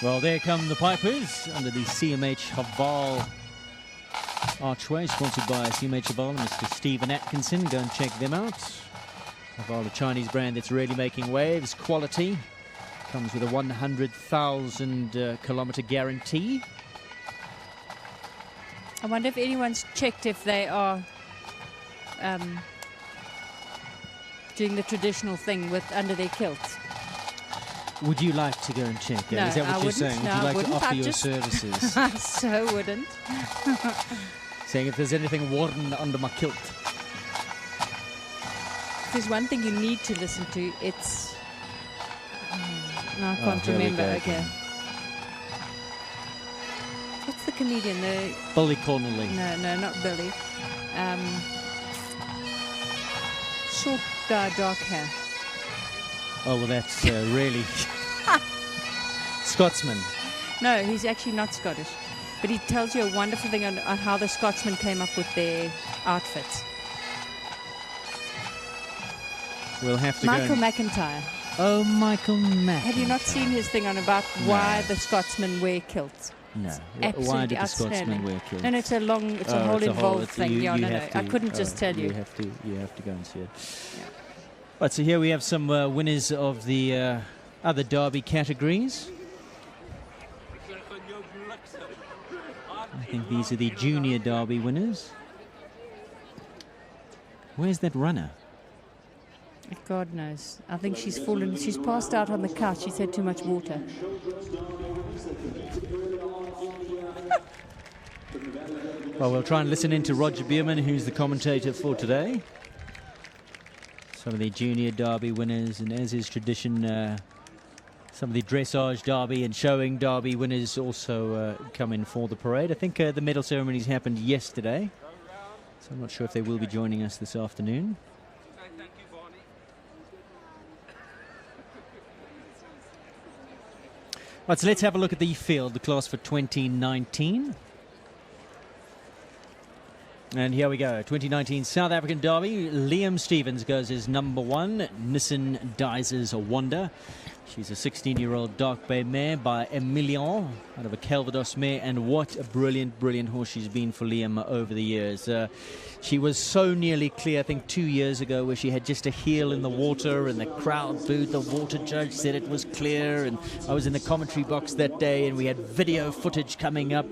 Well, there come the Pipers under the CMH Haval archway, sponsored by CMH Haval and Mr. Stephen Atkinson. Go and check them out. Haval, a Chinese brand that's really making waves. Quality. Comes with a 100,000 kilometer guarantee. I wonder if anyone's checked if they are doing the traditional thing with under their kilts. Would you like to go and check? No, Is that what I you're wouldn't. saying? No, Would you I like to wouldn't. offer I your just- services? I so wouldn't. Saying if there's anything worn under my kilt. If there's one thing you need to listen to, it's... no, I can't here we remember. go Okay. again. What's the comedian? The Billy Connolly. No, not Billy. Short guy, dark hair. Oh, well, that's really... Scotsman. No, he's actually not Scottish. But he tells you a wonderful thing on how the Scotsmen came up with their outfits. We'll have to Michael go... McIntyre. Oh, Michael McIntyre. Have you not seen his thing on about why the Scotsmen wear kilts? No. Absolutely Why did the outstanding. Scotsmen wear kilts? And it's a long, it's a Oh, whole it's involved thing. you Yeah, no, have I to- couldn't just tell you. You have to go and see it. Right, so here we have some winners of the other derby categories. I think these are the junior derby winners. Where's that runner? God knows. I think she's fallen. She's passed out on the couch. She's had too much water. Well, we'll try and listen in to Roger Bierman, who's the commentator for today. Some of the junior derby winners, and as is tradition, some of the dressage derby and showing derby winners also come in for the parade. I think the medal ceremonies happened yesterday, so I'm not sure if they will be joining us this afternoon. Right, so let's have a look at the field, the class for 2019. And here we go, 2019 South African Derby. Liam Stevens goes as number one. Nissan Dizer's Wonder. She's a 16-year-old Dark Bay mare by Emilion out of a Calvados mare. And what a brilliant, brilliant horse she's been for Liam over the years. She was so nearly clear, I think 2 years ago, where she had just a heel in the water and the crowd booed. The water judge said it was clear. And I was in the commentary box that day and we had video footage coming up.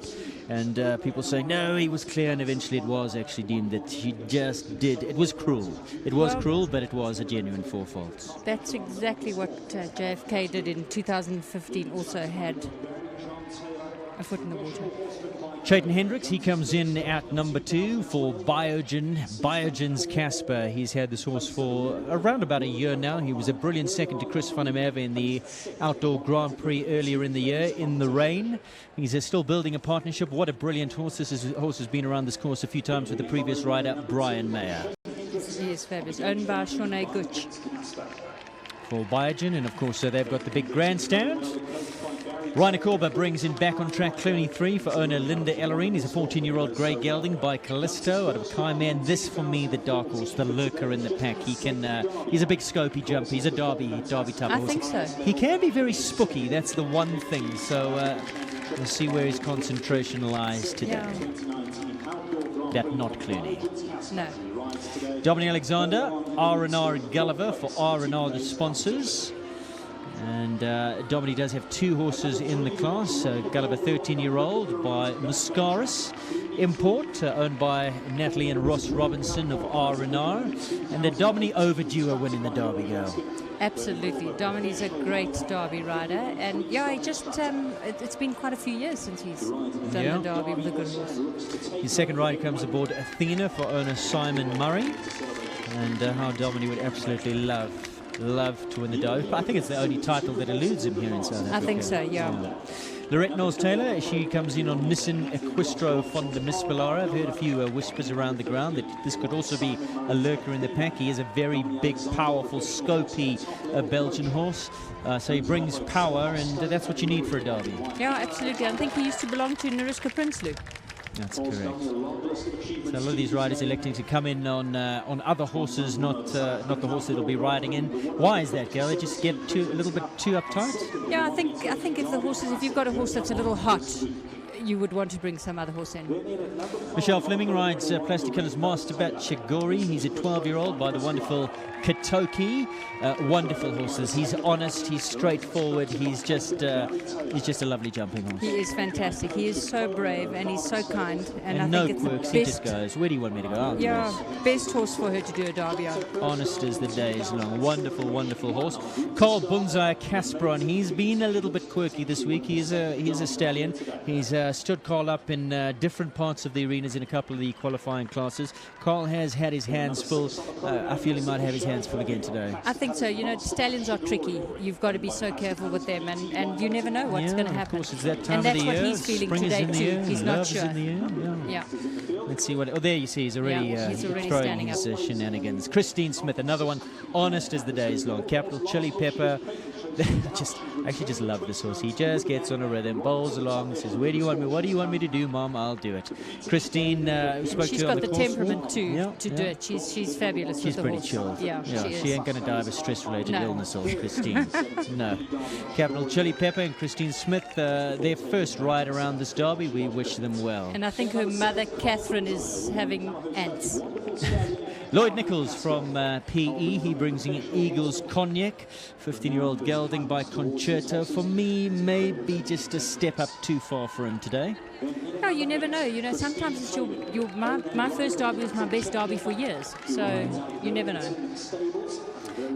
And people saying, no, he was clear, and eventually it was actually deemed that she just did. It was cruel. It was cruel, but it was a genuine four faults. That's exactly what JFK did in 2015, also had a foot in the water. Chayton Hendricks, he comes in at number two for Biogen's Casper. He's had this horse for around about a year now. He was a brilliant second to Chris van der Merwe in the Outdoor Grand Prix earlier in the year in the rain. He's still building a partnership. What a brilliant horse. Horse has been around this course a few times with the previous rider, Brian Mayer. He is fabulous. Owned by Shaunae Gooch. For Biogen, and of course they've got the big grandstand. Reiner Korber brings in back on track Clooney 3 for owner Linda Ellerine. He's a 14-year-old grey gelding by Callisto out of Kaiman. This, for me, the dark horse, the lurker in the pack. He can, he's a big scopy jump. He's a derby type horse. I think so. He can be very spooky. That's the one thing. So we'll see where his concentration lies today. Yeah. That not Clooney. No. Dominic Alexander, R&R Gulliver for R&R, the sponsors. And Dominic does have two horses in the class. Gulliver, 13-year-old by Muscaris. Import, owned by Natalie and Ross Robinson of R&R. And the Dominic overdue a win in the Derby Girl. Absolutely. Dominic's a great derby rider. And yeah, he just, it's been quite a few years since he's done the derby with a good horse. His second rider comes aboard Athena for owner Simon Murray. And how Dominic would absolutely love to win the derby. I think it's the only title that eludes him here in South Africa. I think so, yeah. Lorette Knowles-Taylor, she comes in on Nissan Equistro Fonda Mispilara. I've heard a few whispers around the ground that this could also be a lurker in the pack. He is a very big, powerful, scopy Belgian horse. So he brings power, and that's what you need for a derby. Yeah, absolutely. I think he used to belong to Nariska Prinsloo. That's correct. So a lot of these riders electing to come in on other horses, not the horse that will be riding in. Why is that, Gail? They just get a little bit too uptight? Yeah, I think if you've got a horse that's a little hot, you would want to bring some other horse in. Michelle Fleming rides Plastic Colors Masterbat Chigori. He's a 12-year-old by the wonderful Katoki. Wonderful horses. He's honest. He's straightforward. He's just a lovely jumping horse. He is fantastic. He is so brave and he's so kind. And I no think quirks. it's He the just best. goes, where do you want me to go? I'll do Yeah, this. best horse for her to do a derby on. Honest as the day is long. Wonderful, wonderful horse. Carl Bunzai Casperon. He's been a little bit quirky this week. He's a stallion. He's stood Carl up in different parts of the arenas in a couple of the qualifying classes. Carl has had his hands full. I feel he might have his hands full again today. I think so. You know, stallions are tricky. You've got to be so careful with them, and you never know what's going to happen. Of course, it's that time and of that's the what year. he's feeling Spring today is in the too. air. He's Love not is sure. in the air. Yeah. Let's see what. Oh, there you see. He's already, he's already throwing standing his up. shenanigans. Christine Smith, another one. Honest as the day is long. Capital Chili Pepper. I actually just love this horse. He just gets on a rhythm, bowls along, says, "Where do you want me? What do you want me to do, Mom? I'll do it." Christine, who spoke She's to her on got the course temperament walk. to do it. She's fabulous. She's with the pretty horse. chilled. Yeah, she ain't going to die of a stress-related No. illness, old Christine. No. Capital Chili Pepper and Christine Smith, their first ride around this derby. We wish them well. And I think her mother, Catherine, is having ants. Lloyd Nichols from PE, he brings in Eagles Cognac, 15-year-old gelding by Concerto. For me, maybe just a step up too far for him today. No, you never know. You know, sometimes it's my first derby was my best derby for years. So you never know.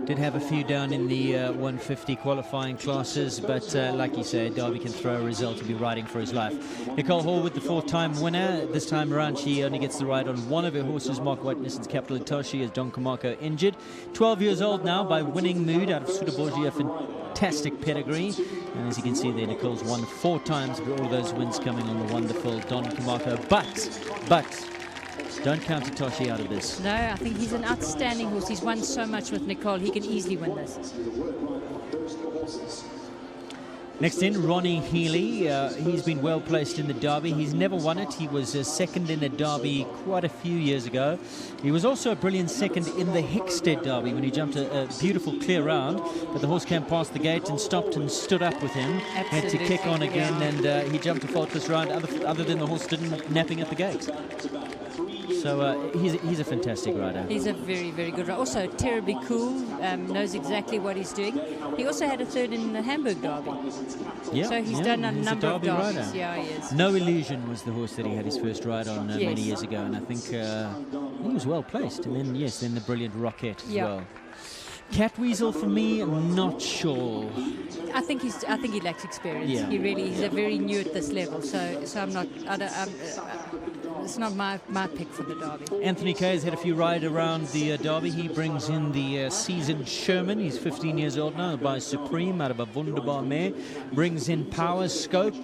Did have a few down in the 150 qualifying classes, but like you say, Derby can throw a result to be riding for his life. Nicole Horwood, the fourth-time winner. This time around, she only gets the ride on one of her horses, Mark White-Nissen's Capital Itoshi, as Don Camarco injured. 12 years old now by Winning Mood out of Sudaborgia, a fantastic pedigree. And as you can see there, Nicole's won 4 times, but all those wins coming on the wonderful Don Camarco. But don't count Itoshi out of this. No, I think he's an outstanding horse. He's won so much with Nicole. He can easily win this. Next in, Ronnie Healy. He's been well placed in the Derby. He's never won it. He was second in a Derby quite a few years ago. He was also a brilliant second in the Hickstead Derby when he jumped a beautiful clear round, but the horse came past the gate and stopped and stood up with him. Absolutely. Had to kick on again, Yeah. and he jumped a faultless round other than the horse didn't napping at the gate. So he's a fantastic rider. He's a very, very good rider. Also terribly cool, knows exactly what he's doing. He also had a third in the Hamburg Derby. Yeah, So he's done a he's number of Derby derbies. rider. Yeah, he is. No Illusion was the horse that he had his first ride on many Yes. years ago, and I think he was well placed. And then, then the brilliant Rocket as Yeah. well. Catweasel for me, I'm not sure. I think he lacks experience. Yeah. He's a very new at this level. So I'm not. It's not my pick for the Derby. Anthony Kay has had a few rides around the Derby. He brings in the seasoned Sherman. He's 15 years old now by Supreme out of a Wunderbar mare. Brings in Power Scope.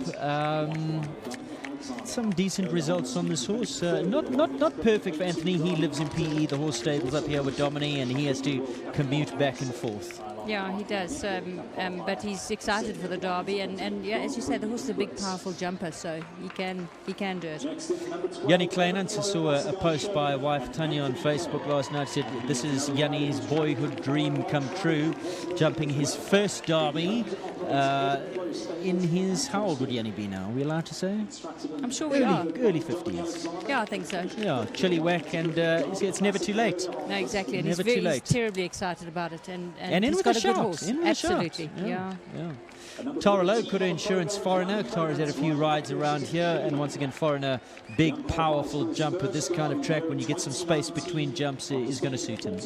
Some decent results on this horse. Not perfect for Anthony. He lives in PE, the horse stables up here with Domini, and he has to commute back and forth. Yeah, he does. But he's excited for the Derby, and yeah, as you say, the horse is a big, powerful jumper, so he can do it. Yanni Kleinans, I saw a post by wife Tanya on Facebook last night. Said this is Yanni's boyhood dream come true, jumping his first Derby in his, how old would Yanni be now? Are we allowed to say? I'm sure we are. Early 50s. Yeah, I think so. Yeah, chilly whack, and it's never too late. No, exactly. And Never too he's late. terribly excited about it, and And in he's with got a a good shot. horse. In with a shot. Absolutely. Yeah. Tara Lowe, Kuda Insurance Foreigner. Tara's had a few rides around here, and once again, Foreigner, big, powerful jump with this kind of track. When you get some space between jumps, is going to suit him.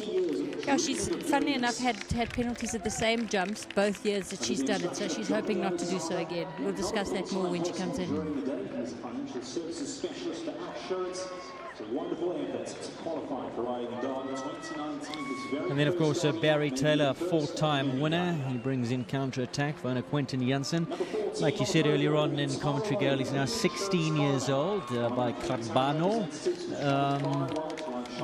Yeah, she's, funnily enough, had penalties at the same jumps both years that she's done it, so she's hoping not to do so again. We'll discuss that more when she comes in. Financial services specialist at Assurance. It's a wonderful effort to qualify for riding in Derby 2019. And then, of course, Barry Taylor, 4-time winner. He brings in counter-attack for Quentin Janssen. Like you said earlier on in commentary, Gail, he's now 16 years old by Carbano.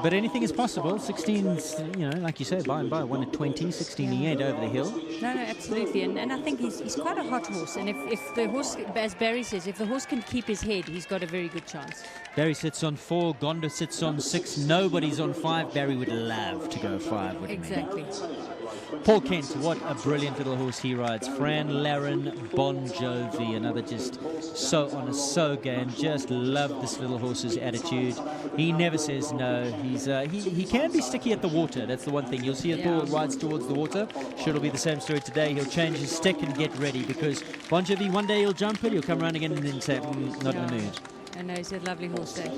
But anything is possible. 16's, like you say, by and by, 1 at 20, 16 he ain't over the hill. No, absolutely. And I think he's quite a hot horse. And if the horse, as Barry says, if the horse can keep his head, he's got a very good chance. Barry sits on 4, Gonda sits on 6, nobody's on 5. Barry would love to go 5, wouldn't he? Exactly. Paul Kent, what a brilliant little horse he rides. Fran Laren, Bon Jovi, another just so honest, so game. Just love this little horse's attitude. He never says no. He's he can be sticky at the water. That's the one thing. You'll see it rides towards the water. Sure, it'll be the same story today. He'll change his stick and get ready because Bon Jovi, one day he'll jump it, he'll come around again and then say, not in the mood. I know, he's a lovely horse there.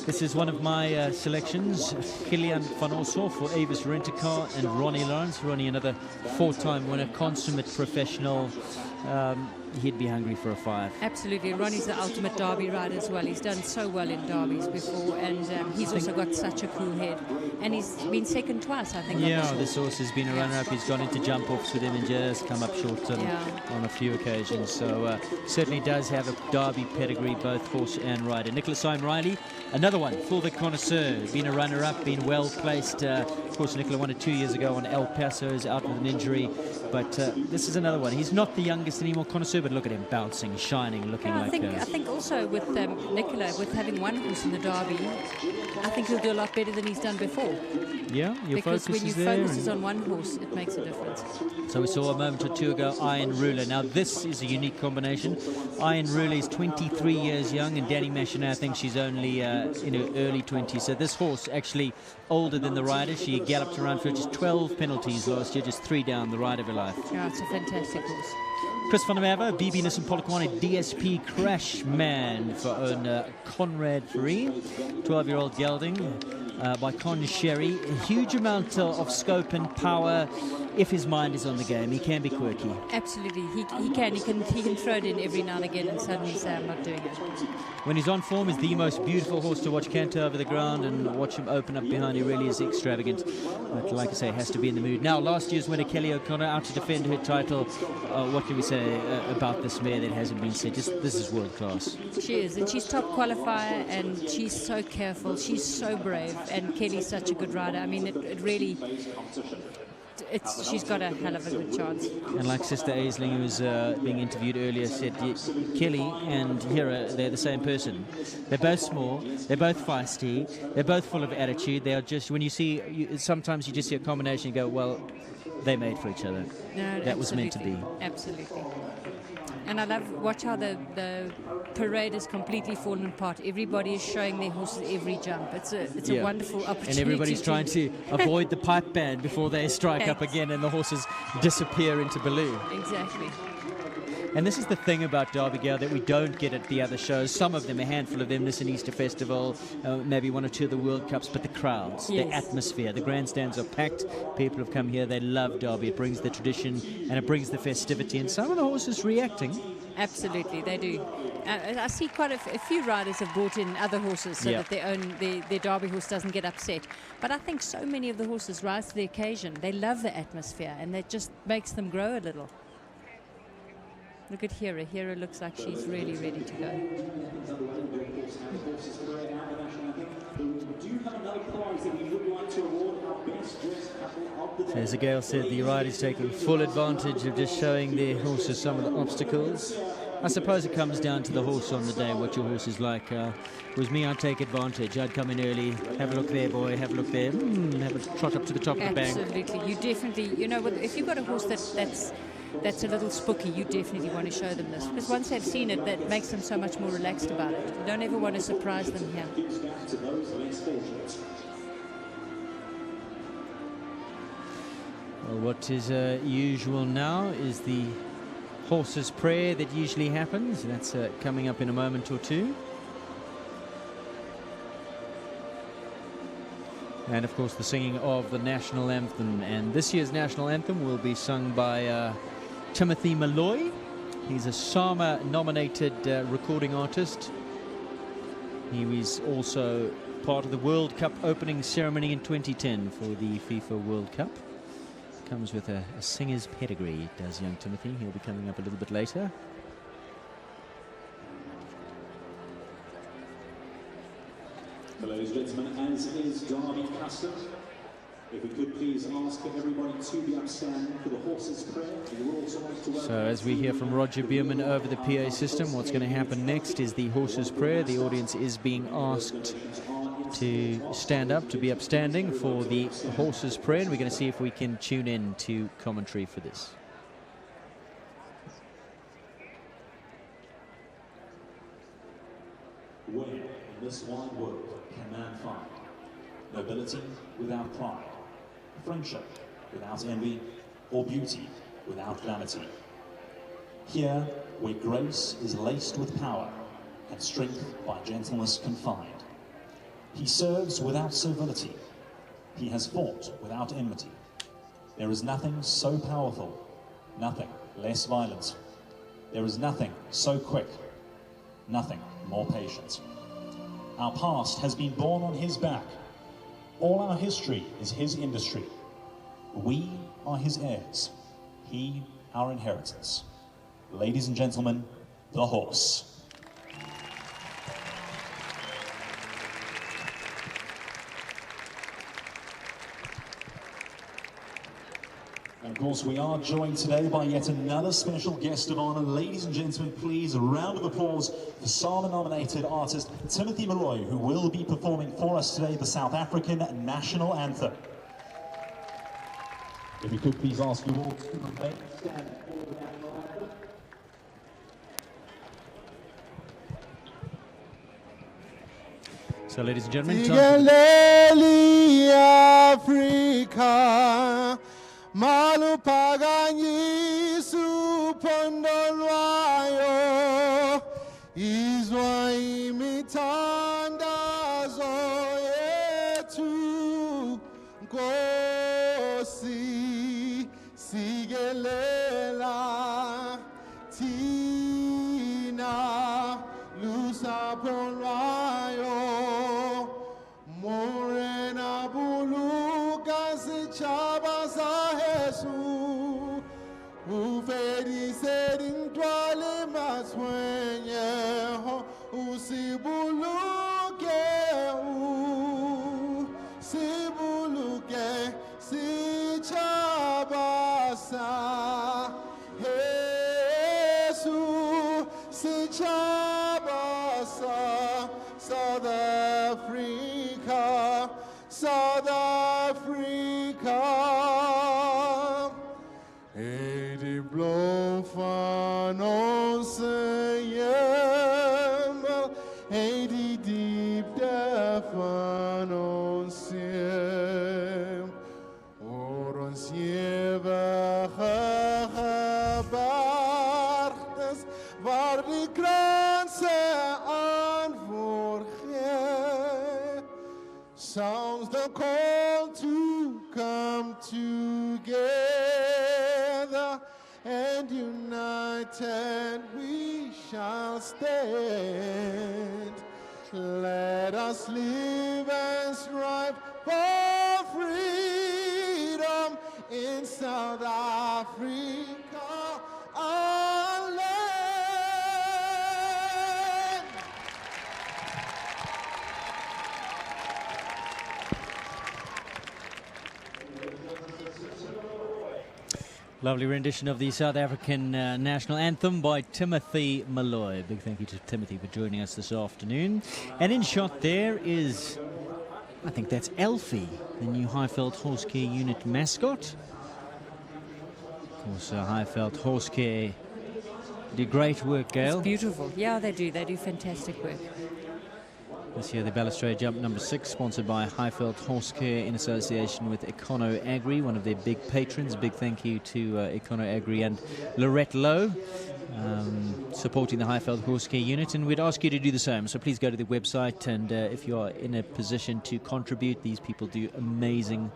This is one of my selections, Gillian van Oshoff for Avis Rent-A-Car and Ronnie Lawrence. Ronnie, another 4-time winner, consummate professional. He'd be hungry for a 5. Absolutely. Ronnie's the ultimate derby rider as well. He's done so well in derbies before, and he's also got such a cool head. And he's been second twice, I think. Yeah, this horse has been a runner-up. He's gone into jump-offs with him and just come up short on a few occasions. So certainly does have a derby pedigree, both horse and rider. Nicholas Simon Riley, another one for the connoisseur. Been a runner-up, been well-placed. Of course, Nicola won it 2 years ago on El Paso, is out with an injury. But this is another one. He's not the youngest anymore, connoisseur, but look at him bouncing, shining, looking like I think also with Nicola, with having one horse in the derby, I think he'll do a lot better than he's done before. Yeah, because when you focus on one horse, it makes a difference. So we saw a moment or two ago Iron Ruler. Now this is a unique combination. Iron Ruler is 23 years young, and Danny Machinat, I think she's only in her early 20s. So this horse actually older than the rider. She galloped around for just 12 penalties last year, just 3 down, the ride of her life. Yeah, it's a fantastic horse. Chris van der Merwe, BB Nissan Polokwane DSP Crash Man for owner Conrad Free, 12-year-old gelding by Con Sherry. A huge amount of scope and power. If his mind is on the game, he can be quirky. Absolutely, he can throw it in every now and again and suddenly say, I'm not doing it. When he's on form, he's the most beautiful horse to watch canter over the ground and watch him open up behind. He really is extravagant. But like I say, has to be in the mood. Now, last year's winner, Kelly O'Connor, out to defend her title. What can we say about this mare that hasn't been said? Just this is world class. She is, and she's top qualifier, and she's so careful. She's so brave, and Kelly's such a good rider. I mean, it really... she's got a hell of a good chance. And like Sister Aisling, who was being interviewed earlier, said Kelly and Hera, they're the same person. They're both small, they're both feisty, they're both full of attitude. They are just, when you see, sometimes you just see a combination and go, well, they made for each other. No, that was meant to be. Absolutely. And I watch how the parade has completely fallen apart. Everybody is showing their horses every jump. It's a wonderful opportunity. And everybody's trying to avoid the pipe band before they strike up again and the horses disappear into Baloo. Exactly. And this is the thing about Derby Gale that we don't get at the other shows. Some of them, a handful of them, Nissan Easter Festival, maybe 1 or 2 of the World Cups, but the crowds, the atmosphere, the grandstands are packed. People have come here, they love Derby. It brings the tradition and it brings the festivity. And some of the horses reacting. Absolutely, they do. I see quite a few riders have brought in other horses so that their Derby horse doesn't get upset. But I think so many of the horses rise to the occasion. They love the atmosphere, and that just makes them grow a little. Look at Hera. Hera looks like she's really ready to go. As the Gale said, the riders taking full advantage of just showing their horses some of the obstacles. I suppose it comes down to the horse on the day, what your horse is like. Was me, I'd take advantage. I'd come in early, have a look there, boy, have a look there, have a trot up to the top of the bank. Absolutely. You definitely, if you've got a horse that's a little spooky, you definitely want to show them this. Because once they've seen it, that makes them so much more relaxed about it. You don't ever want to surprise them here. Well, what is usual now is the horse's prayer that usually happens. That's coming up in a moment or two. And of course the singing of the national anthem. And this year's national anthem will be sung by Timothy Malloy. He's a SAMA nominated recording artist. He was also part of the World Cup opening ceremony in 2010 for the FIFA World Cup. Comes with a singer's pedigree, does young Timothy. He'll be coming up a little bit later. Ladies and gentlemen, as is Derby custom, if we could please ask everybody to be upstanding for the horse's prayer. We will also want to welcome. So as we hear from Roger Bierman over the PA system, what's going to happen next is the horse's prayer. The audience is being asked to stand up, to be upstanding for the horse's prayer, and we're going to see if we can tune in to commentary for this. Where in this wide world can man find nobility without pride, friendship without envy, or beauty without vanity? Here, where grace is laced with power and strength by gentleness confined. He serves without servility. He has fought without enmity. There is nothing so powerful, nothing less violent. There is nothing so quick, nothing more patient. Our past has been born on his back. All our history is his industry. We are his heirs, he our inheritance. Ladies and gentlemen, the horse. And of course, we are joined today by yet another special guest of honor. Ladies and gentlemen, please, a round of applause for SAMA-nominated artist Timothy Molloy, who will be performing for us today the South African national anthem. If we could please ask you all to remain standing for the national anthem. So, ladies and gentlemen, Sigeleli Africa, maluphakanyisu phondo lwayo, izwa imithandazo yethu, Nkosi, sikelela thina lusapho lwayo, morena buluka sitshaba sa Jesu, ufedise dintwale matshwenyeho, usibuluke sitshaba sa Jesu, sitshaba sa South Africa, South Africa. Edi blom van onze hemel, edi diepte van ons ziel. Oor ons ewige gebergtes, waar die kranse antwoord gee. Sounds the call to come together, and united we shall stand. Let us live and strive for freedom in South Africa, our land. lovely rendition of the South African national anthem by Timothy Molloy. Big thank you to Timothy for joining us this afternoon. And in shot there is, I think that's Elfie, the new Highveld Horse Care Unit mascot. Of course, Highveld Horse Care do great work, Gail. It's beautiful. Yeah, they do. They do fantastic work. This year, the balustrade jump number 6, sponsored by Highveld Horse Care in association with Econo Agri, one of their big patrons. Big thank you to Econo Agri and Lorette Lowe, supporting the Highveld Horse Care Unit. And we'd ask you to do the same. So please go to the website, and if you are in a position to contribute, these people do amazing,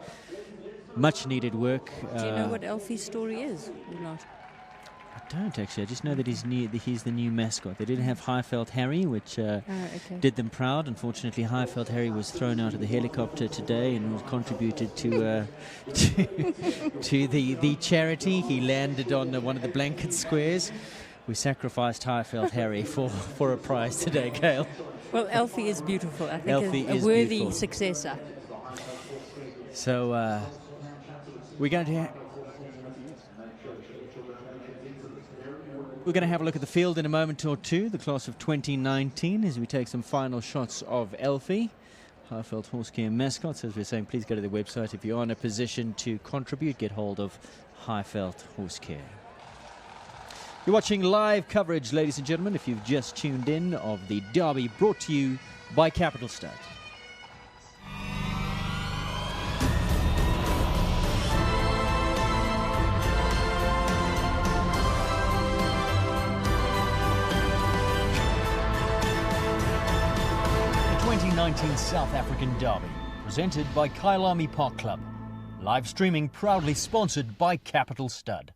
much-needed work. Do you know what Elfie's story is or not? I don't actually. I just know that he's the new mascot. They did have Highveld Harry, which did them proud. Unfortunately, Highveld Harry was thrown out of the helicopter today and contributed to to the charity. He landed on one of the blanket squares. We sacrificed Highveld Harry for a prize today, Gail. Well, Elfie is beautiful. I think Elfie a is worthy beautiful. successor. So we're going to have a look at the field in a moment or two, the class of 2019, as we take some final shots of Elfie. Highveld Horse Care mascots, as we're saying, please go to the website if you are in a position to contribute. Get hold of Highveld Horse Care. You're watching live coverage, ladies and gentlemen, if you've just tuned in, of the Derby, brought to you by Capital Stud. The 2019 South African Derby, presented by Kyalami Park Club. Live streaming proudly sponsored by Capital Stud.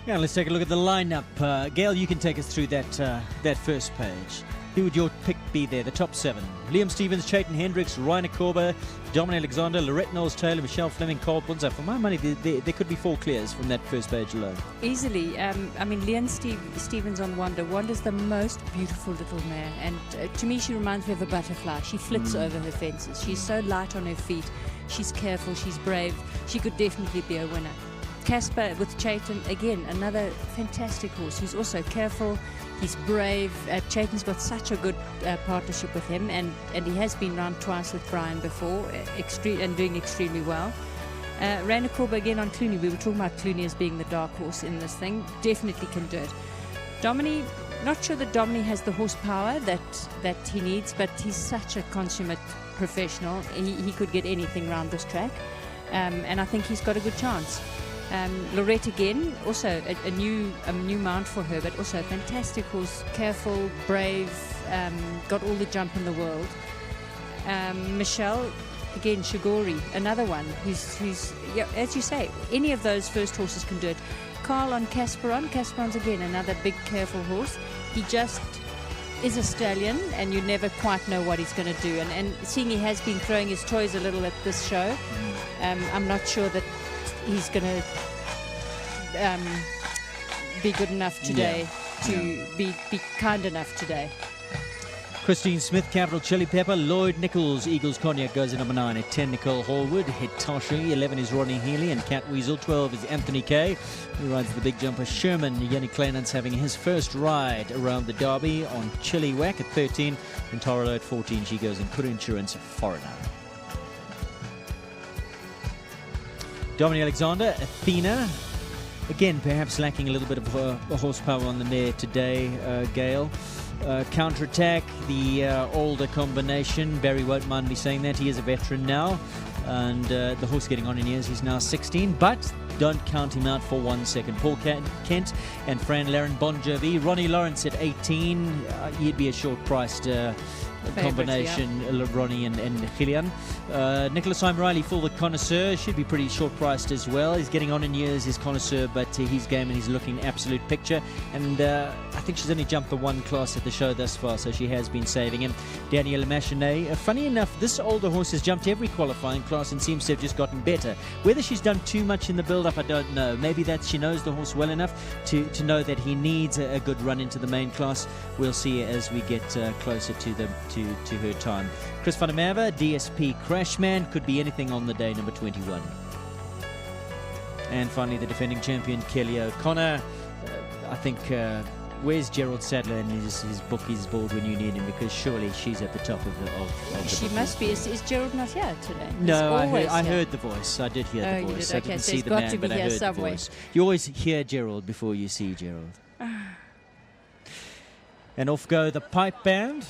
Yeah, let's take a look at the lineup. Gail, you can take us through that first page. Who would your pick be there? The top 7. Liam Stevens, Chayton Hendricks, Rainer Korber, Dominic Alexander, Lorette Knowles-Taylor, Michelle Fleming, Carl Bunzer. For my money, there could be 4 clears from that first page alone. Easily. I mean, Liam Stevens on Wonder. Wander's the most beautiful little mare. And to me, she reminds me of a butterfly. She flits over her fences. She's so light on her feet. She's careful. She's brave. She could definitely be a winner. Casper with Chayton, again, another fantastic horse. He's also careful, he's brave. Chayton's got such a good partnership with him, and he has been round twice with Brian before, and doing extremely well. Rainer Korber again on Clooney. We were talking about Clooney as being the dark horse in this thing. Definitely can do it. Domini, not sure that Domini has the horsepower that he needs, but he's such a consummate professional. He could get anything round this track, and I think he's got a good chance. Lorette again, also a new mount for her, but also a fantastic horse, careful, brave, got all the jump in the world. Michelle, again, Shigori, another one who's yeah, as you say, any of those first horses can do it. Carl on Casperon. Casperon's again another big, careful horse. He just is a stallion, and you never quite know what he's going to do. And seeing he has been throwing his toys a little at this show, I'm not sure that he's going to be good enough today to be kind enough today. Christine Smith, Capital Chili Pepper. Lloyd Nichols, Eagles Cognac goes at number 9 at 10. Nicole Hallwood, Hitachi. 11 is Ronnie Healy and Cat Weasel. 12 is Anthony Kay, who rides the big jumper Sherman. Yannick Kleinans having his first ride around the Derby on Chili Whack at 13. And Tara at 14, she goes in Good Insurance Foreigner. Dominic Alexander, Athena. Again, perhaps lacking a little bit of horsepower on the mare today, Gail. Counterattack, the older combination. Barry won't mind me saying that. He is a veteran now. And the horse getting on in years. He's now 16. But don't count him out for 1 second. Paul Kent and Fran Laren Bon Jovi. Ronnie Lawrence at 18. He'd be a short-priced combination, Ronnie and Gillian. Nicholas Riley, full the connoisseur, should be pretty short-priced as well. He's getting on in years, his connoisseur, but he's game and he's looking absolute picture. And I think she's only jumped the 1 class at the show thus far, so she has been saving him. Danielle Machinet. Funny enough, this older horse has jumped every qualifying class and seems to have just gotten better. Whether she's done too much in the build-up, I don't know. Maybe that she knows the horse well enough to know that he needs a good run into the main class. We'll see as we get closer to her time. Chris van der Merwe, DSP Crashman, could be anything on the day, number 21. And finally, the defending champion, Kelly O'Connor. I think, where's Gerald Sadler and his bookies board when you need him? Because surely she's at the top of the She must be. Is Gerald not here today? No, I heard the voice. I did hear the voice. You did. I Okay, didn't so see he's the got man, to be but I here heard somewhere. the voice. You always hear Gerald before you see Gerald. And off go the pipe band.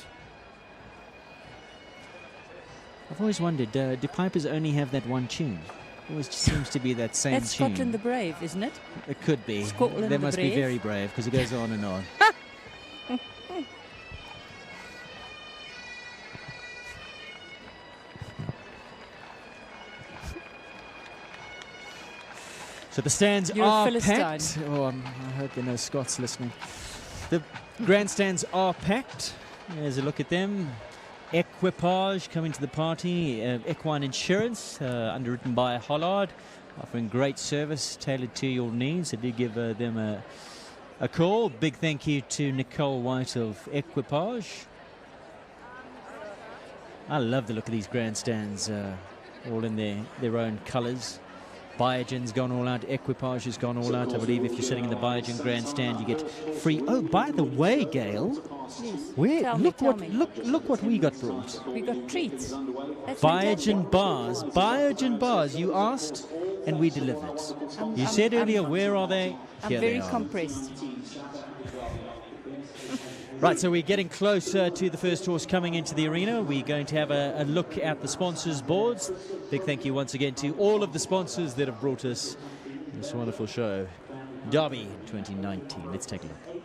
I've always wondered, do pipers only have that one tune? It always seems to be that same That's tune. Scotland the Brave, isn't it? It could be. Scotland They the must be Brave. very brave because it goes on and on. So the stands You're a are Philistine. packed. Oh, I hope there are no Scots listening. The grandstands are packed. There's a look at them. Equipage coming to the party. Equine Insurance, underwritten by Hollard, offering great service tailored to your needs. They do give them a call. Big thank you to Nicole White of Equipage. I love the look of these grandstands, all in their own colours. Biogen's gone all out. Equipage has gone all out. I believe if you're sitting in the Biogen grandstand, you get free. Oh, by the way, Gail, Yes. look Tell me. what we got brought. We got treats. That's Biogen fantastic. bars. Biogen bars. You asked, and we delivered. You said earlier, where are they? I'm Here very they are. compressed. Right, so we're getting closer to the first horse coming into the arena. We're going to have a look at the sponsors' boards. Big thank you once again to all of the sponsors that have brought us this wonderful show. Derby 2019. Let's take a look.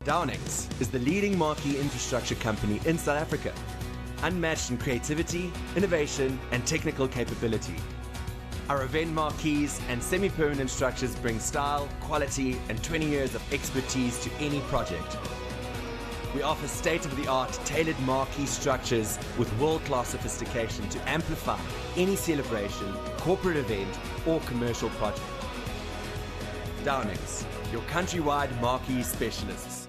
Downex is the leading marquee infrastructure company in South Africa, unmatched in creativity, innovation, and technical capability. Our event marquees and semi-permanent structures bring style, quality, and 20 years of expertise to any project. We offer state-of-the-art tailored marquee structures with world-class sophistication to amplify any celebration, corporate event, or commercial project. Downex, your countrywide marquee specialists.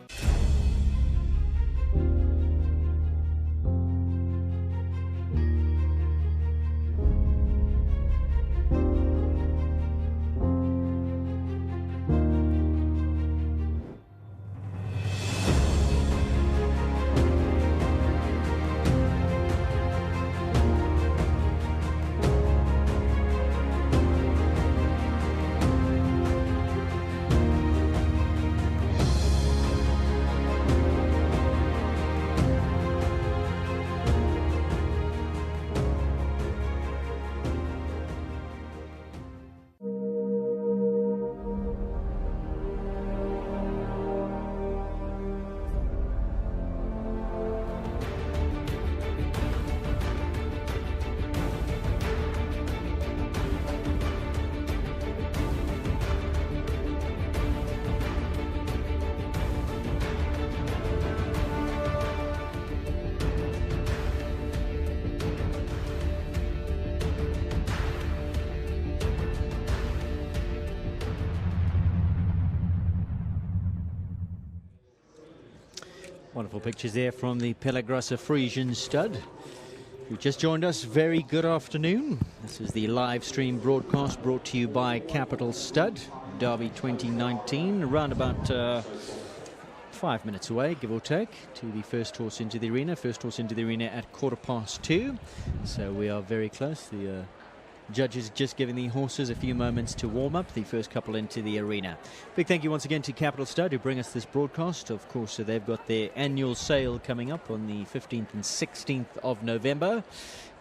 Wonderful pictures there from the Pellegrassa Frisian stud, who just joined us. Very good afternoon. This is the live stream broadcast brought to you by Capital Stud, Derby 2019, around about 5 minutes away, give or take, to the first horse into the arena. First horse into the arena at 2:15, so we are very close. The judges just giving the horses a few moments to warm up, the first couple into the arena. Big thank you once again to Capital Stud who bring us this broadcast. Of course, so they've got their annual sale coming up on the 15th and 16th of November.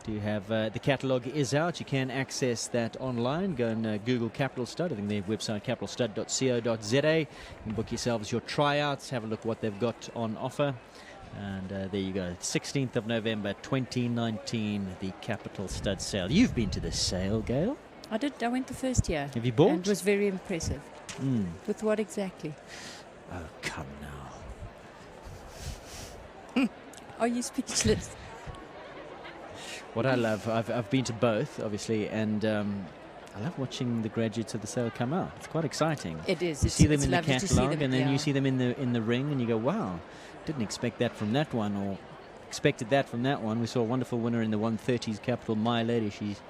Do have the catalogue is out. You can access that online. Go and Google Capital Stud. I think their website capitalstud.co.za. You can book yourselves your tryouts, have a look what they've got on offer. And there you go, 16th of November 2019, the Capital Stud sale. You've been to this sale, Gail? I did. I went the first year. Have you bought? And it was very impressive. With what exactly? Oh, come now. Are you speechless? What I love, I've been to both, obviously, and I love watching the graduates of the sale come out. It's quite exciting. It is. You see them it's in the lovely to see catalogue, them, and then yeah. you see them in the ring, and you go, wow, didn't expect that from that one, or expected that from that one. We saw a wonderful winner in the 130s, Capital My Lady. She's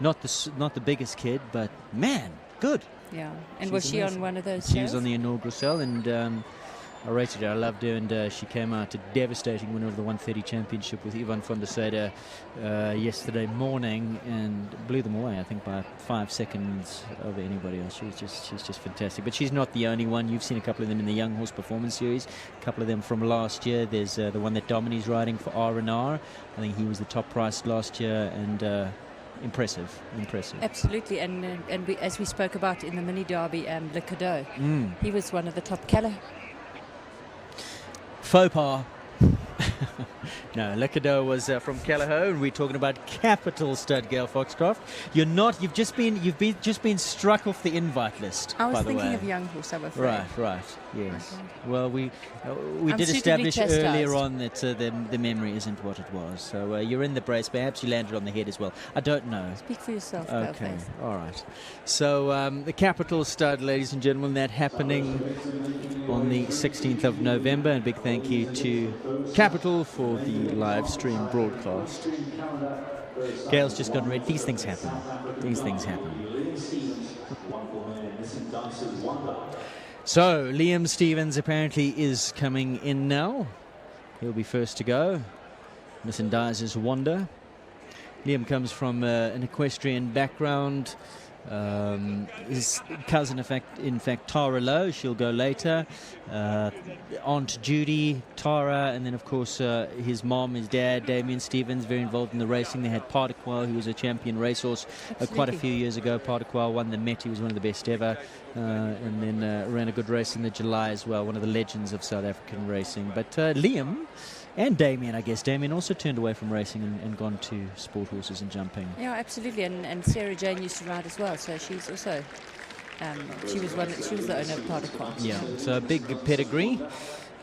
not the biggest kid, but man, good. Yeah. And She's was she amazing. on one of those She shows? was on the inaugural cell, and I rated her. I loved her, and she came out a devastating winner of the 130 championship with Yvonne von der Sade yesterday morning, and blew them away, I think, by 5 seconds over anybody else. She's just fantastic. But she's not the only one. You've seen a couple of them in the Young Horse Performance Series, a couple of them from last year. There's the one that Domini's riding for R&R. I think he was the top priced last year, and impressive. Absolutely, and we, as we spoke about in the mini derby, Le Cadeau, Mm. he was one of the top Keller. Faux pas. No, Le Cadeau was from Callagho, and we're talking about Capital Stud, Gail Foxcroft. You've just been struck off the invite list. I was by the thinking way. of Young Horse, I'm afraid. Right, yes. Okay. Well, we I'm did suitably establish chastised. earlier on that the memory isn't what it was. So you're in the brace. Perhaps you landed on the head as well. I don't know. Speak for yourself, Okay, Girlface. all right. So the Capital Stud, ladies and gentlemen, that happening on the 16th of November. And big thank you to Capital for the live stream broadcast. Gail's just gone red. These things happen. So Liam Stevens apparently is coming in now. He'll be first to go. Nissan Dizer's Wonder. Liam comes from an equestrian background. His cousin, in fact, Tara Lowe, she'll go later. Aunt Judy, Tara, and then, of course, his mom, his dad, Damien Stevens, very involved in the racing. They had Pardequel, who was a champion racehorse quite a few years ago. Pardequel won the Met, he was one of the best ever, and then ran a good race in the July as well, one of the legends of South African racing. But Liam and Damien, I guess. Damien also turned away from racing and gone to sport horses and jumping. Yeah, absolutely. And Sarah Jane used to ride as well, so she's also she was the owner of Pardequel. Yeah, so a big pedigree.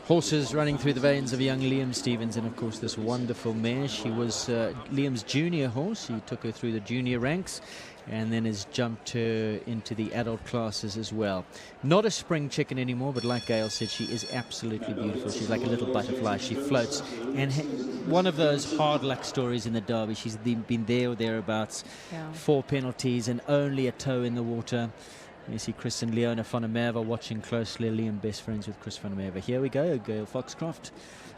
Horses running through the veins of young Liam Stevens, and of course this wonderful mare. She was Liam's junior horse. He took her through the junior ranks and then has jumped her into the adult classes as well. Not a spring chicken anymore, but like Gail said, she is absolutely beautiful. She's like a little butterfly. She floats, and one of those hard luck stories in the Derby. She's been there or thereabouts. Yeah. 4 penalties and only a toe in the water. You see Chris and Leona van der Merwe watching closely. Liam best friends with Chris van der Merwe. Here we go, Gail Foxcroft.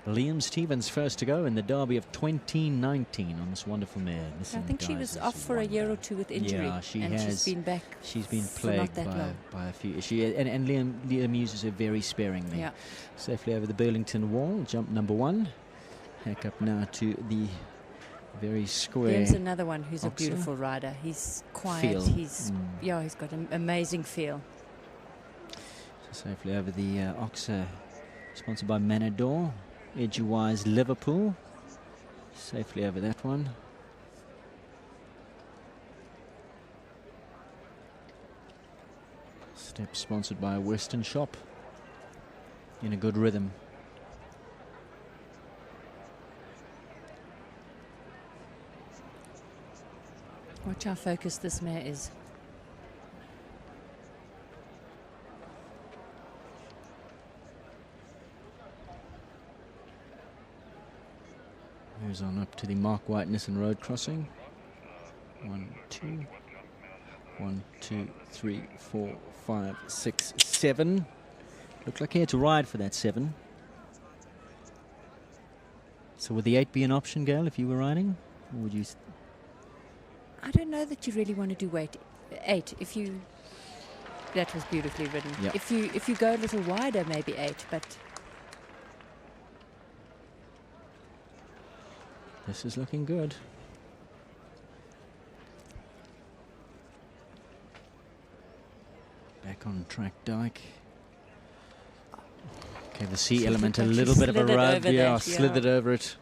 Liam Stevens first to go in the Derby of 2019 on this wonderful mare. I think she was off for a year or two with injury. Yeah, she and has. She's been back. She's been for not plagued that long. by a few. And Liam uses her very sparingly. Yeah. Safely over the Burlington wall. Jump number 1. Hack up now to the very square. Liam's another one who's a Oxer. beautiful rider. He's quiet. Feel. He's he's got an amazing feel. So safely over the Oxer, sponsored by Manador. Edgewise Liverpool. Safely over that one. Step sponsored by a Western shop. In a good rhythm. Watch how focused this mare is. Moves on up to the Mark White Nissan Road crossing. 1, 2, 1, 2, 3, 4, 5, 6, 7. Looked like he had to ride for that 7. So would the 8 be an option, Gail, if you were riding? Or would you? I don't know that you really want to do 8. If you, that was beautifully ridden. Yeah. If you go a little wider, maybe 8. But This is looking good. Back on track, Dyke. Okay, the C She element, a looked like little she bit of a slithered rub. over Yeah, that, slithered over it.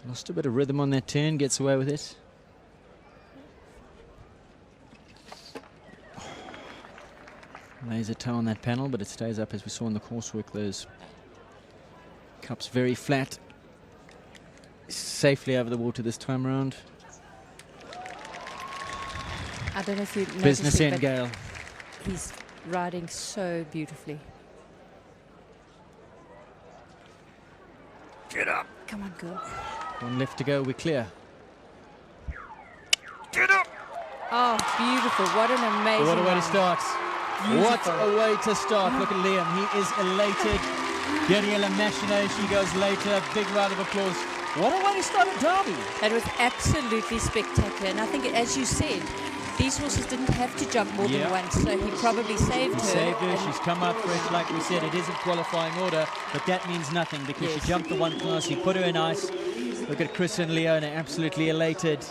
Lost a bit of rhythm on that turn, gets away with it. Lays a toe on that panel, but it stays up as we saw in the coursework. Those Cups very flat. Safely over the water this time around. I don't know if you noticed Business it, end, but Gail. he's riding so beautifully. Get up. Come on, girl. One left to go, we're clear. Get up. Oh, beautiful. What an amazing What a way to round. start. What Beautiful. a way to start. Look at Liam. He is elated. Daniela Machine, she goes later. Big round of applause. What a way to start a derby. That was absolutely spectacular. And I think, as you said, these horses didn't have to jump more Yeah. than once, so he probably saved He her. saved her. And She's come up fresh, like we said. It isn't qualifying order, but that means nothing because Yes. she jumped the one class. He put her in ice. Look at Chris and Leona, absolutely elated.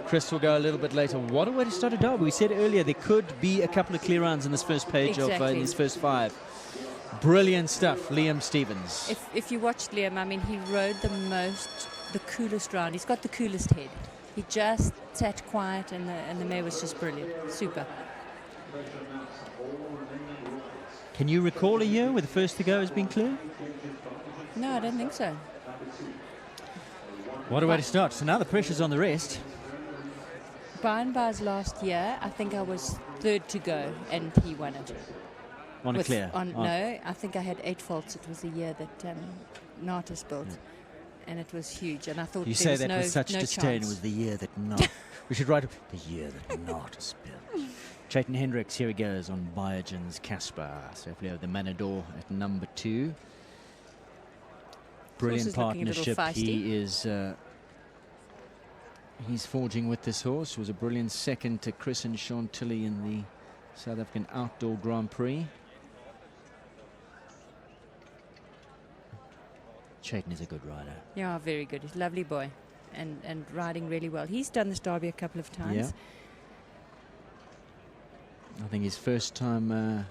Chris will go a little bit later. What a way to start a derby. We said earlier there could be a couple of clear runs in this first page of Exactly. these first 5. Brilliant stuff, Liam Stevens. If you watched Liam, I mean, he rode the coolest round. He's got the coolest head. He just sat quiet, and the mare was just brilliant. Super. Can you recall a year where the first to go has been clear? No, I don't think so. What a way to start. So now the pressure's on the rest. Brian Barr's last year, I think I was 3rd to go, and he won it. On a With- clear. On, Oh. No, I think I had 8 faults. It was the year that Natas built, and it was huge. And I thought You there say was that no, with such no disdain. chance. It was the year that not. We should write the year that not is built. Chayton Hendricks, here he goes on Biogen's Casper. Safely over the Manador at number 2. Brilliant is looking a little partnership. feisty. He is. He's forging with this horse. It was a brilliant second to Chris and Chantilly in the South African Outdoor Grand Prix. Chayton is a good rider. Yeah, very good. He's a lovely boy, and riding really well. He's done this derby a couple of times. Yeah. I think his first time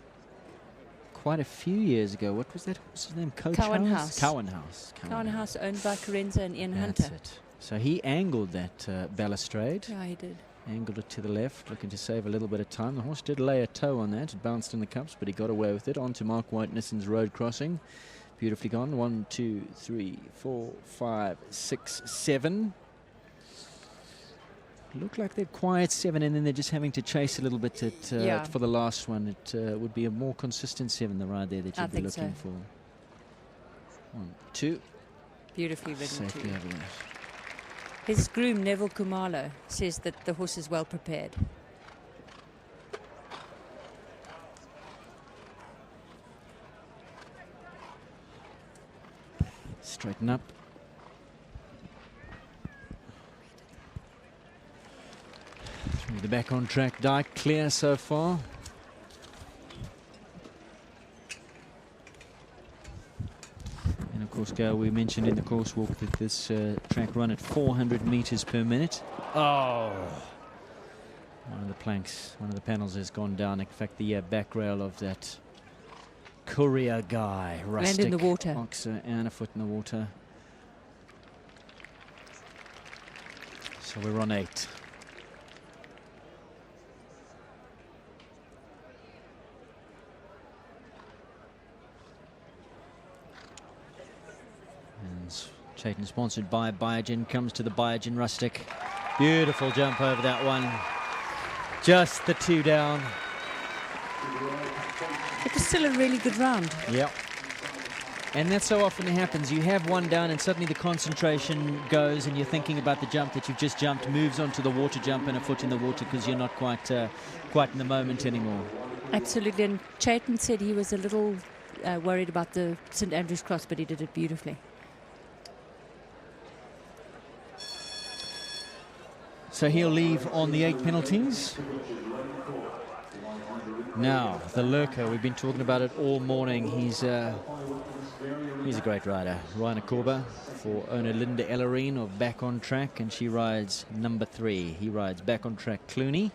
quite a few years ago. What was that horse's name? Coach Cowan House? House. Cowan House. Cowan House, owned by Carenza and Ian That's Hunter. it. So he angled that balustrade. Yeah, he did. Angled it to the left, looking to save a little bit of time. The horse did lay a toe on that. It bounced in the cups, but he got away with it. On to Mark White-Nissen's road crossing. Beautifully gone. 1, 2, 3, 4, 5, 6, 7. Look like they're quiet 7, and then they're just having to chase a little bit Yeah. for the last one. It would be a more consistent 7, the ride there that I you'd be think looking so. for. 1, 2. Beautifully ridden Safely too. over that. His groom, Neville Kumalo, says that the horse is well prepared. Straighten up. Through the back on track, Dyke clear so far. And of course, Gail, we mentioned in the course walk that this track run at 400 meters per minute. Oh! One of the planks, one of the panels has gone down. In fact, the back rail of that courier guy, rustic in the water. Oxer, and a foot in the water. So we're on 8. And Chayton, sponsored by Biogen, comes to the Biogen Rustic. Beautiful jump over that one. Just the 2 down. It was still a really good round. Yep. And that so often happens. You have 1 down and suddenly the concentration goes and you're thinking about the jump that you've just jumped, moves onto the water jump and a foot in the water because you're not quite in the moment anymore. Absolutely. And Chayton said he was a little worried about the St Andrew's Cross, but he did it beautifully. So he'll leave on the 8 penalties. Now, the lurker, we've been talking about it all morning. He's a great rider. Ryan Akorba for owner Linda Ellerine of Back on Track, and she rides number 3. He rides Back on Track Clooney.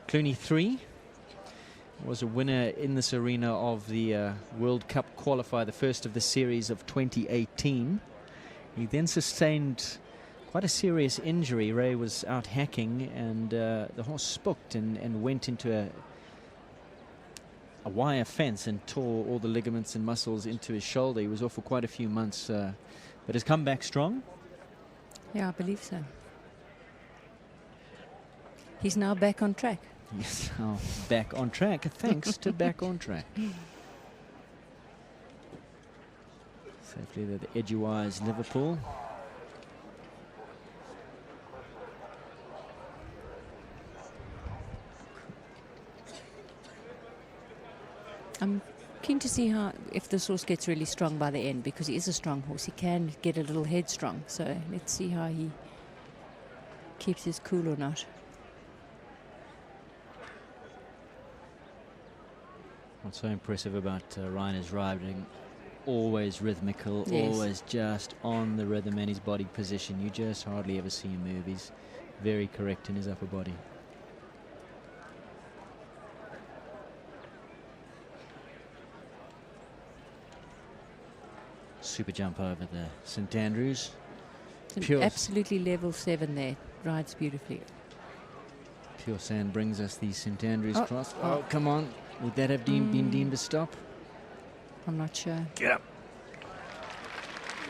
Clooney 3 was a winner in this arena of the World Cup qualifier, the first of the series of 2018. He then sustained quite a serious injury. Ray was out hacking and the horse spooked and went into a wire fence and tore all the ligaments and muscles into his shoulder. He was off for quite a few months, but has come back strong. Yeah, I believe so. He's now back on track. Yes, now back on track, thanks to Back on Track. Safely there, the Edgewise Liverpool. I'm keen to see how if this horse gets really strong by the end, because he is a strong horse. He can get a little headstrong. So let's see how he keeps his cool or not. What's so impressive about Ryan is riding, always rhythmical, Yes. always just on the rhythm and his body position. You just hardly ever see him move. He's very correct in his upper body. Super jump over the St Andrews. It's an Pure- absolutely level 7 there. Rides beautifully. Pure Sand brings us the St Andrews Oh, cross. oh. Oh, come on. Would that have been deemed a stop? I'm not sure. Get up.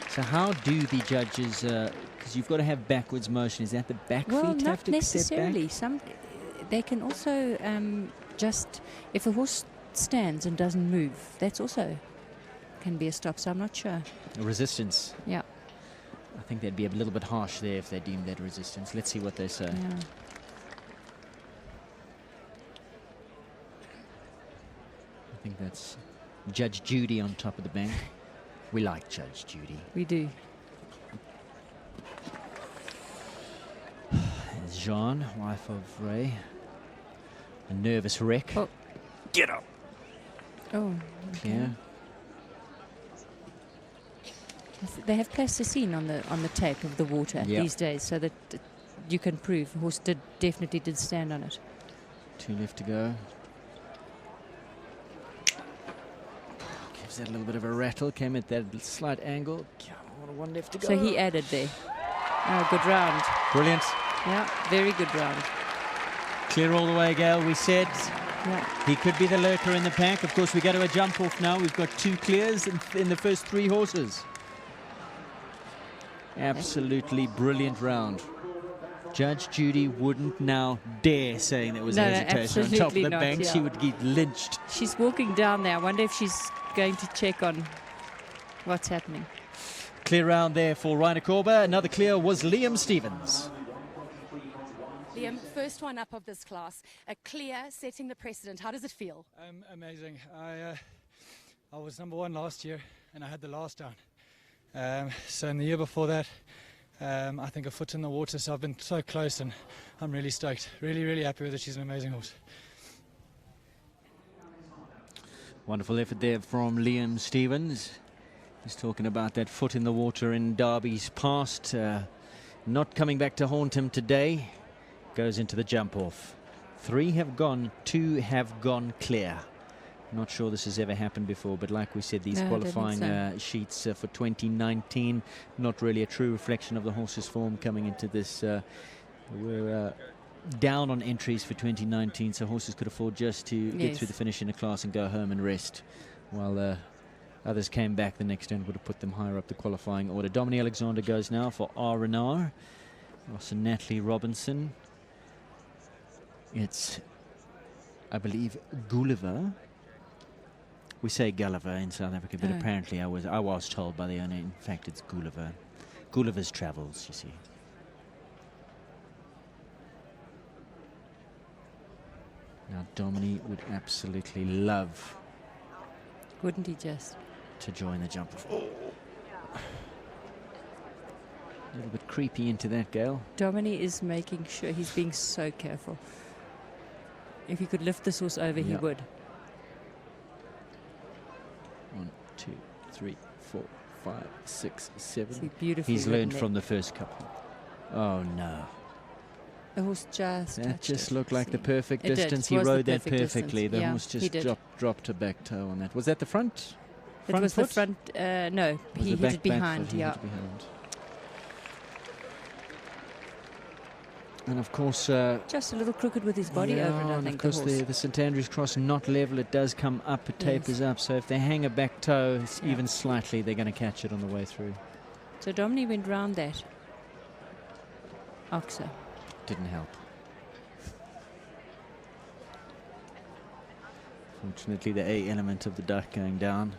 So how do the judges, because you've got to have backwards motion, is that the back Well, feet have not to necessarily. step back? They can also just, if a horse stands and doesn't move, that's also can be a stop. So I'm not sure. Resistance. Yeah. I think they'd be a little bit harsh there if they deemed that resistance. Let's see what they say. Yeah. I think that's Judge Judy on top of the bank. We like Judge Judy. We do. There's Jean, wife of Ray. A nervous wreck. Oh. Get up. Oh. Yeah. They have plasticine on the tape of the water Yeah. these days, so that you can prove the horse definitely did stand on it. 2 left to go. Gives that a little bit of a rattle. Came at that slight angle. Come on, 1 left to go. So he added there. Oh, good round. Brilliant. Yeah, very good round. Clear all the way, Gail. We said Yeah. he could be the lurker in the pack. Of course, we go to a jump off now. We've got 2 clears in the first 3 horses. Absolutely brilliant round. Judge Judy wouldn't now dare saying there was No, hesitation on top of absolutely the not, bank. yeah. She would get lynched. She's walking down there. I wonder if she's going to check on what's happening. Clear round there for Reiner Korber. Another clear was Liam Stevens. Liam, first one up of this class, a clear setting the precedent. How does it feel? Amazing. I was number 1 last year and I had the last down. So in the year before that, I think a foot in the water, so I've been so close and I'm really stoked. Really, really happy with her. She's an amazing horse. Wonderful effort there from Liam Stevens. He's talking about that foot in the water in Derby's past. Not coming back to haunt him today. Goes into the jump off. 3 have gone, 2 have gone clear. Not sure this has ever happened before, but like we said, these No, I don't think qualifying sheets for 2019, not really a true reflection of the horse's form coming into this. We're down on entries for 2019, so horses could afford just to get Yes. through the finish in a class and go home and rest, while others came back the next day and would have put them higher up the qualifying order. Dominique Alexander goes now for R. Renard. Ross and Natalie Robinson. It's, I believe, Gulliver. We say Gulliver in South Africa, but Oh. apparently I was told by the owner, in fact, it's Gulliver. Gulliver's Travels, you see. Now, Dominique would absolutely love Wouldn't he just? to join the jump. Oh. A little bit creepy into that, Gail. Dominic is making sure he's being so careful. If he could lift this horse over, he Yeah. would. 1, 2, 3, 4, 5, 6, 7. See, beautifully He's ridden learned there. from the first couple. Oh no. The horse just That touched just it. looked like the See. perfect It did. distance. It He was the rode that perfect distance. perfectly. The Yeah, horse he just did. dropped a back toe on that. Was that the front? It was the foot? front. No, Was he the hit back it behind. foot? He hit Yeah. it behind. And of course, just a little crooked with his body over it, I and think. of course the horse. the St Andrews Cross not level, it does come up, it tapers up. So if they hang a back toe even slightly, they're going to catch it on the way through. So Dominic went round that. Oxer. Didn't help. Fortunately, the A element of the duck going down.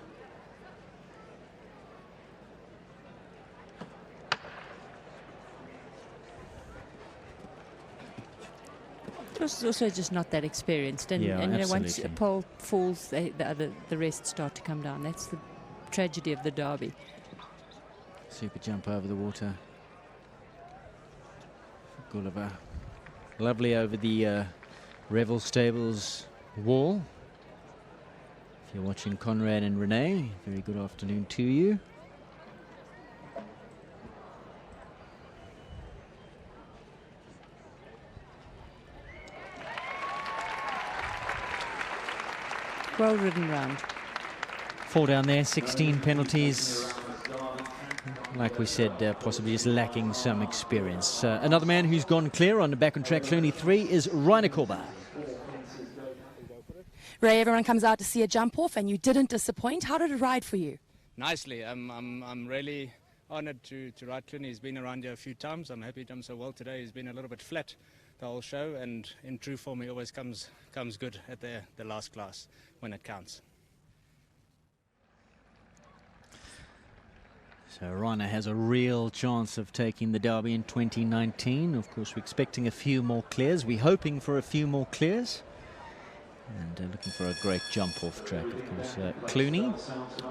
Was also just not that experienced, and, Yeah, and you know, once a absolutely. pole falls, the rest start to come down. That's the tragedy of the Derby. Super jump over the water. Gulliver. Lovely over the Revel Stables wall. If you're watching Conrad and Renee, very good afternoon to you. Well ridden round. 4 down there, 16 penalties. Like we said, possibly just lacking some experience. Another man who's gone clear on the back on track, Clooney 3, is Reiner Korber. Ray, everyone comes out to see a jump off, and you didn't disappoint. How did it ride for you? Nicely. I'm really honoured to ride Clooney. He's been around here a few times. I'm happy he jumped so well today. He's been a little bit flat the whole show, and in true form he always comes good at the last class when it counts. So Reiner has a real chance of taking the Derby in 2019. Of course, we're expecting a few more clears. We're hoping for a few more clears. And looking for a great jump off track, of course. Clooney,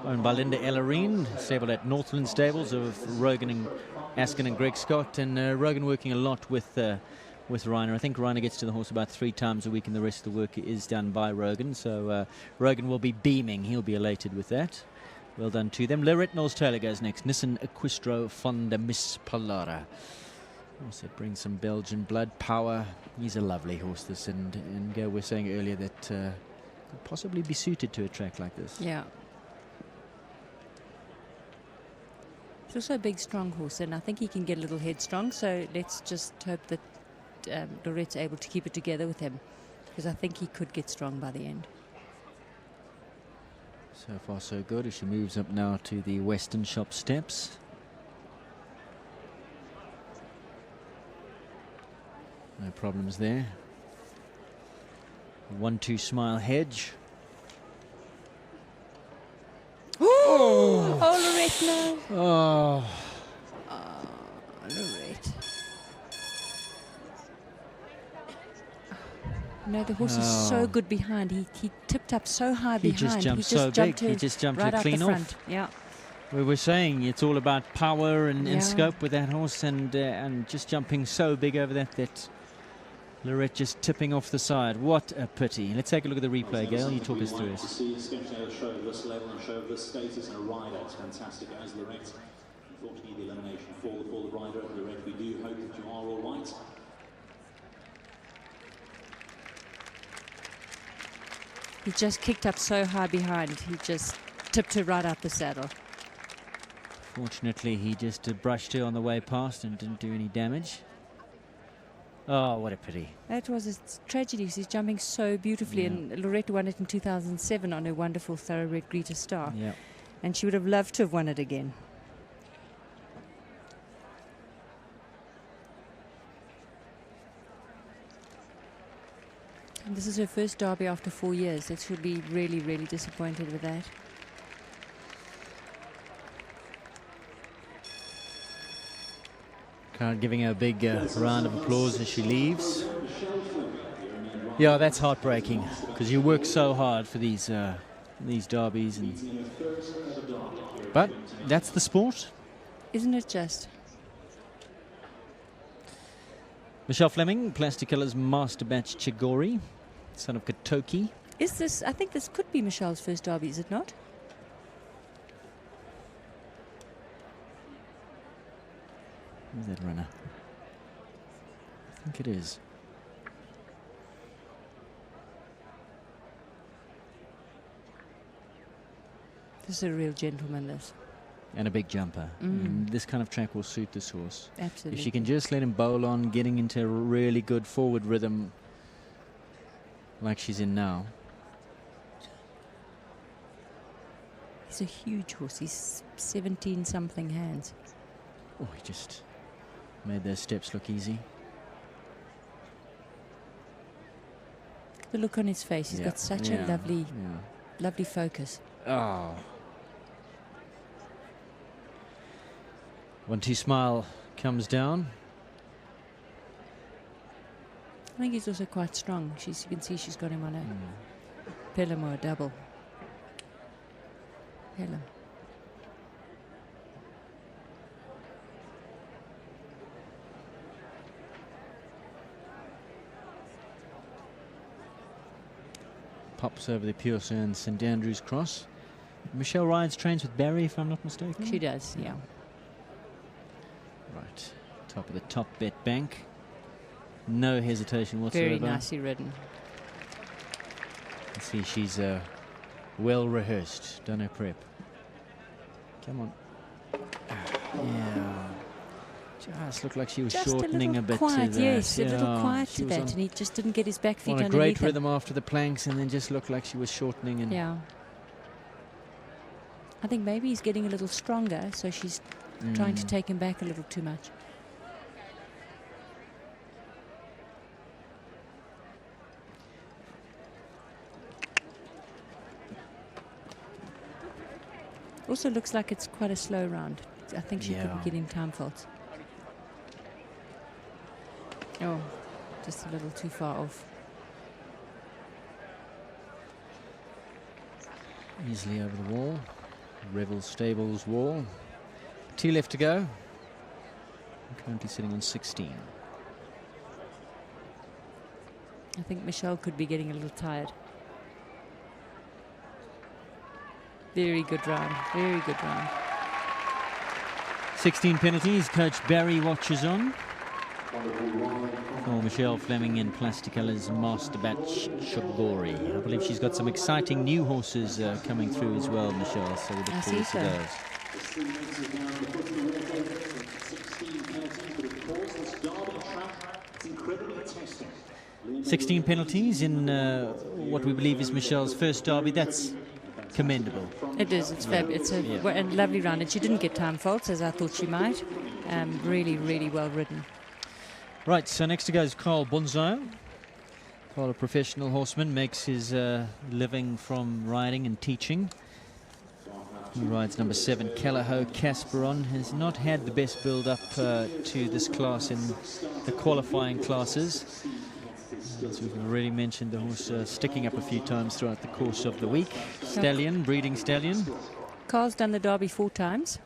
owned by Linda Ellerine, stabled at Northland Stables of Rogan and Askin and Greg Scott. And Rogan working a lot with Reiner. I think Reiner gets to the horse about 3 times a week, and the rest of the work is done by Rogan. So Rogan will be beaming. He'll be elated with that. Well done to them. Lorette Knowles Taylor goes next. Nissan Equistro Fonda Miss Palara. Also brings some Belgian blood, power. He's a lovely horse, this, and we were saying earlier that could possibly be suited to a track like this. Yeah. He's also a big, strong horse, and I think he can get a little headstrong. So let's just hope that Lorette's able to keep it together with him, because I think he could get strong by the end. So far, so good as she moves up now to the Western Shop steps. No problems there. 1-2 Smile Hedge. Oh, Lorette, no. Oh. Lorette. No, the horse is so good behind. He tipped up so high behind. He just jumped so big. He just jumped right her clean out the off. front. Yeah. We were saying it's all about power and scope with that horse, and just jumping so big over that Lorette just tipping off the side. What a pity. Let's take a look at the replay, Gail. You talk us through it. To see, especially at a show of this level and a show of this status, and a rider as fantastic as Lorette. Unfortunately, the elimination for the rider. Lorette, we do hope that you are all right. He just kicked up so high behind. He just tipped her right out the saddle. Fortunately, he just brushed her on the way past and didn't do any damage. Oh, what a pity. That was a tragedy. He's jumping so beautifully, and Lorette won it in 2007 on her wonderful thoroughbred Greta Star. Yeah. And she would have loved to have won it again. And this is her first Derby after 4 years. So she'll be really, really disappointed with that. Giving her a big round of applause as she leaves. Yeah, that's heartbreaking, because you work so hard for these derbies, but that's the sport. Isn't it just? Michelle Fleming, Plasticola's Master Batch Chigori, son of Katoki. Is this? I think this could be Michelle's first Derby, is it not? Who's that runner? I think it is. This is a real gentleman, this. And a big jumper. And this kind of track will suit this horse. Absolutely. If she can just let him bowl on, getting into a really good forward rhythm like she's in now. He's a huge horse. He's 17-something hands. Oh, he just made those steps look easy. The look on his face. He's got such a lovely focus. Oh. 1-2 Smile comes down. I think he's also quite strong. You can see she's got him on a Pelham or a double. Pelham. Pops over the Pure and St Andrew's Cross. Michelle Ryans trains with Barry, if I'm not mistaken. She does, yeah. Right, top of the top bet bank. No hesitation whatsoever. Very nicely ridden. You see, she's well rehearsed, done her prep. Come on. Yeah. Just looked like she was Just shortening a bit quiet, to that. yes, a little quiet she to was that, and he just didn't get his back feet on a underneath great him. rhythm after the planks, and then just looked like she was shortening. And Yeah. I think maybe he's getting a little stronger, so she's trying to take him back a little too much. Also looks like it's quite a slow round. I think she could be getting time faults. Oh, just a little too far off. easily over the wall. Revel Stables wall. 2 left to go. Currently sitting on 16. I think Michelle could be getting a little tired. Very good round. Very good round. 16 penalties. Coach Barry watches on. For Michelle Fleming in Plasticola's Master Batch Shogori. I believe she's got some exciting new horses coming through as well, Michelle. So we look forward to those. 16 penalties in what we believe is Michelle's first derby. That's commendable. It is. It's fabulous. It's a lovely round. And she didn't get time faults, as I thought she might. Really, really well ridden. Right, so next to go is Carl Bonzo. Carl, a professional horseman, makes his living from riding and teaching. He rides number 7, Callahoo Casperon. Has not had the best build-up to this class in the qualifying classes. As we've already mentioned, the horse sticking up a few times throughout the course of the week. Stallion, breeding stallion. Carl's done the Derby 4 times.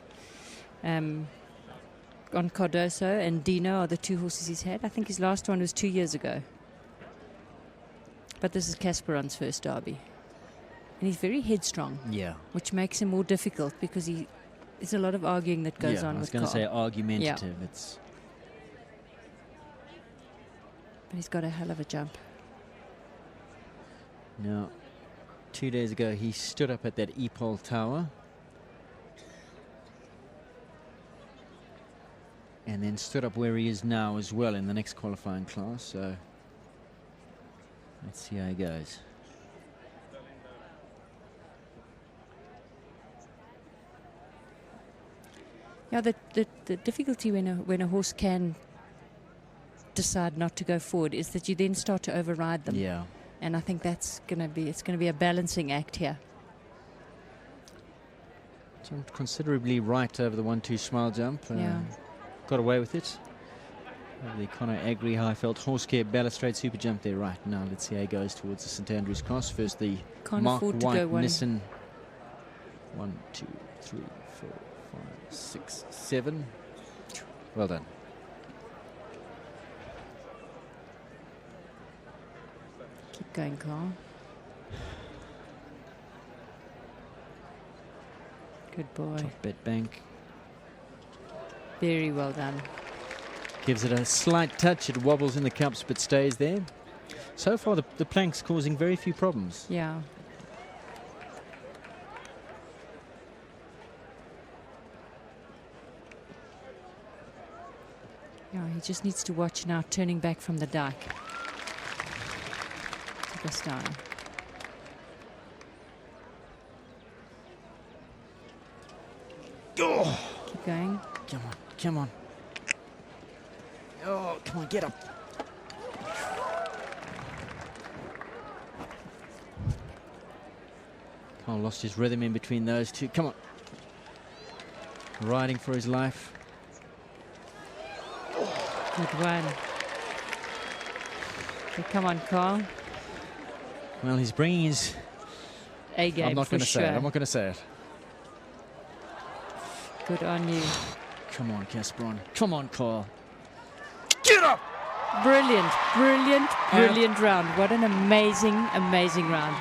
On Cardoso and Dino are the 2 horses he's had. I think his last one was 2 years ago. But this is Casperon's first Derby. And he's very headstrong. Yeah. Which makes him more difficult because there's a lot of arguing that goes on with Carl. I was going to say argumentative. Yeah. But he's got a hell of a jump. Now, 2 days ago, he stood up at that Epol Tower. And then stood up where he is now as well in the next qualifying class. So let's see how he goes. Yeah, the difficulty when a horse can decide not to go forward is that you then start to override them. Yeah. And I think it's going to be a balancing act here. Jumped considerably right over the 1-2 Smile jump. Yeah. Got away with it. The Conor Agri Highfeld Horse Care Balustrade Super Jump there right now. Let's see how he goes towards the St Andrews Cross. First the Mark White Nissan. 1, 2, 3, 4, 5, 6, 7. Well done. Keep going, Carl. Good boy. Top bet bank. Very well done. Gives it a slight touch. It wobbles in the cups but stays there. So far the plank's causing very few problems. Yeah. Yeah, he just needs to watch now, turning back from the dike. To go down. Oh. Keep going. Come on, come on. Oh, come on, get up. Carl lost his rhythm in between those two. Come on. Riding for his life. Good one. Okay, come on, Carl. Well, he's bringing his... A game. I'm not going to sure. say it. I'm not going to say it. Good on you. Come on, Casperon. Come on, Carl. Get up! Brilliant, brilliant, brilliant round. What an amazing, amazing round.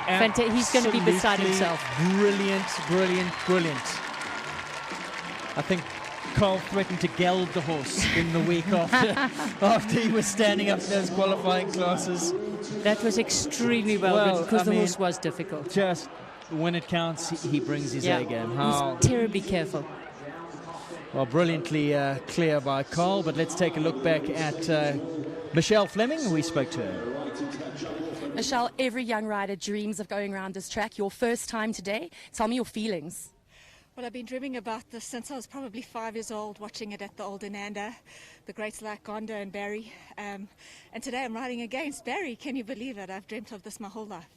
He's going to be beside himself. Brilliant, brilliant, brilliant. I think Carl threatened to geld the horse in the week after he was standing up in those qualifying classes. That was extremely well ridden because the horse was difficult. Just when it counts, he brings his A game. He's terribly careful. Well, brilliantly clear by Carl, but let's take a look back at Michelle Fleming. We spoke to her. Michelle, every young rider dreams of going around this track. Your first time today. Tell me your feelings. Well, I've been dreaming about this since I was probably 5 years old, watching it at the Old Ananda, the greats like Gonda and Barry. And today I'm riding against Barry. Can you believe it? I've dreamt of this my whole life.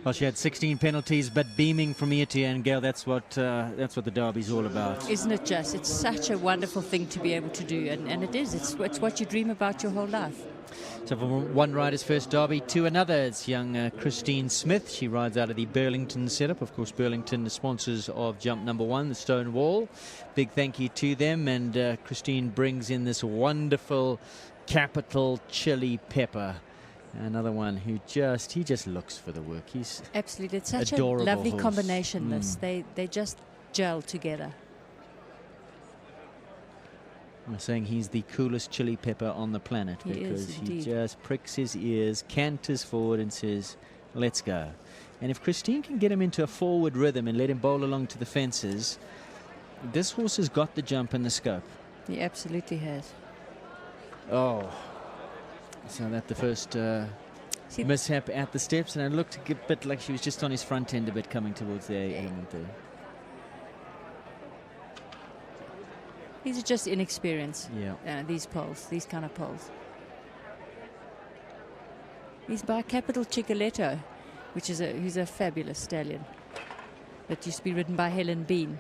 Well, she had 16 penalties, but beaming from ear to ear, and Gail, that's what the Derby's all about. Isn't it just? It's such a wonderful thing to be able to do, and it is. It's what you dream about your whole life. So from one rider's first Derby to another, it's young Christine Smith. She rides out of the Burlington setup. Of course, Burlington, the sponsors of jump number 1, the Stone Wall. Big thank you to them, and Christine brings in this wonderful Capital Chili Pepper. Another one who he just looks for the work. He's absolutely, it's such a adorable lovely horse. combination. This they just gel together. I'm saying he's the coolest chili pepper on the planet because he just pricks his ears, canters forward, and says, "Let's go." And if Christine can get him into a forward rhythm and let him bowl along to the fences, this horse has got the jump and the scope. He absolutely has. Oh. So that the first mishap at the steps, and it looked a bit like she was just on his front end a bit coming towards the element there. These are just inexperience. Yeah. These poles, these kind of poles. He's by Capital Chicoletto, who's a fabulous stallion that used to be ridden by Helen Bean.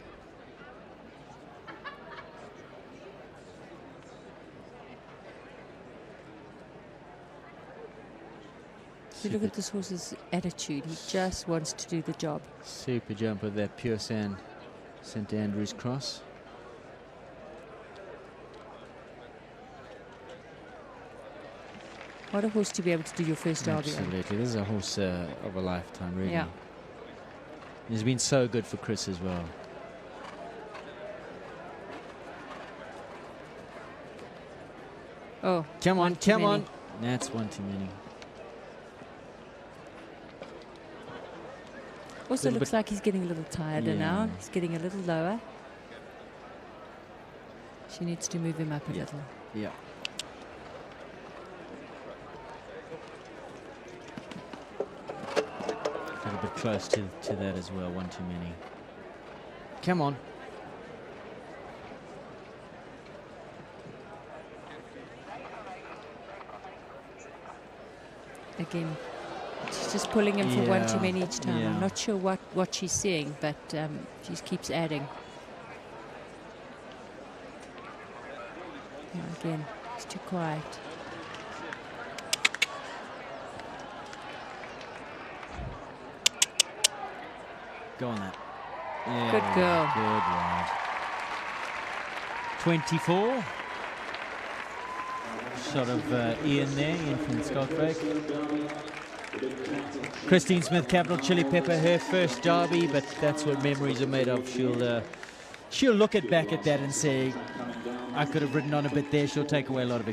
Look at this horse's attitude. He just wants to do the job. Super jump of that Pure Sand St Andrew's Cross. What a horse to be able to do your first Derby. Absolutely. This is a horse of a lifetime, really. Yeah. He's been so good for Chris as well. Oh, come on, come on. That's one too many. Also looks like he's getting a little tireder now. He's getting a little lower. She needs to move him up a little. Yeah. A little bit close to that as well. One too many. Come on. Again, she's just pulling him for one too many each time. I'm not sure what she's seeing, but she keeps adding. Again, it's too quiet. Go on that. Yeah, good girl. Good ride. 24. Shot of Ian there, Ian from Skalkwyk. Christine Smith, Capital Chili Pepper, her first Derby, but that's what memories are made of. She'll look back at that and say, I could have ridden on a bit there. She'll take away a lot of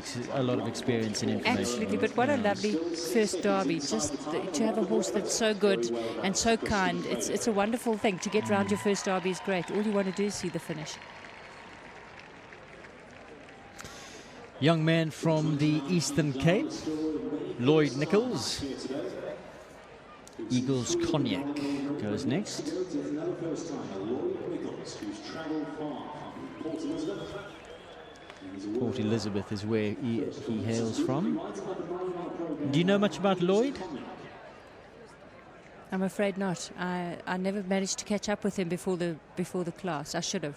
experience and information. Absolutely, but what a lovely first Derby. Just to have a horse that's so good and so kind. It's a wonderful thing. To get round your first Derby is great. All you want to do is see the finish. Young man from the Eastern Cape, Lloyd Nichols. Eagles Cognac goes next. Port Elizabeth is where he hails from. Do you know much about Lloyd? I'm afraid not. I never managed to catch up with him before the class. I should have.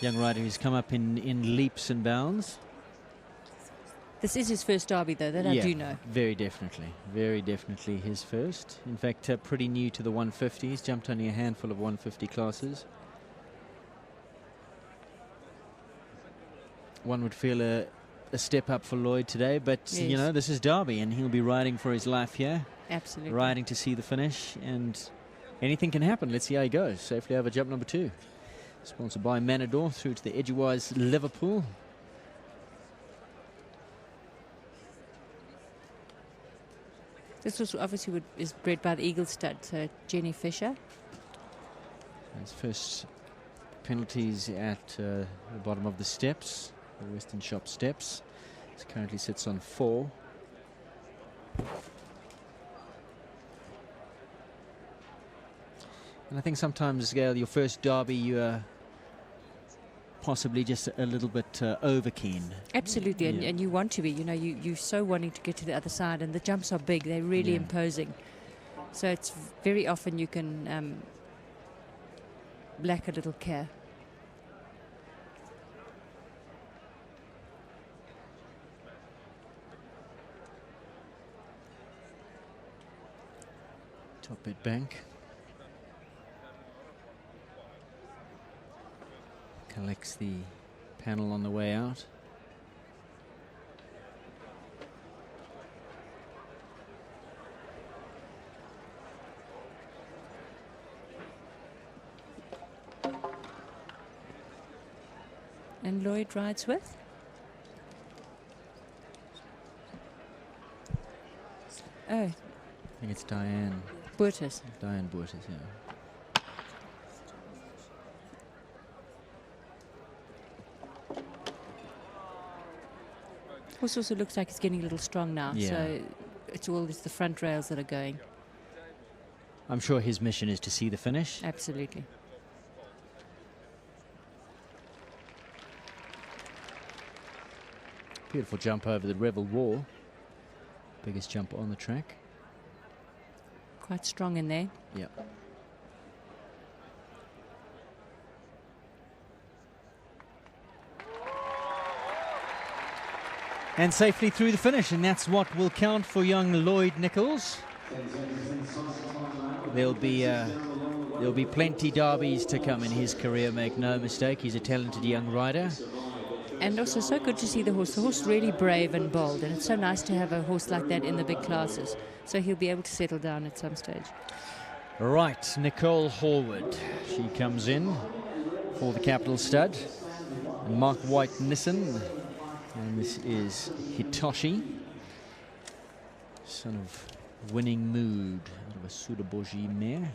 Young rider who's come up in leaps and bounds. This is his first derby, though, that I do know. Very definitely his first. In fact, pretty new to the 150. He's jumped only a handful of 150 classes. One would feel a step up for Lloyd today, but Yes. you know, this is Derby and he'll be riding for his life here. Absolutely. Riding to see the finish, and anything can happen. Let's see how he goes. Safely over jump number 2. Sponsored by Manador through to the Edgewise Liverpool. This was obviously is bred by the Eagle Stud, so Jenny Fisher. His first penalties at the bottom of the steps, the Western Shop steps. He currently sits on 4. And I think sometimes, Gail, your first derby, you are possibly just a little bit over keen. Absolutely, Yeah. and you want to be. You know, you're so wanting to get to the other side, and the jumps are big. They're really imposing. So it's very often you can lack a little care. Top bit bank. Collects the panel on the way out. And Lloyd rides with? Oh, I think it's Diane. Burtis. Diane Burtis, yeah. Horse also looks like it's getting a little strong now, Yeah. so it's the front rails that are going. I'm sure his mission is to see the finish. Absolutely. Beautiful jump over the Revel wall. Biggest jump on the track. Quite strong in there. Yep. And safely through the finish, and that's what will count for young Lloyd Nichols. There'll be plenty derbies to come in his career, make no mistake. He's a talented young rider. And also so good to see the horse. The horse really brave and bold, and it's so nice to have a horse like that in the big classes. So he'll be able to settle down at some stage. Right, Nicole Horwood. She comes in for the Capital Stud. And Mark White Nissen. And this is Hitoshi, son of Winning Mood, out of a Sudaboji mare,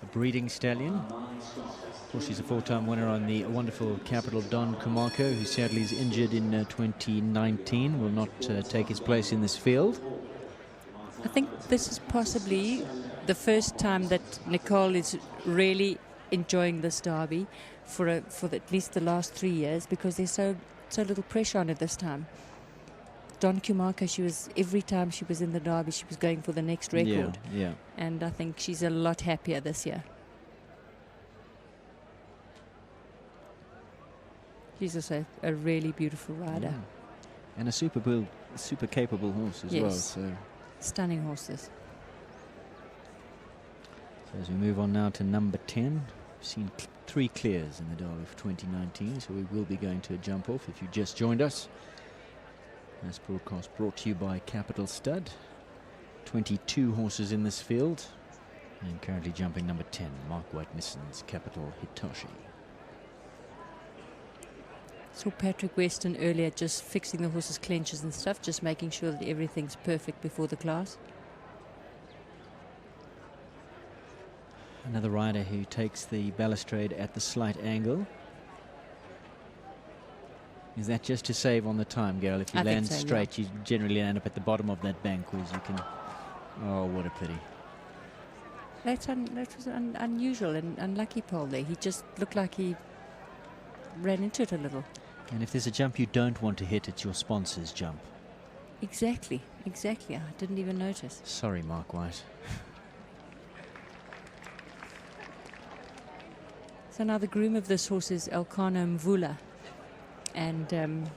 a breeding stallion. Of course, she's a 4-time winner on the wonderful Capital Don Kumako, who sadly is injured in 2019, will not take his place in this field. I think this is possibly the first time that Nicole is really enjoying this derby for at least the last 3 years, because there's so little pressure on it this time. Don Kumako, every time she was in the derby, she was going for the next record. Yeah. And I think she's a lot happier this year. She's also a really beautiful rider. Yeah. And a super capable horse as well. So stunning horses. as we move on now to number 10, we've seen 3 clears in the Derby for 2019, so we will be going to a jump off if you just joined us. This broadcast brought to you by Capital Stud. 22 horses in this field, and currently jumping number 10, Mark White Nissen's Capital Hitoshi. Saw Patrick Weston earlier just fixing the horse's clenches and stuff, just making sure that everything's perfect before the class. Another rider who takes the balustrade at the slight angle Is that just to save on the time, Gail? If you I think land so, straight, you generally end up at the bottom of that bank, whereas you can... Oh, what a pity. That was an unusual and unlucky pole there. He just looked like he ran into it a little. And if there's a jump you don't want to hit, it's your sponsor's jump. Exactly. I didn't even notice. Sorry, Mark White. So now the groom of this horse is Elkano Mvula. And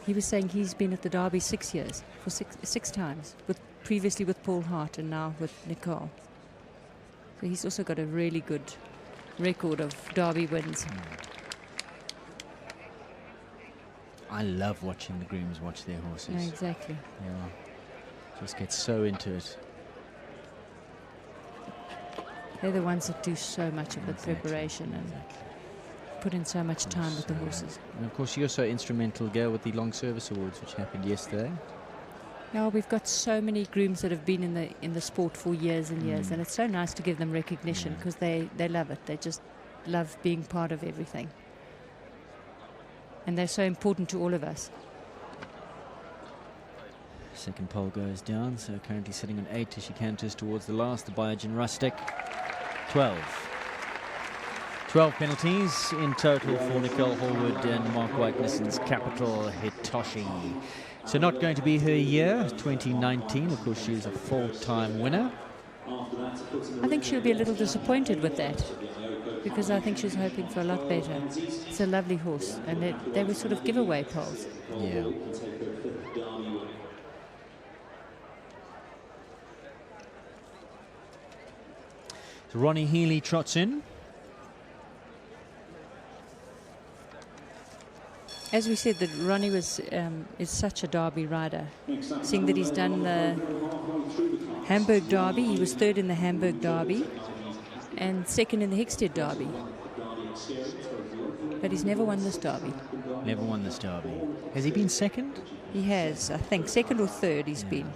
he was saying he's been at the Derby 6 years, for six times, previously with Paul Hart and now with Nicole. So he's also got a really good record of Derby wins. I love watching the grooms watch their horses. Yeah, exactly. Yeah. Just get so into it. They're the ones that do so much of the preparation and put in so much time with the horses. And of course, you're so instrumental, Gail, with the Long Service Awards, which happened yesterday. Yeah, we've got so many grooms that have been in the sport for years and years, and it's so nice to give them recognition because they love it. They just love being part of everything. And they're so important to all of us. Second pole goes down, so currently sitting on 8 as she canters towards the last, the Biogen Rustic. 12 penalties in total for Nicole Horwood and Mark White, Nissan's Capital Hitoshi. So not going to be her year, 2019. Of course, she is a 4-time winner. I think she'll be a little disappointed with that because I think she's hoping for a lot better. It's a lovely horse, and they were sort of giveaway poles. Yeah. So Ronnie Healy trots in. As we said, that Ronnie is such a Derby rider. Seeing that he's done the Hamburg Derby, he was 3rd in the Hamburg Derby and 2nd in the Hickstead Derby. But he's never won this Derby. Never won this Derby. Has he been 2nd? He has, I think, 2nd or 3rd he's been.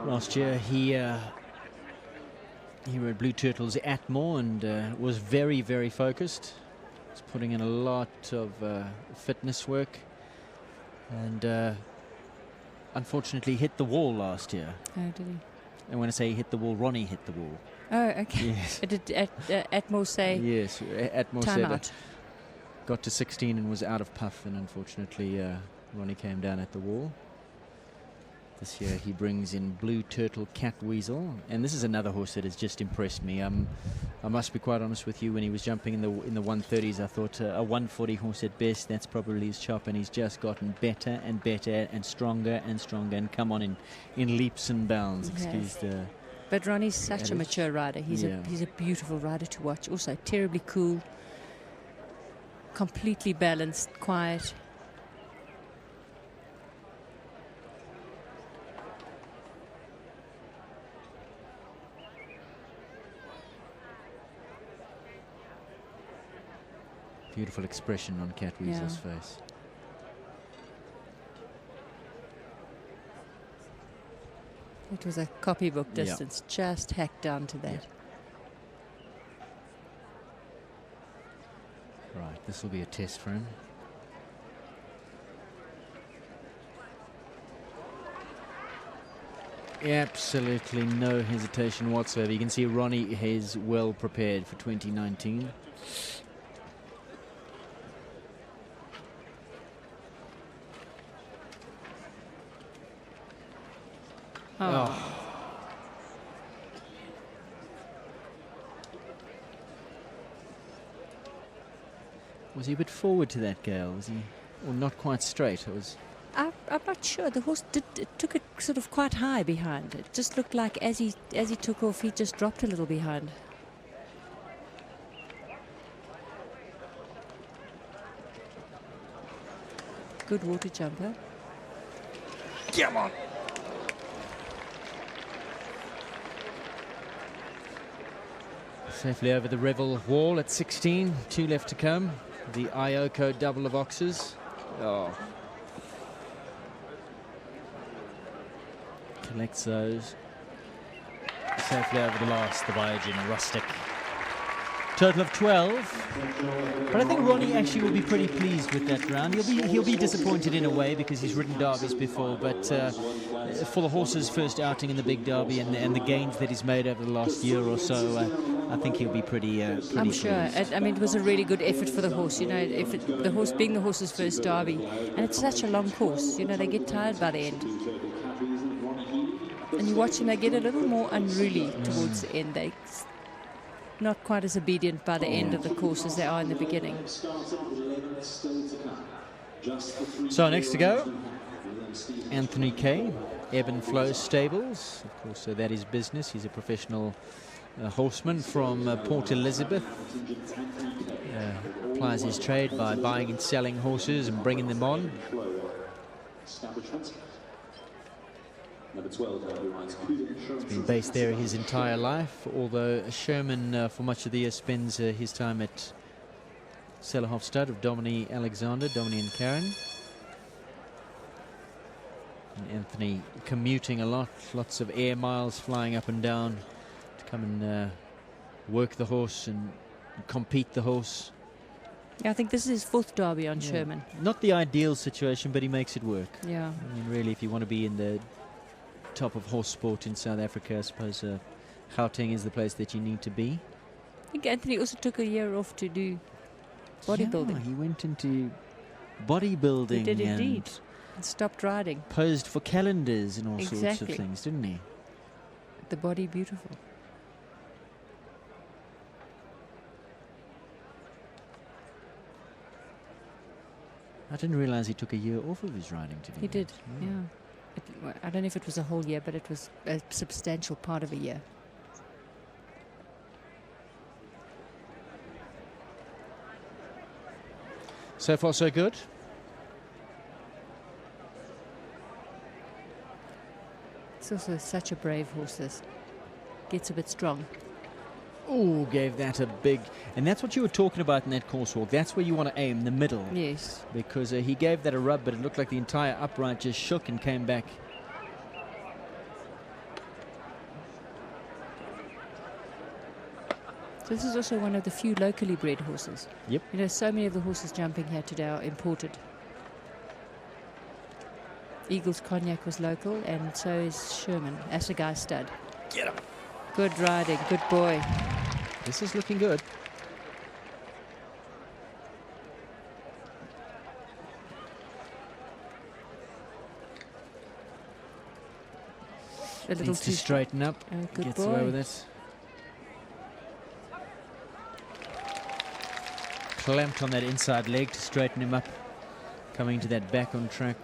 Last year he rode Blue Turtles at Moore and was very, very focused. Was putting in a lot of fitness work and unfortunately hit the wall last year. Oh, did he? And when I say hit the wall, Ronnie hit the wall. Oh, okay. Yes. Did Atmore say? Yes, Atmore time said out. Got to 16 and was out of puff, and unfortunately Ronnie came down at the wall. This year he brings in Blue Turtle Cat Weasel, and this is another horse that has just impressed me. I must be quite honest with you, when he was jumping in the 130s, I thought a 140 horse at best, that's probably his chop, and he's just gotten better and better and stronger and come on in leaps and bounds. Excuse the... But Ronnie's such a mature rider. He's a beautiful rider to watch. Also terribly cool, completely balanced, quiet. Beautiful expression on Cat Weasel's face. It was a copybook distance, just hacked down to that. Right, this will be a test for him. Absolutely no hesitation whatsoever. You can see Ronnie is well prepared for 2019. Oh. Was he a bit forward to that, Gail? Was he, or not quite straight? It was. I'm not sure. The horse took it sort of quite high behind. It just looked like as he took off, he just dropped a little behind. Good water jumper. Come on. Safely over the Revel wall at 16. 2 left to come. The Ioko double of oxes. Oh. Collects those. Safely over the last, the Biogen Rustic. Total of 12. But I think Ronnie actually will be pretty pleased with that round. He'll be disappointed in a way because he's ridden derbies before, but for the horse's first outing in the big derby and the gains that he's made over the last year or so, I think he'll be pretty I'm sure. pleased. I mean, it was a really good effort for the horse. You know, the horse being the horse's first derby, and it's such a long course. You know, they get tired by the end. And you watch them, they get a little more unruly towards the end. They're not quite as obedient by the end of the course as they are in the beginning. So next to go, Anthony Kay, Ebb and Flow Stables. Of course, that is business. He's a professional horseman from Port Elizabeth. Applies his trade by buying and selling horses and bringing them on. He's been based there his entire life, although Sherman for much of the year spends his time at Sellerhof Stud of Dominique Alexander, Dominique and Karen. And Anthony commuting a lot, lots of air miles flying up and down to come and work the horse and compete the horse. Yeah, I think this is his 4th derby on Sherman. Not the ideal situation, but he makes it work. Yeah. I mean, really, if you want to be in the top of horse sport in South Africa, I suppose Gauteng is the place that you need to be. I think Anthony also took a year off to do bodybuilding. Yeah, he went into bodybuilding. He did and indeed. And stopped riding. Posed for calendars and all sorts of Exactly. things, didn't he? The body beautiful. I didn't realize he took a year off of his riding, to be He did, honest. yeah. I don't know if it was a whole year, but it was a substantial part of a year. So far, so good. It's also such a brave horse, this. Gets a bit strong. Oh, gave that a big... And that's what you were talking about in that course walk. That's where you want to aim, the middle. Yes. Because he gave that a rub, but it looked like the entire upright just shook and came back. So this is also one of the few locally bred horses. Yep. You know, so many of the horses jumping here today are imported. Eagles Cognac was local, and so is Sherman, Assegai Stud. Get him. Good riding, good boy. This is looking good. A little Needs to too straighten up. good Gets boy. away with it. Clamped on that inside leg to straighten him up. Coming to that back on track.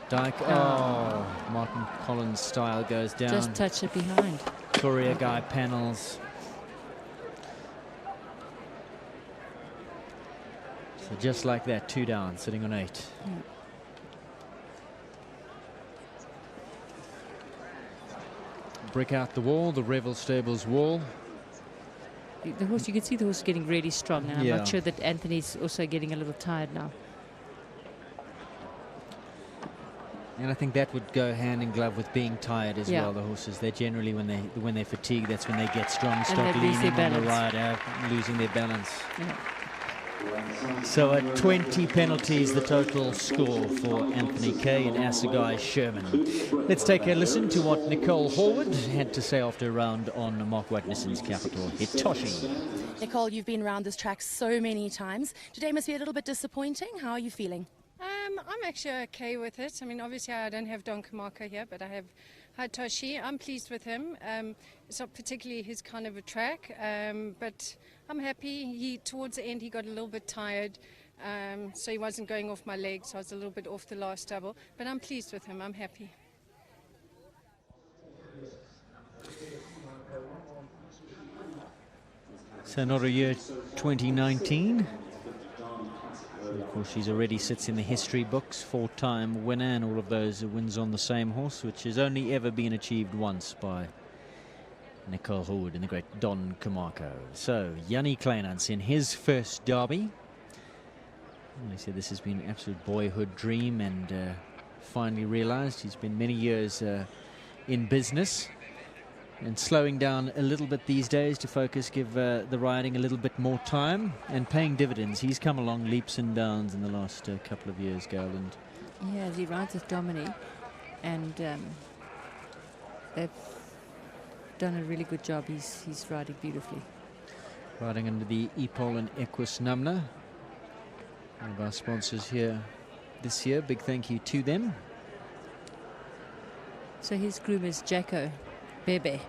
Dyke. Oh, Martin Collins style goes down. Just touch it behind. Courier guy panels. So just like that, 2 down, sitting on 8. Brick out the wall, the Revel Stables wall. The horse, you can see the horse getting really strong now. I'm Yeah. not sure that Anthony's also getting a little tired now. And I think that would go hand in glove with being tired as Yeah. well. The horses, they generally, when they fatigue, that's when they get strong, they start lose their leaning on the balance. rider, losing their balance. Yeah. So at 20 penalties, the total score for Anthony Kay and Assegai Sherman. Let's take a listen to what Nicole Horwood had to say after a round on Mark Watnesson's capital, Hitoshi. Nicole, you've been around this track so many times. Today must be a little bit disappointing. How are you feeling? I'm actually okay with it. I mean, obviously I don't have Don Kamaka here, but I have Hitoshi. I'm pleased with him. It's not particularly his kind of a track, but I'm happy. Towards the end, he got a little bit tired, so he wasn't going off my legs. So I was a little bit off the last double, but I'm pleased with him. I'm happy. So not a year 2019. Of course, she's already sits in the history books, 4-time winner, and all of those wins on the same horse, which has only ever been achieved once by Nicole Horwood and the great Don Kamako. So, Jannie Kleinans in his first derby. He said this has been an absolute boyhood dream, and finally realized he's been many years in business. and slowing down a little bit these days to focus, give the riding a little bit more time, and paying dividends. He's come along leaps and bounds in the last couple of years, Gowland. Yeah, he rides with Dominique, and they've done a really good job. He's riding beautifully. Riding under the Epol and Equus Namna, one of our sponsors here this year. Big thank you to them. So his groom is Jaco Bebe,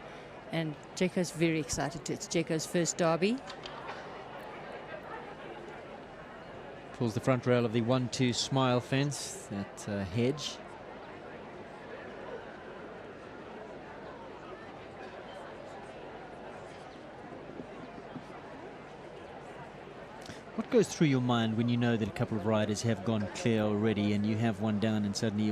and Jaco's very excited too. It's Jaco's first derby. Pulls the front rail of the 1-2 Smile fence, that hedge. What goes through your mind when you know that a couple of riders have gone clear already and you have one down and suddenly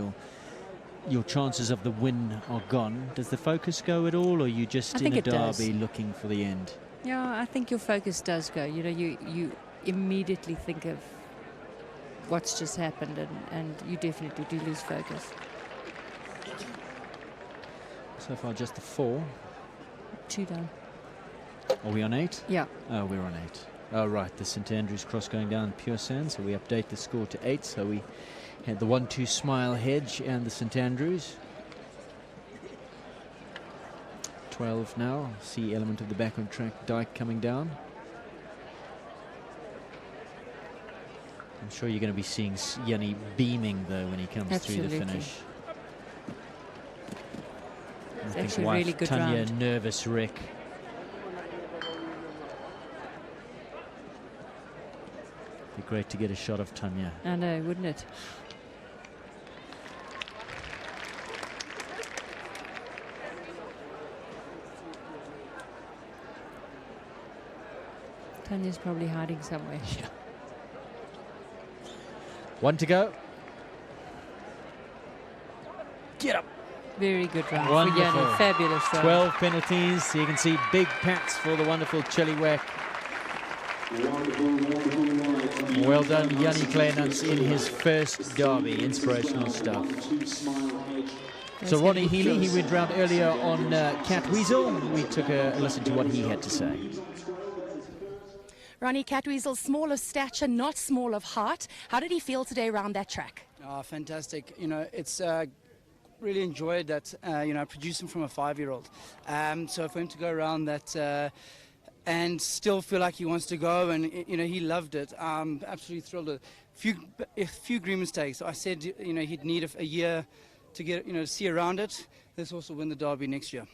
your chances of the win are gone? Does the focus go at all, or are you just in a derby looking for the end? Yeah, I think your focus does go. You know, you immediately think of what's just happened, and you definitely do lose focus. So far just the 4. 2 down. Are we on 8? Yeah. Oh, we're on 8. Oh, right, the St Andrews Cross going down Pure Sand, so we update the score to 8. So we had the 1-2 Smile hedge and the St Andrews. 12 now. See element of the back on track dike coming down. I'm sure you're going to be seeing Jannie beaming though when he comes through the finish. It's actually a really good Tanya, round. nervous wreck. Be great to get a shot of Tanya. I know, wouldn't it? Tanya's probably hiding somewhere. Yeah. 1 to go. Get up. Very good round Wonderful. for Jannie. Fabulous round. 12 penalties. So you can see big pats for the wonderful Chilliwack. Well done, Jannie Kleinans in his first derby. Inspirational stuff. So Ronnie Healy, he went round earlier on Cat Weasel. We took a listen to what he had to say. Ronnie Catweasel, small of stature, not small of heart. How did he feel today around that track? Fantastic. You know, it's really enjoyed that. You know, I produced him from a 5-year-old. So for him to go around that and still feel like he wants to go, and you know, he loved it. Absolutely thrilled. A few green mistakes. I said, you know, he'd need a year to get, you know, to see around it. Let's also win the derby next year.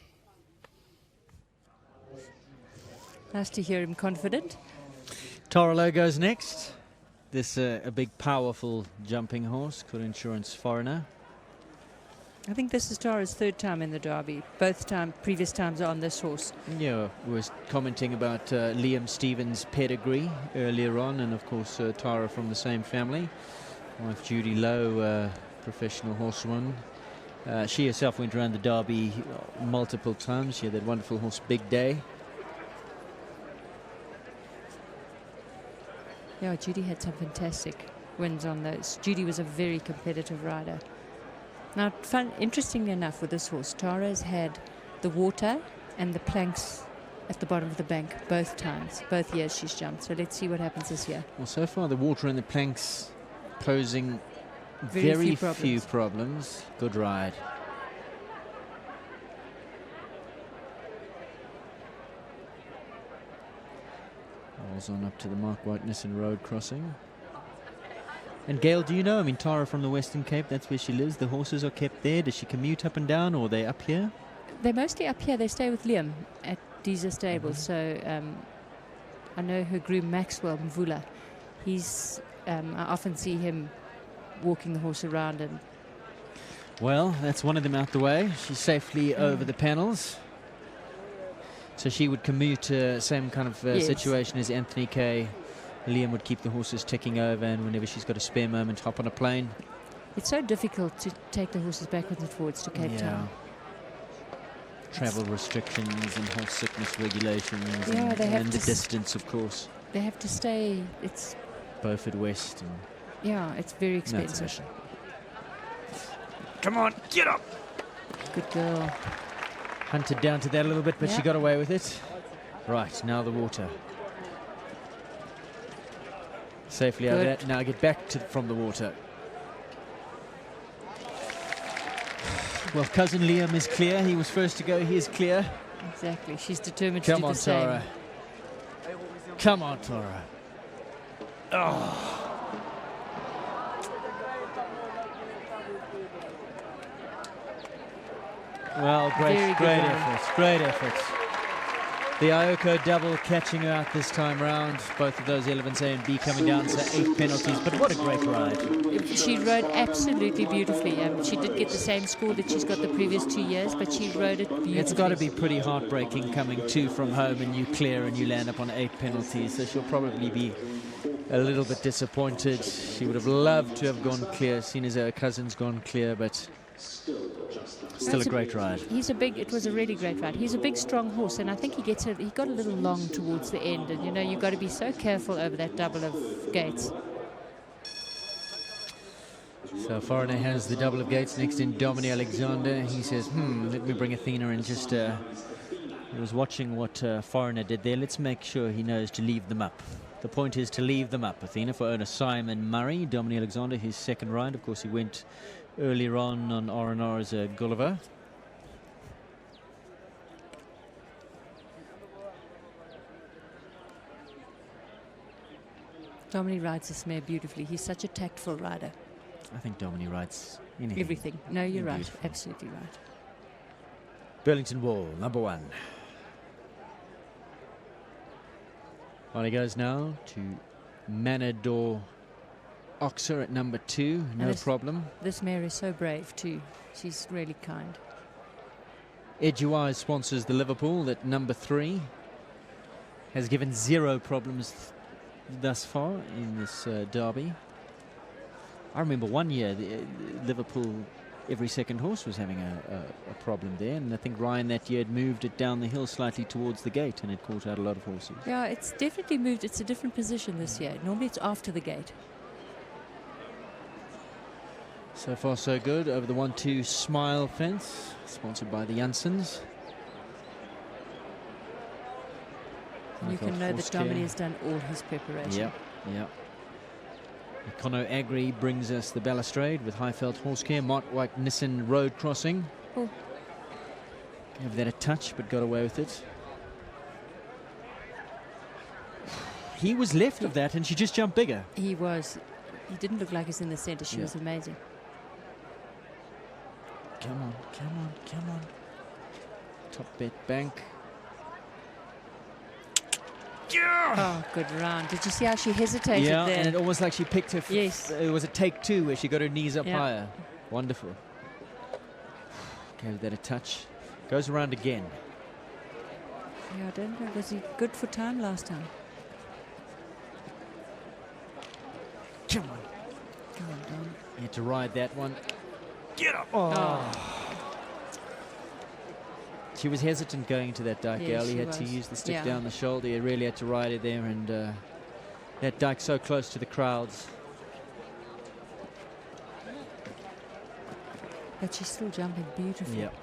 Nice to hear him confident. Tara Lowe goes next. This a big, powerful jumping horse, Good Insurance Foreigner. I think this is Tara's 3rd time in the derby. Both previous times are on this horse. Yeah, we was commenting about Liam Stevens' pedigree earlier on, and of course Tara from the same family. Wife Judy Lowe, professional horsewoman. She herself went around the derby multiple times. She had that wonderful horse, Big Day. Yeah, Judy had some fantastic wins on those. Judy was a very competitive rider. Now, interestingly enough, with this horse, Tara has had the water and the planks at the bottom of the bank both times, both years she's jumped. So let's see what happens this year. Well, so far the water and the planks posing very few problems. Good ride. Rolls on up to the Mark Whitenisson Road crossing. And Gail, do you know, I mean, Tara from the Western Cape, that's where she lives. The horses are kept there. Does she commute up and down, or are they up here? They're mostly up here. They stay with Liam at Deezer Stables. So I know her groom, Maxwell Mvula. He's, I often see him walking the horse around. And well, that's one of them out the way. She's safely over the panels. So she would commute, same kind of situation as Anthony Kay. Liam would keep the horses ticking over, and whenever she's got a spare moment, hop on a plane. It's so difficult to take the horses backwards and forwards to Cape Town. Travel restrictions and horse sickness regulations, yeah, and the distance, of course. They have to stay. It's Beaufort West. And yeah, it's very expensive. Come on, get up. Good girl. Hunted down to that a little bit, but she got away with it. Right, now the water. Safely out of that. Now get back from the water. Well, cousin Liam is clear. He was first to go. He is clear. Exactly. She's determined to do the same. Tara. Come on, Tara. Oh. Well, great efforts. Great efforts. The Ioko double catching her out this time round. Both of those elements, A and B, coming down to 8 penalties. But what a great ride. She rode absolutely beautifully. She did get the same score that she's got the previous 2 years, but she rode it beautifully. It's got to be pretty heartbreaking coming 2 from home and you clear and you land up on 8 penalties. So she'll probably be a little bit disappointed. She would have loved to have gone clear, seen as her cousin's gone clear, but still a great ride. It was a really great ride. He's a big, strong horse, and I think he got a little long towards the end. And, you know, you've got to be so careful over that double of gates. So Foreigner has the double of gates. Next in Dominic Alexander. He says, let me bring Athena in. Just he was watching what Foreigner did there. Let's make sure he knows to leave them up. The point is to leave them up. Athena for owner Simon Murray. Dominic Alexander, his second ride. Of course, he went earlier on R&R as a Gulliver. Dominic rides this mare beautifully. He's such a tactful rider. I think Dominic rides everything. No, you're right. Absolutely right. Burlington Wall, number 1. On he goes now to Manador Oxer at number 2. No problem. This mare is so brave too. She's really kind. Edgewise sponsors the Liverpool at number 3. Has given 0 problems thus far in this derby. I remember one year Liverpool, every second horse was having a problem there, and I think Ryan that year had moved it down the hill slightly towards the gate and it caught out a lot of horses. Yeah, it's definitely moved. It's a different position this year. Normally it's after the gate. So far so good over the 1-2 Smile fence, sponsored by the Jansons. You can know that Dominic has done all his preparation. Yep. Econo Agri brings us the balustrade with Highveld Horse Care. Martwijk Nissen Road Crossing. Oh. Gave that a touch, but got away with it. He was left of that, and she just jumped bigger. He was. He didn't look like he's in the centre. She was amazing. Come on. Top bet bank. Oh, good round. Did you see how she hesitated there? Yeah, and it almost like she picked her... Yes. It was a take 2 where she got her knees up higher. Wonderful. Gave that a touch. Goes around again. Yeah, I don't know. Was he good for time last time? Come on, Dom. You had to ride that one. Get up! Oh. She was hesitant going into that dike. Yeah, He had to use the stick down the shoulder. He really had to ride it there, and that dike so close to the crowds. But she's still jumping beautifully. Yep.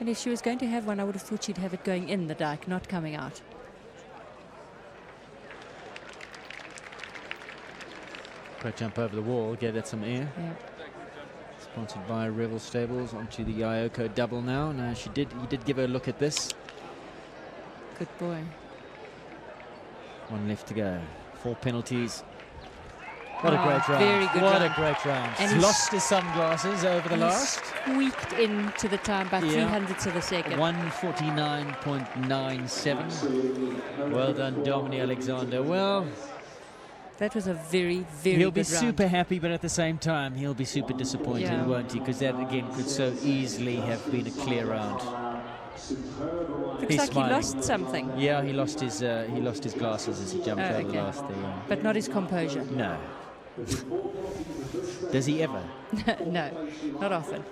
And if she was going to have one, I would have thought she'd have it going in the dike, not coming out. Great jump over the wall, gave that some air. Yeah. Sponsored by Revel Stables. Onto the Ioko double now. No, he did give her a look at this. Good boy. 1 left to go. 4 penalties. What a great round. Very good What round. a great round. And He's lost his sunglasses over the last. Squeaked into the time by 300ths of a second. 149.97. Well done, Dominic Alexander. Well, that was a very, very he'll good be round. super happy, but at the same time, he'll be super disappointed, won't he? Because that, again, could so easily have been a clear round. Looks like he lost something. Yeah, he lost his glasses as he jumped over the last thing. But not his composure. No. Does he ever? No, not often.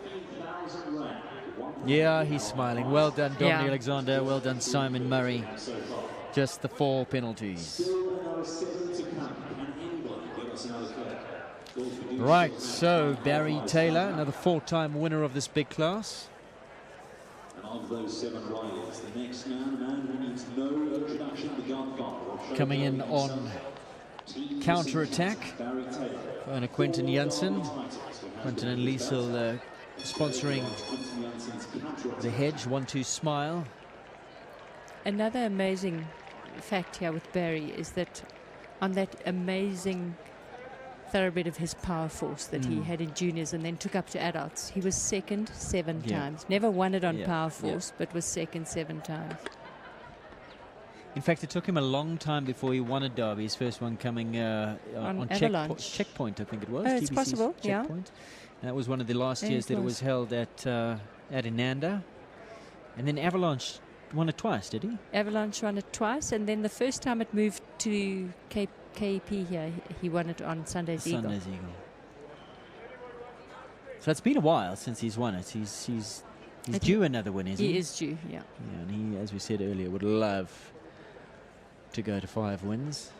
Yeah, he's smiling. Well done, Dominic Yeah. Alexander. Well done, Simon Murray. Just the 4 penalties. Right, so Barry Taylor, another 4-time winner of this big class. And of those 7 riders, the next man, a man who needs no introduction, the godfather of Coming in showboating on himself. counter-attack, Barry Taylor. and Quentin Janssen. Quentin and Liesel sponsoring the hedge, 1-2 smile. Another amazing fact here with Barry is that on that amazing thoroughbred of his Power Force that he had in juniors and then took up to adults, he was second 7 times. Never won it on Power Force, but was second 7 times. In fact, it took him a long time before he won a Derby. His first one coming on Checkpoint, I think it was. Oh, it's TBC's possible, Checkpoint. That was one of the last years that it was held at Inanda. And then Avalanche won it twice, did he? Avalanche won it twice, and then the first time it moved to KP here, he won it on Sunday's Eagle. Sunday's Eagle. So it's been a while since he's won it. He's due another win, isn't he? He is due, yeah. Yeah, and he, as we said earlier, would love to go to 5 wins.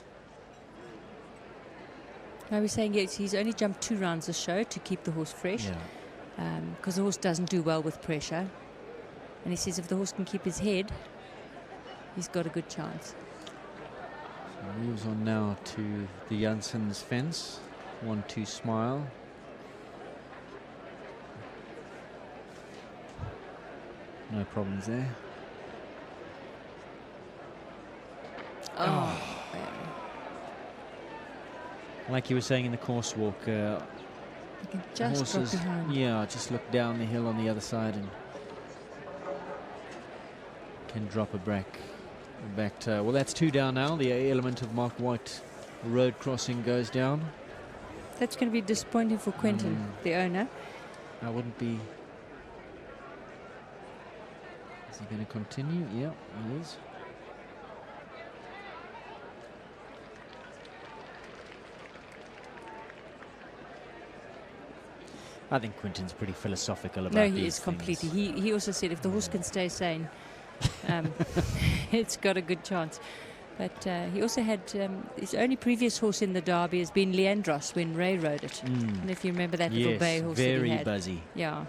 I was saying yes, he's only jumped 2 rounds a show to keep the horse fresh, because the horse doesn't do well with pressure. And he says if the horse can keep his head, he's got a good chance. So moves on now to the Janssen's fence. 1-2 smile. No problems there. Like you were saying in the course walk, You can just drop horses, behind. just look down the hill on the other side and can drop a back toe. Well, that's 2 down now. The element of Mark White road crossing goes down. That's going to be disappointing for Quentin, the owner. I wouldn't be. Is he going to continue? Yeah, he is. I think Quentin's pretty philosophical about No, these he is things. completely. He also said if the horse can stay sane, it's got a good chance. But he also had his only previous horse in the Derby has been Leandros when Ray rode it. And if you remember that little bay horse that he very had. buzzy. Yeah.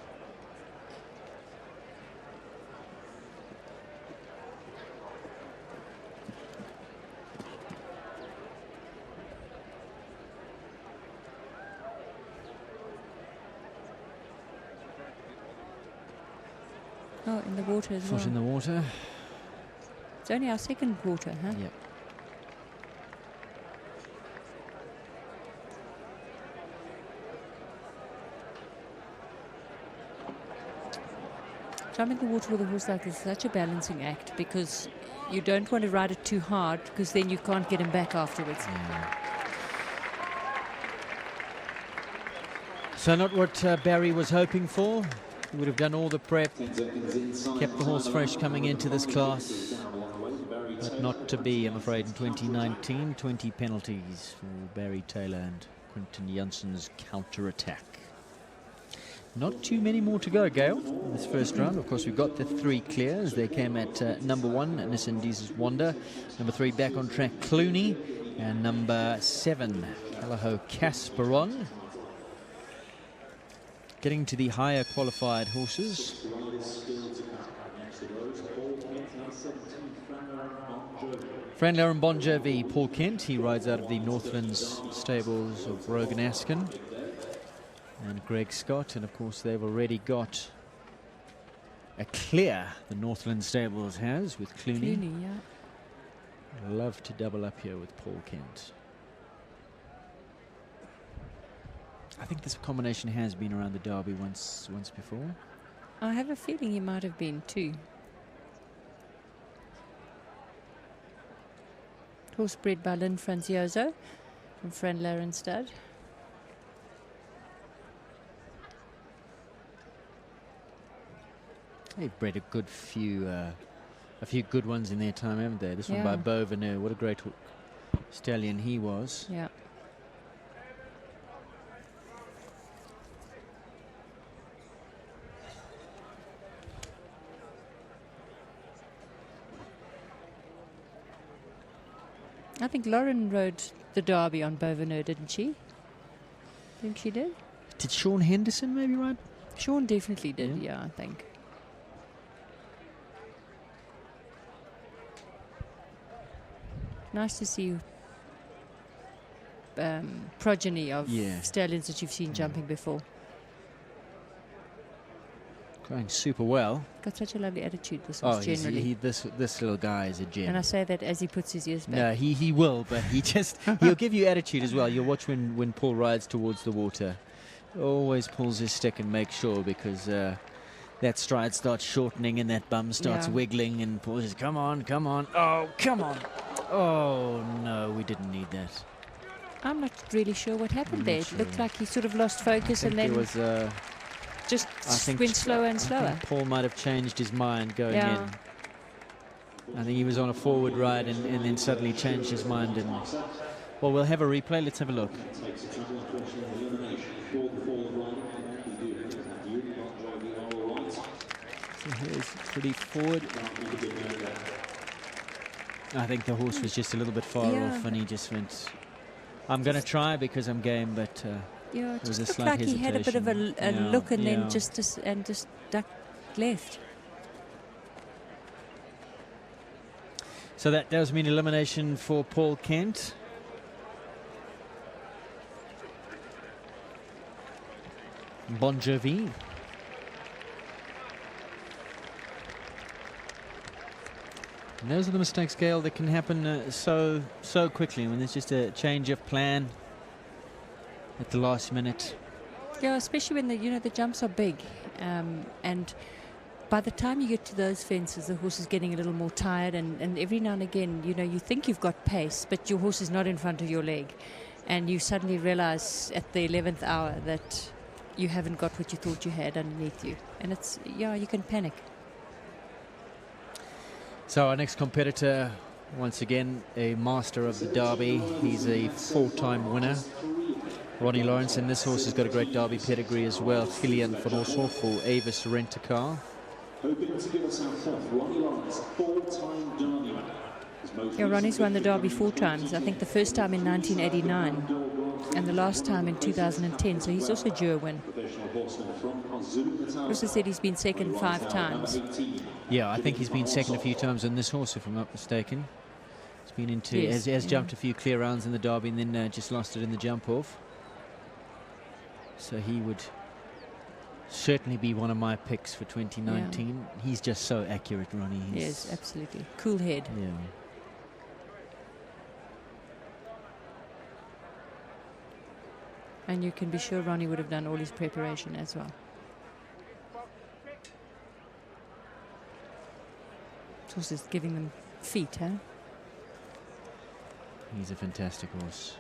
Oh, in the water as well. Foot in the water. It's only our second water, huh? Yep. Jumping in the water with a horse like this is such a balancing act because you don't want to ride it too hard because then you can't get him back afterwards. So not what Barry was hoping for. He would have done all the prep, kept the horse fresh coming into this class, but not to be, I'm afraid, in 2019. 20 penalties for Barry Taylor and Quentin Janssen's counter-attack. Not too many more to go, Gail, in this first round. Of course, we've got the 3 clears. They came at number 1, Nissan Diesel's Wonder. Number 3, back on track, Clooney. And number 7, Callao Casperon. Getting to the higher qualified horses. Franlaren Bon Jovi, Paul Kent. He rides out of the Northlands stables of Rogan Askin. And Greg Scott. And of course, they've already got a clear, the Northland stables has, with Clooney. Clooney, yeah. I'd love to double up here with Paul Kent. I think this combination has been around the Derby once before. I have a feeling he might have been too. Horse bred by Lynn Franzioso from Franlaren Stud. They've bred a few good ones in their time, haven't they? This one by Beau Verneur. What a great stallion he was. Yeah. I think Lauren rode the Derby on Beau Verneur, didn't she? think she did. Did Sean Henderson maybe ride? Sean definitely did, yeah, I think. Nice to see progeny of stallions that you've seen jumping before. Going super well. Got such a lovely attitude, this horse, generally. This little guy is a gem. And I say that as he puts his ears back. No, he will, but he'll give you attitude as well. You'll watch when Paul rides towards the water. Always pulls his stick and makes sure, because that stride starts shortening and that bum starts wiggling, and Paul says, come on, come on. Oh, come on. Oh, no, we didn't need that. I'm not really sure what happened there. It looked like he sort of lost focus and then just went slower and slower. Paul might have changed his mind going in. I think he was on a forward ride and then suddenly changed his mind. And well, we'll have a replay. Let's have a look. So here's pretty forward. I think the horse was just a little bit far off, and he just went, I'm going to try because I'm game, but it was just a looked slight like hesitation. he had a bit of a look and then just ducked left. So that does mean elimination for Paul Kent. Bon Jovi. And those are the mistakes, Gail, that can happen so quickly when there's just a change of plan at the last minute. Yeah, especially when the jumps are big, and by the time you get to those fences, the horse is getting a little more tired, and every now and again, you think you've got pace, but your horse is not in front of your leg, and you suddenly realize at the 11th hour that you haven't got what you thought you had underneath you, and it's you can panic. So our next competitor, once again, a master of the Derby. He's a 4-time winner. Ronnie Lawrence, and this horse has got a great Derby pedigree as well. Gillian van Ossel for Avis Rent-A-Car. Hoping to give us our fourth, Ronnie Lawrence, 4-time Derby winner. Yeah, Ronnie's won the Derby 4 times. I think the first time in 1989 and the last time in 2010, so he's also due a win. Also said he's been second 5 times. Yeah, I think he's been second a few times on this horse, if I'm not mistaken. He's been into, has jumped a few clear rounds in the Derby and then just lost it in the jump off. So he would certainly be one of my picks for 2019. Yeah. He's just so accurate, Ronnie. Yes, absolutely. Cool head. Yeah. And you can be sure Ronnie would have done all his preparation as well. This horse is giving them feet, huh? He's a fantastic horse.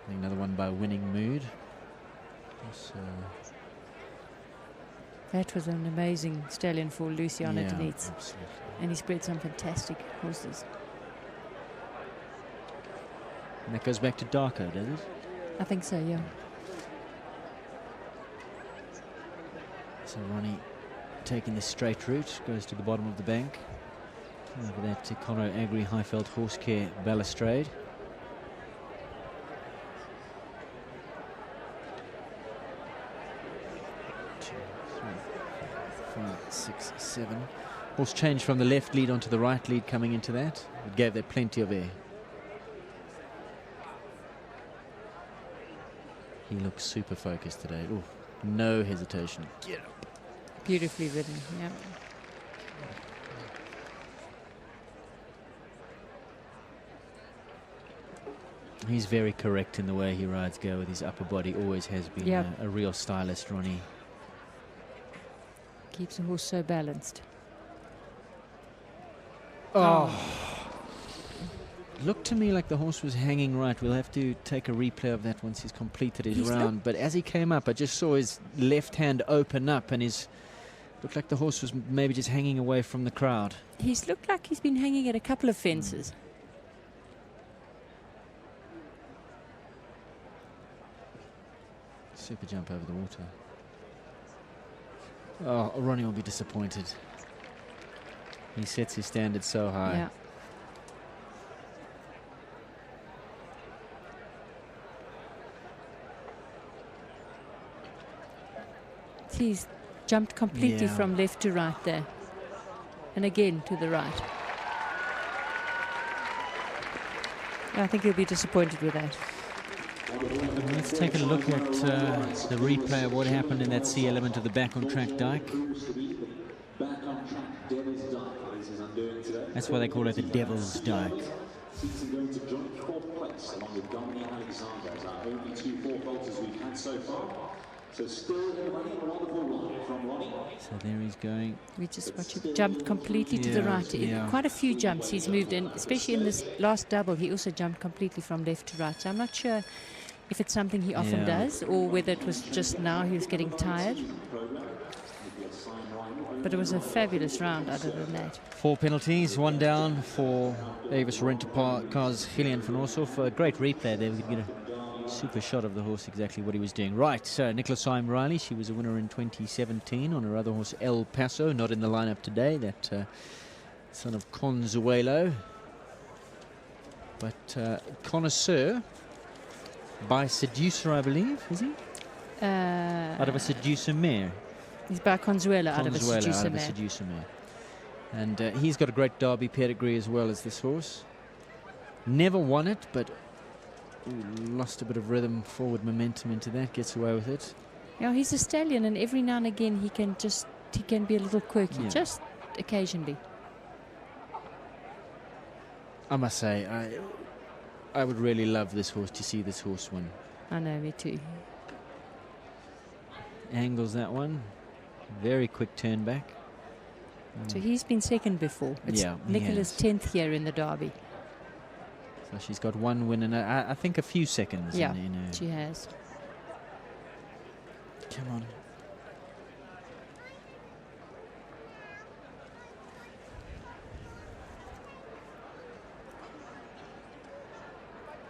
Another one by Winning Mood. That was an amazing stallion for Luciano Denitz. Absolutely. And he's bred some fantastic horses. And that goes back to Darko, does it? I think so, yeah. So Ronnie taking the straight route, goes to the bottom of the bank. Over that to Conor Agri Highveld Horse Care balustrade. 6, 7. Horse changed from the left lead onto the right lead coming into that. It gave that plenty of air. He looks super focused today. Ooh, no hesitation. Get up. Beautifully ridden, yeah. He's very correct in the way he rides, Go, with his upper body. Always has been a real stylist, Ronnie. Keeps the horse so balanced. Oh. Looked to me like the horse was hanging right. We'll have to take a replay of that once he's completed his round. But as he came up, I just saw his left hand open up, and looked like the horse was maybe just hanging away from the crowd. He's looked like he's been hanging at a couple of fences. Super jump over the water. Oh, Ronnie will be disappointed. He sets his standards so high. Yeah. He's jumped completely Yeah. from left to right there. And again to the right. I think he'll be disappointed with that. Let's take a look at the replay of what happened in that C element of the back on track dike. That's why they call it the Devil's Dike. Season going to joint fourth place along with Dominic Alexander as our only 2 fourth-placers we've had so far. So still in the running, a wonderful run from Ronnie. So there he's going. We just watch him jump completely to the Yeah, right. yeah. Quite a few jumps he's moved in, especially in this last double. He also jumped completely from left to right. So I'm not sure if it's something he often Yeah. does or whether it was just now he was getting tired. But it was a fabulous round other than that. 4 penalties, 1 down for Avis Rent-A-Car's Gillian van Orshoff. A great replay there. We could get a super shot of the horse, exactly what he was doing. Right, so Nicola Syme Riley, she was a winner in 2017 on her other horse El Paso, not in the lineup today, that son of Consuelo. But Connoisseur by Seducer, I believe, is he? Out of a Seducer mare. He's by Consuelo out of a Seducer mare. Seducer mare. And he's got a great Derby pedigree as well as this horse. Never won it, but lost a bit of rhythm, forward momentum into that, gets away with it. Yeah, he's a stallion, and every now and again he can be a little quirky, Yeah. just occasionally. I must say, I would really love this horse, to see this horse win. I know, me too. Angles that one. Very quick turn back. So he's been second before. It's Yeah, he Nicola's has. 10th year in the Derby. So she's got 1 win and I think a few seconds Yeah, in her. she has. Come on.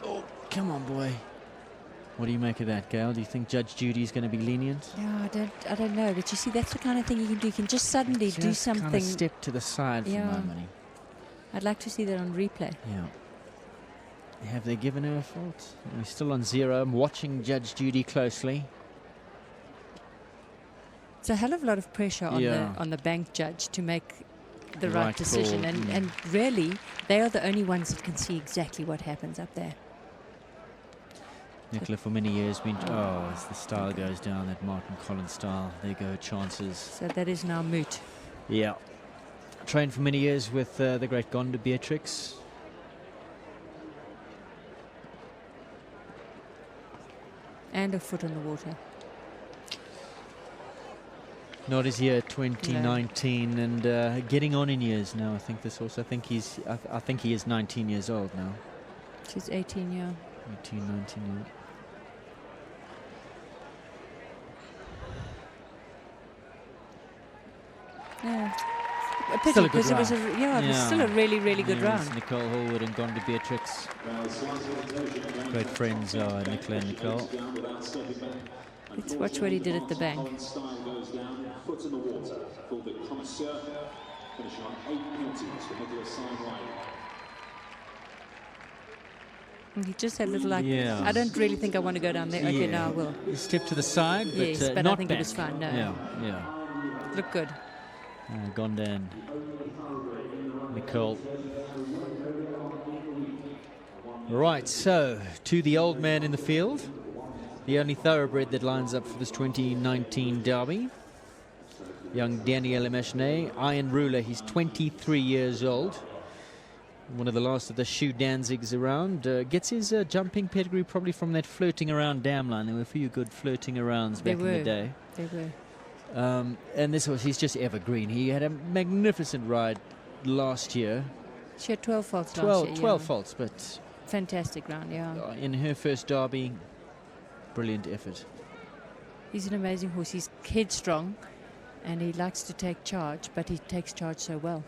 Oh, come on, boy. What do you make of that, Gail? Do you think Judge Judy's going to be lenient? Yeah, I don't know. But you see, that's the kind of thing you can do. You can just suddenly do Just something. kind of step to the side for Yeah. my money. I'd like to see that on replay. Yeah. Have they given her a fault? We're still on 0. I'm watching Judge Judy closely. It's a hell of a lot of pressure on Yeah. the bank judge to make the Right right decision. call, And really, they are the only ones that can see exactly what happens up there. Nicola for many years been... Oh, as the style goes down, that Martin Collins style, there go chances. So that is now moot. Yeah. Trained for many years with the great Gonda Beatrix. And a foot on the water. Not his year, 2019, and getting on in years now. I think this horse. I think he's. I think he is 19 years old now. She's 18, yeah. 18, 19 years. Yeah. A pity Still a good because it was round. it was still a really, really good There is round. Nicole Hallwood and Gonda Beatrix. Great friends are Nicola and Nicole. Let's watch what he did at the bank. Collins style goes down, foot in the water. Fullback Connoisseur, finishing on 8 penalties for Nicola Syme Riley. He just had a little like, Yeah. I don't really think I want to go down there. Okay, Yeah. now I will. You step to the side, but, Yes, but I not think back. it was fine, no. Yeah, yeah. Look good. Gonda and Nicole. Right, so to the old man in the field, the only thoroughbred that lines up for this 2019 Derby. Young Daniel Lemachne, Iron Ruler, he's 23 years old. One of the last of the Shoe Danzigs around. Gets his jumping pedigree probably from that flirting around dam line. There were a few good flirting arounds back in the day. They were. And this horse, he's just evergreen. He had a magnificent ride last year. She had 12 faults last year. 12 yeah. faults, but Fantastic round, yeah. in her first Derby, brilliant effort. He's an amazing horse. He's headstrong and he likes to take charge, but he takes charge so well.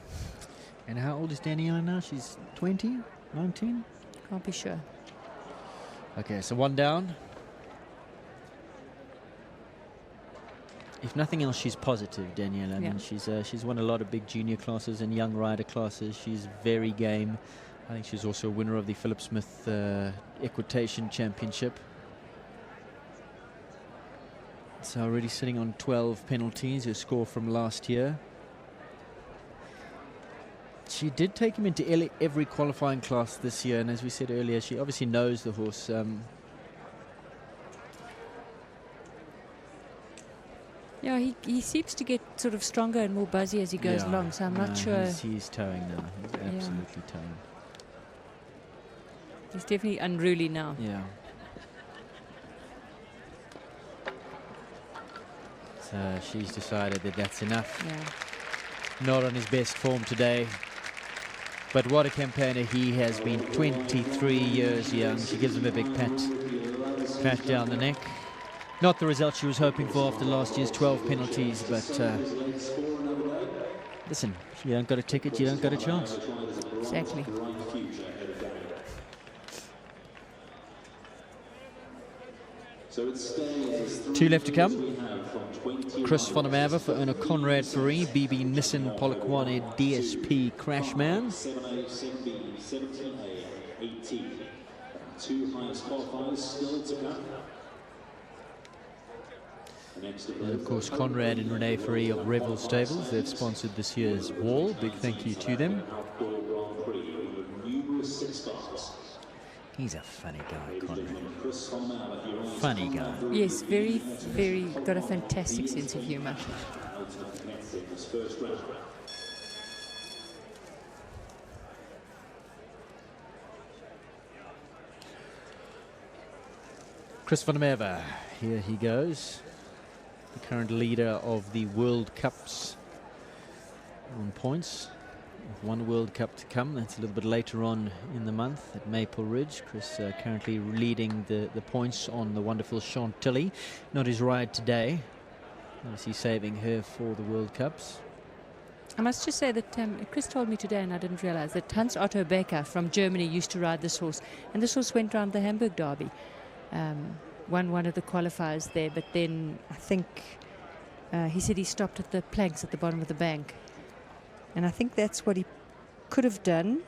And how old is Daniela now? She's 20, 19? Can't be sure. Okay, so 1 down. If nothing else, she's positive, Daniela. I mean, she's won a lot of big junior classes and young rider classes. She's very game. I think she's also a winner of the Philip Smith Equitation Championship. So already sitting on 12 penalties, her score from last year. She did take him into every qualifying class this year, and as we said earlier, she obviously knows the horse. Yeah, he seems to get sort of stronger and more buzzy as he goes along, so I'm not sure. He's towing now. He's absolutely towing. He's definitely unruly now. Yeah. So she's decided that that's enough. Yeah. Not on his best form today. But what a campaigner he has been, 23 years young. She gives him a big pat down the neck. Not the result she was hoping for after last year's 12 penalties, but listen, you don't got a ticket, you don't got a chance. Exactly. Two left to come. Chris van der Merwe for owner Conrad Fourie, BB Nissan Polokwane DSP Crashman. 2 highest qualifiers still to come. And of course Conrad and Renee Fourie of Revel Stables, they've sponsored this year's wall. Big thank you to them. He's a funny guy, Conrad. Funny guy. Yes, very, very, got a fantastic sense of humour. Chris van der Merwe, here he goes. The current leader of the World Cups on points. One World Cup to come. That's a little bit later on in the month at Maple Ridge. Chris currently leading the points on the wonderful Chantilly. Not his ride today. Obviously saving her for the World Cups. I must just say that Chris told me today, and I didn't realize, that Hans Otto Becker from Germany used to ride this horse. And this horse went round the Hamburg Derby. Won one of the qualifiers there, but then I think he said he stopped at the planks at the bottom of the bank. And I think that's what he could have done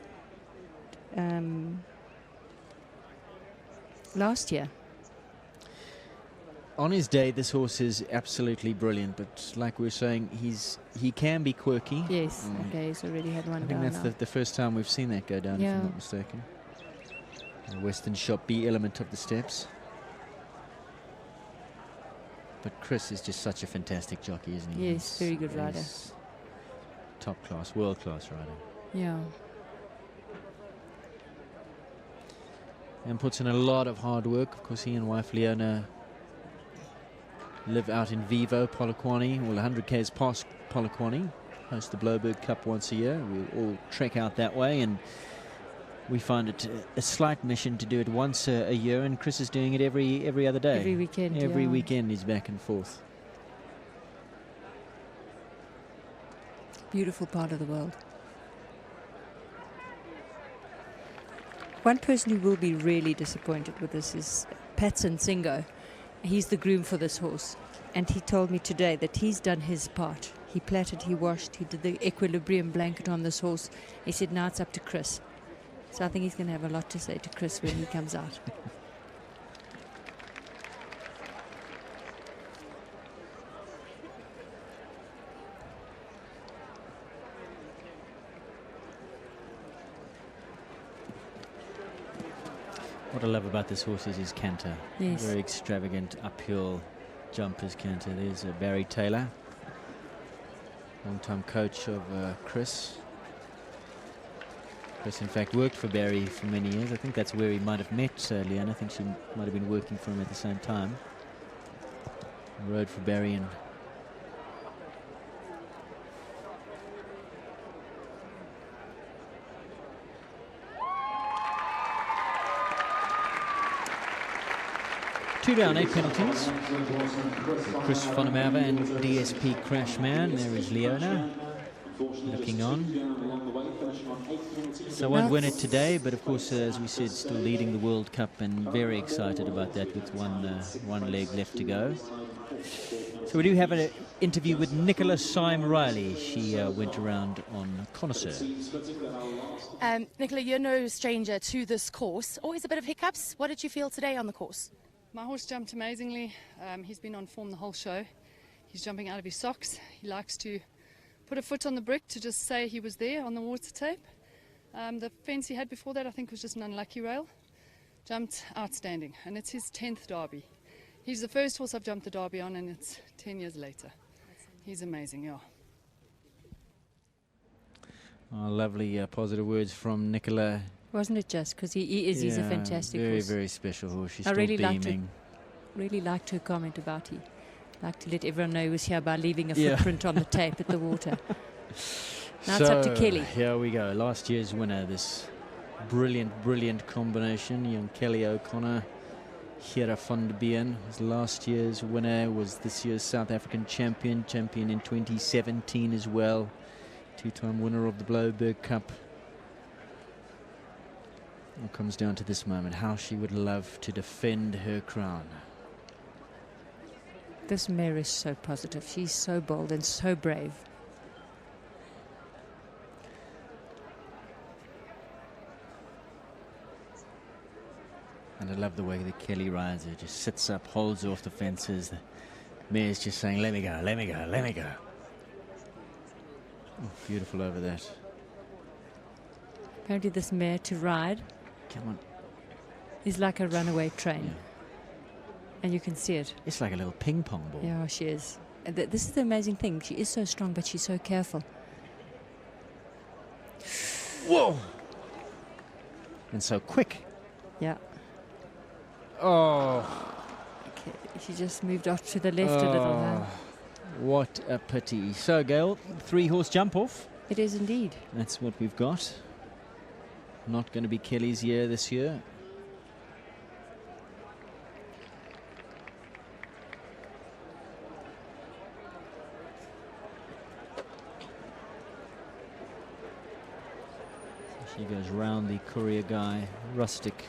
last year. On his day, this horse is absolutely brilliant, but like we were saying, he can be quirky. Yes, okay, he's already had one I down. think that's the first time we've seen that go down, if I'm not mistaken. The Western Shop B element of the steps. But Chris is just such a fantastic jockey, isn't he? Yes, very good rider. Top class, world class rider. Yeah. And puts in a lot of hard work. Of course, he and wife Leona live out in Vivo, Polokwane. Well, 100 k's past Polokwane. Host the Bloberg Cup once a year. We all trek out that way, and we find it a slight mission to do it once a year. And Chris is doing it every other day. Every weekend. Every weekend he's back and forth. Beautiful part of the world. One person who will be really disappointed with this is Patson Singo. He's the groom for this horse, and he told me today that he's done his part. He platted, he washed, he did the equilibrium blanket on this horse. He said now it's up to Chris. So I think he's going to have a lot to say to Chris when he comes out. What I love about this horse is his canter. Yes. Very extravagant uphill jumpers canter. There's Barry Taylor, long-time coach of Chris. Chris, in fact, worked for Barry for many years. I think that's where he might have met Leanne. I think she might have been working for him at the same time. Rode for Barry and two down, 8 penalties. Chris van der Merwe and DSP Crashman. There is Leona looking on. So won't win it today, but of course, as we said, still leading the World Cup and very excited about that with one leg left to go. So we do have an interview with Nicola Syme Riley. She went around on Connoisseur. Nicola, you're no stranger to this course. Always a bit of hiccups. What did you feel today on the course? My horse jumped amazingly. He's been on form the whole show. He's jumping out of his socks. He likes to put a foot on the brick to just say he was there on the water tape. The fence he had before that, I think, was just an unlucky rail. Jumped outstanding, and it's his 10th derby. He's the first horse I've jumped the derby on, and it's 10 years later. He's amazing, yeah. Oh, lovely positive words from Nicola. Wasn't it just? Because he's a fantastic very, horse. Very special horse. She's I still really beaming. Liked her comment about he liked to let everyone know he was here by leaving a footprint on the tape at the water. Now it's up to Kelly. Here we go. Last year's winner, this brilliant combination. Young Kelly O'Connor, Hera van der Been. His last year's winner was this year's South African champion in 2017 as well. Two-time winner of the Bloberg Cup. It comes down to this moment, how she would love to defend her crown. This mare is so positive. She's so bold and so brave. And I love the way that Kelly rides her. Just sits up, holds off the fences. The mare's just saying, let me go, let me go, let me go. Oh, beautiful over that. Apparently this mare to ride is like a runaway train. Yeah. And you can see it. It's like a little ping pong ball. Yeah, she is. And this is the amazing thing. She is so strong, but she's so careful. Whoa! And so quick. Yeah. Oh. Okay. She just moved off to the left a little now. What a pity. So, Gail, 3-horse jump off. It is indeed. That's what we've got. Not going to be Kelly's year this year. So she goes round the Courier Guy rustic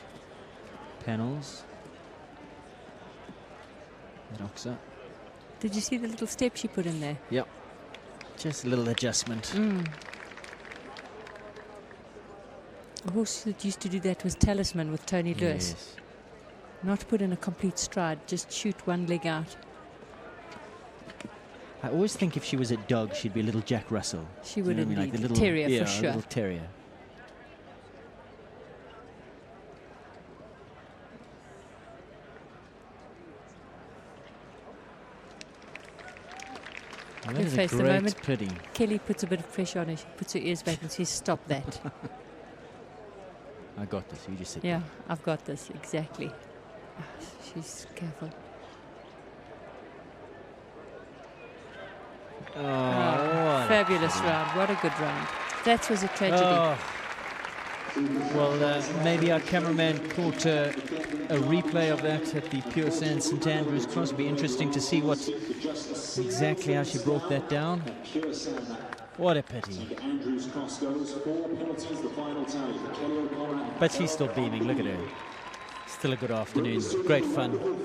panels at Oxa. Did you see the little step she put in there? Yep. Just a little adjustment. A horse that used to do that was Talisman with Tony Lewis. Yes. Not put in a complete stride, just shoot one leg out. I always think if she was a dog, she'd be a little Jack Russell. She would You know what I mean? indeed. Like the little Terrier for sure. a little terrier. Oh, Good face. The moment pity. Kelly puts a bit of pressure on her, she puts her ears back and says, stop that. I got this. You just said Yeah, I've got this. Exactly. She's careful. Oh, fabulous round. What a good round. That was a tragedy. Oh. Well, maybe our cameraman caught a replay of that at the Pure Sand St Andrews Cross. It'll be interesting to see exactly how she brought that down. What a pity. But she's still beaming. Look at her. Still a good afternoon. Great fun. Look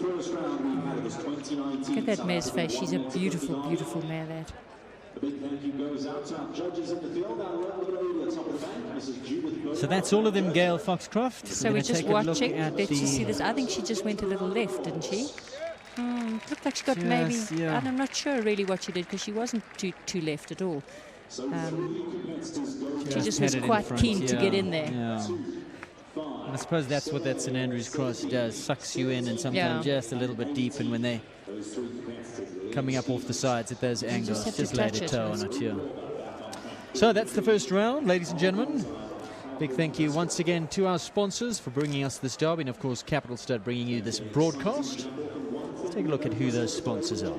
at that mare's face. She's a beautiful, beautiful mare, that. So that's all of them, Gail Foxcroft. So we're just watching. Let's just see this. I think she just went a little left, didn't she? Looked like she got maybe. Yeah. I'm not sure really what she did because she wasn't too left at all. She just was quite keen to get in there. Yeah. And I suppose that's what that St Andrews Cross does. Sucks you in and sometimes just a little bit deep. And when they coming up off the sides at those angles, just laid a toe on it. Yeah. So that's the first round, ladies and gentlemen. Big thank you once again to our sponsors for bringing us this derby, and of course Capital Stud bringing you this broadcast. Let's take a look at who those sponsors are.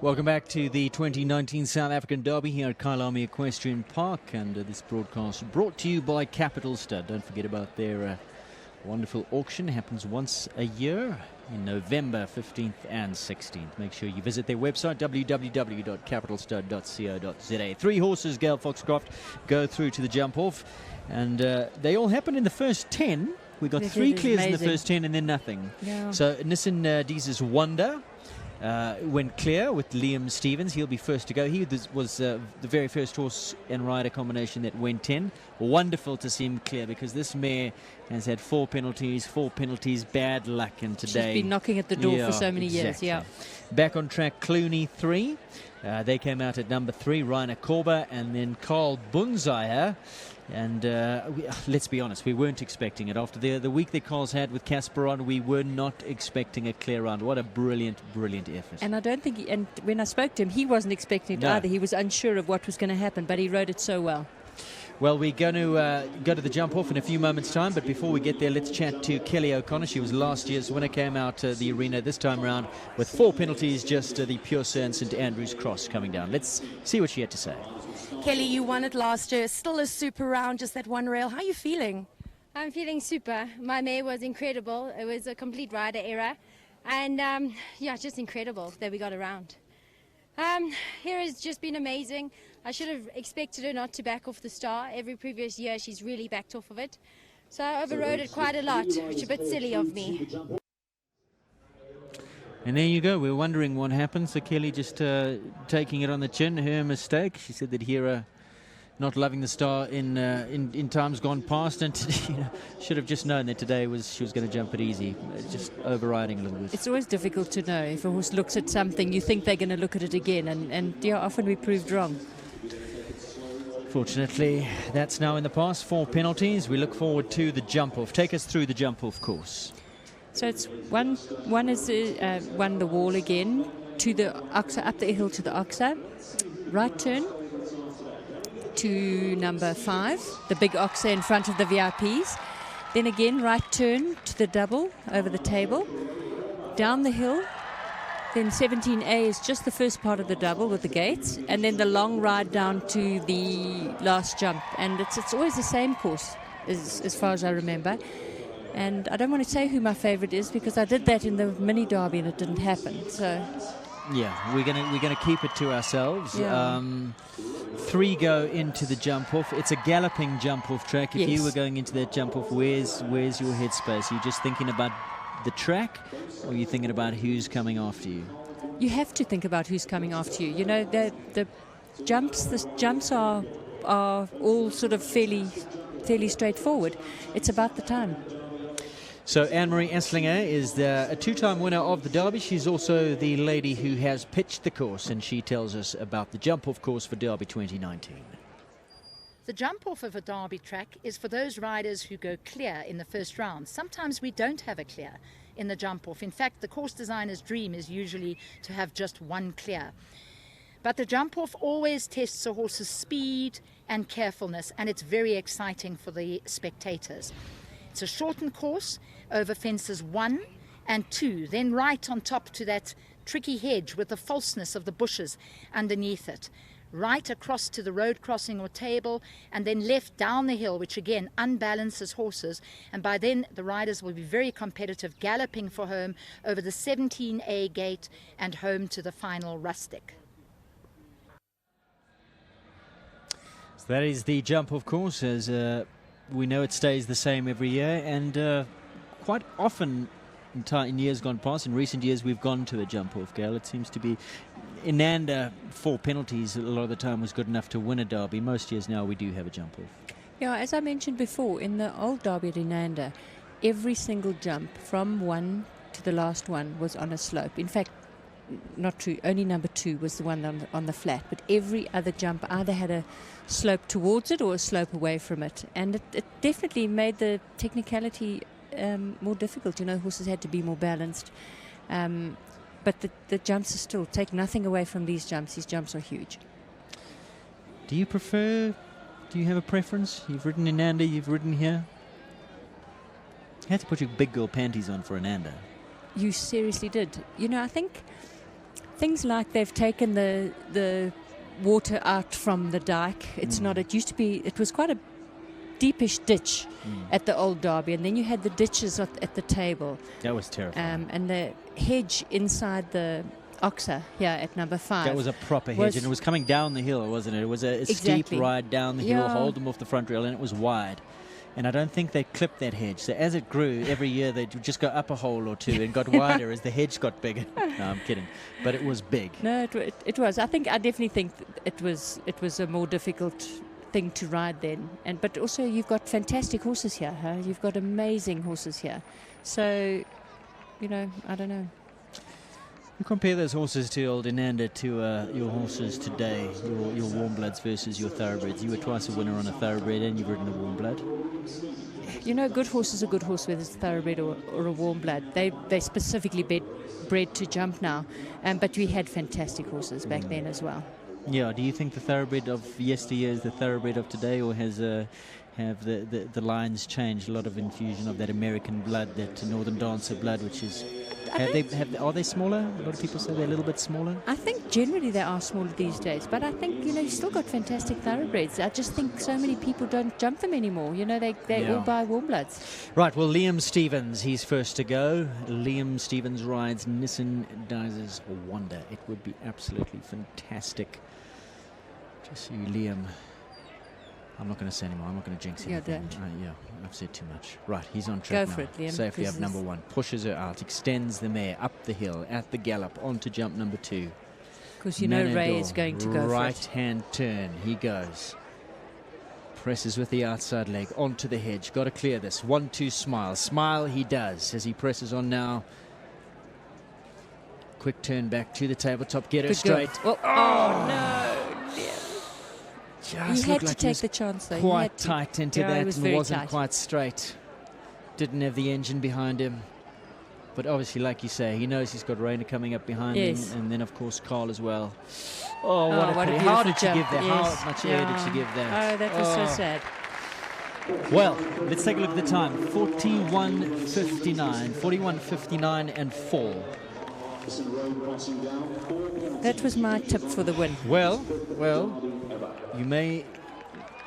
Welcome back to the 2019 South African Derby here at Kyalami Equestrian Park, and this broadcast brought to you by Capital Stud. Don't forget about their wonderful auction. Happens once a year in November 15th and 16th. Make sure you visit their website, www.capitalstud.co.za. 3 horses, Gail Foxcroft, go through to the jump off, and they all happened in the first 10. We got 3 clears in the first 10 and then nothing. Yeah. So Nissan Diez's Wonder went clear with Liam Stevens. He'll be first to go. He was the very first horse and rider combination that went 10. Wonderful to see him clear, because this mare has had 4 penalties, bad luck, and today she's been knocking at the door for so many years. Yeah. Back on track, Clooney 3. They came out at number 3, Rainer Korber, and then Carl Bunzaier. And let's be honest, we weren't expecting it. After the week that Carl's had with Casperon, we were not expecting a clear round. What a brilliant, brilliant effort. And I don't think, and when I spoke to him, he wasn't expecting it either. He was unsure of what was going to happen, but he rode it so well. Well, we're going to go to the jump off in a few moments' time, but before we get there, let's chat to Kelly O'Connor. She was last year's winner, came out the arena this time around with 4 penalties, just the Pure and St Andrews Cross coming down. Let's see what she had to say. Kelly, you won it last year. Still a super round, just that one rail. How are you feeling? I'm feeling super. My mare was incredible. It was a complete rider error. And yeah, just incredible that we got around. Here has just been amazing. I should have expected her not to back off the Star. Every previous year she's really backed off of it. So I overrode it quite a lot, which is a bit silly of me. And there you go. We're wondering what happened. So Kelly just taking it on the chin, her mistake. She said that Hera not loving the Star in times gone past, and should have just known that today she was going to jump it easy. Just overriding a little bit. It's always difficult to know. If a horse looks at something, you think they're going to look at it again, and yeah, often we proved wrong. Fortunately, that's now in the past. 4 penalties. We look forward to the jump off. Take us through the jump off course. So it's one is one the wall again, to the Oxa, up the hill to the Oxa, right turn to number 5, the big Oxa in front of the VIPs. Then again, right turn to the double over the table, down the hill. Then 17A is just the first part of the double with the gates, and then the long ride down to the last jump. And it's always the same course, as far as I remember. And I don't want to say who my favourite is, because I did that in the mini derby and it didn't happen. So yeah, we're gonna keep it to ourselves. Yeah. 3 go into the jump off. It's a galloping jump off track. If you were going into that jump off, where's your headspace? Are you just thinking about the track, or are you thinking about who's coming after you? You have to think about who's coming after you. You know, the jumps are all sort of fairly straightforward. It's about the time. So Anne-Marie Esslinger is a 2-time winner of the Derby. She's also the lady who has pitched the course, and she tells us about the jump-off course for Derby 2019. The jump-off of a Derby track is for those riders who go clear in the first round. Sometimes we don't have a clear in the jump-off. In fact, the course designer's dream is usually to have just 1 clear. But the jump-off always tests a horse's speed and carefulness, and it's very exciting for the spectators. It's a shortened course over fences 1 and 2, then right on top to that tricky hedge with the falseness of the bushes underneath it, right across to the road crossing or table, and then left down the hill, which again unbalances horses, and by then the riders will be very competitive, galloping for home over the 17A gate and home to the final rustic. So that is the jump off course, as we know it stays the same every year, and quite often in years gone past, in recent years, we've gone to a jump off, Gail. It seems to be Inanda, 4 penalties a lot of the time was good enough to win a derby. Most years now we do have a jump off. Yeah, as I mentioned before, in the old derby at Inanda, every single jump from 1 to the last one was on a slope. In fact, not true, only number 2 was the one on the flat, but every other jump either had a slope towards it or a slope away from it, and it definitely made the technicality more difficult. You know, horses had to be more balanced, but the jumps are still, take nothing away from these jumps. These jumps are huge. Do you have a preference? You've ridden Inanda, you've ridden here. You had to put your big girl panties on for Inanda. You seriously did. You know, I think things like they've taken the water out from the dike. It's not. It used to be. It was quite a deepish ditch at the old Derby, and then you had the ditches at the table. That was terrifying. And the hedge inside the Oxa here at number 5. That was a proper hedge, and it was coming down the hill, wasn't it? It was a steep ride down the hill, hold them off the front rail, and it was wide. And I don't think they clipped that hedge. So as it grew, every year they'd just go up a hole or two and got wider as the hedge got bigger. No, I'm kidding. But it was big. No, it was. I definitely think it was a more difficult thing to ride then. But also you've got fantastic horses here. Huh? You've got amazing horses here. So, I don't know. You compare those horses to Old Inanda to your horses today, your warm bloods versus your thoroughbreds. You were twice a winner on a thoroughbred and you've ridden a warm blood. Good horse is a good horse, whether it's a thoroughbred or a warm blood. They specifically bred to jump now, but we had fantastic horses back then as well. Yeah, do you think the thoroughbred of yesteryear is the thoroughbred of today, or have the lines changed? A lot of infusion of that American blood, that Northern Dancer blood, which is... Are they smaller? A lot of people say they're a little bit smaller. I think generally they are smaller these days, but I think you've still got fantastic thoroughbreds. I just think so many people don't jump them anymore. They all buy warm bloods. Right. Well, Liam Stevens, he's first to go. Liam Stevens rides Nissan Dizer's Wonder. It would be absolutely fantastic to see Liam. I'm not going to say anymore. I'm not going to jinx anything. I've said too much. Right, he's on track now. Go for it, Liam. Safely up number 1. Pushes her out, extends the mare up the hill, at the gallop, onto jump number 2. Because Ray is going to go for it. Right-hand turn, he goes. Presses with the outside leg, onto the hedge. Got to clear this. 1-2 smile. Smile he does as he presses on now. Quick turn back to the tabletop. Get her straight. Oh, no. Just he had to like take the chance, though. Quite tight into that and wasn't tight. Quite straight. Didn't have the engine behind him. But obviously, like you say, he knows he's got Rainer coming up behind him. And then, of course, Carl as well. Oh, what a pity. How did she give that? Yes. How much air did she give that? Oh, that was so sad. Well, let's take a look at the time. 41:59. 41:59 and 4. That was my tip for the win. Well, you may...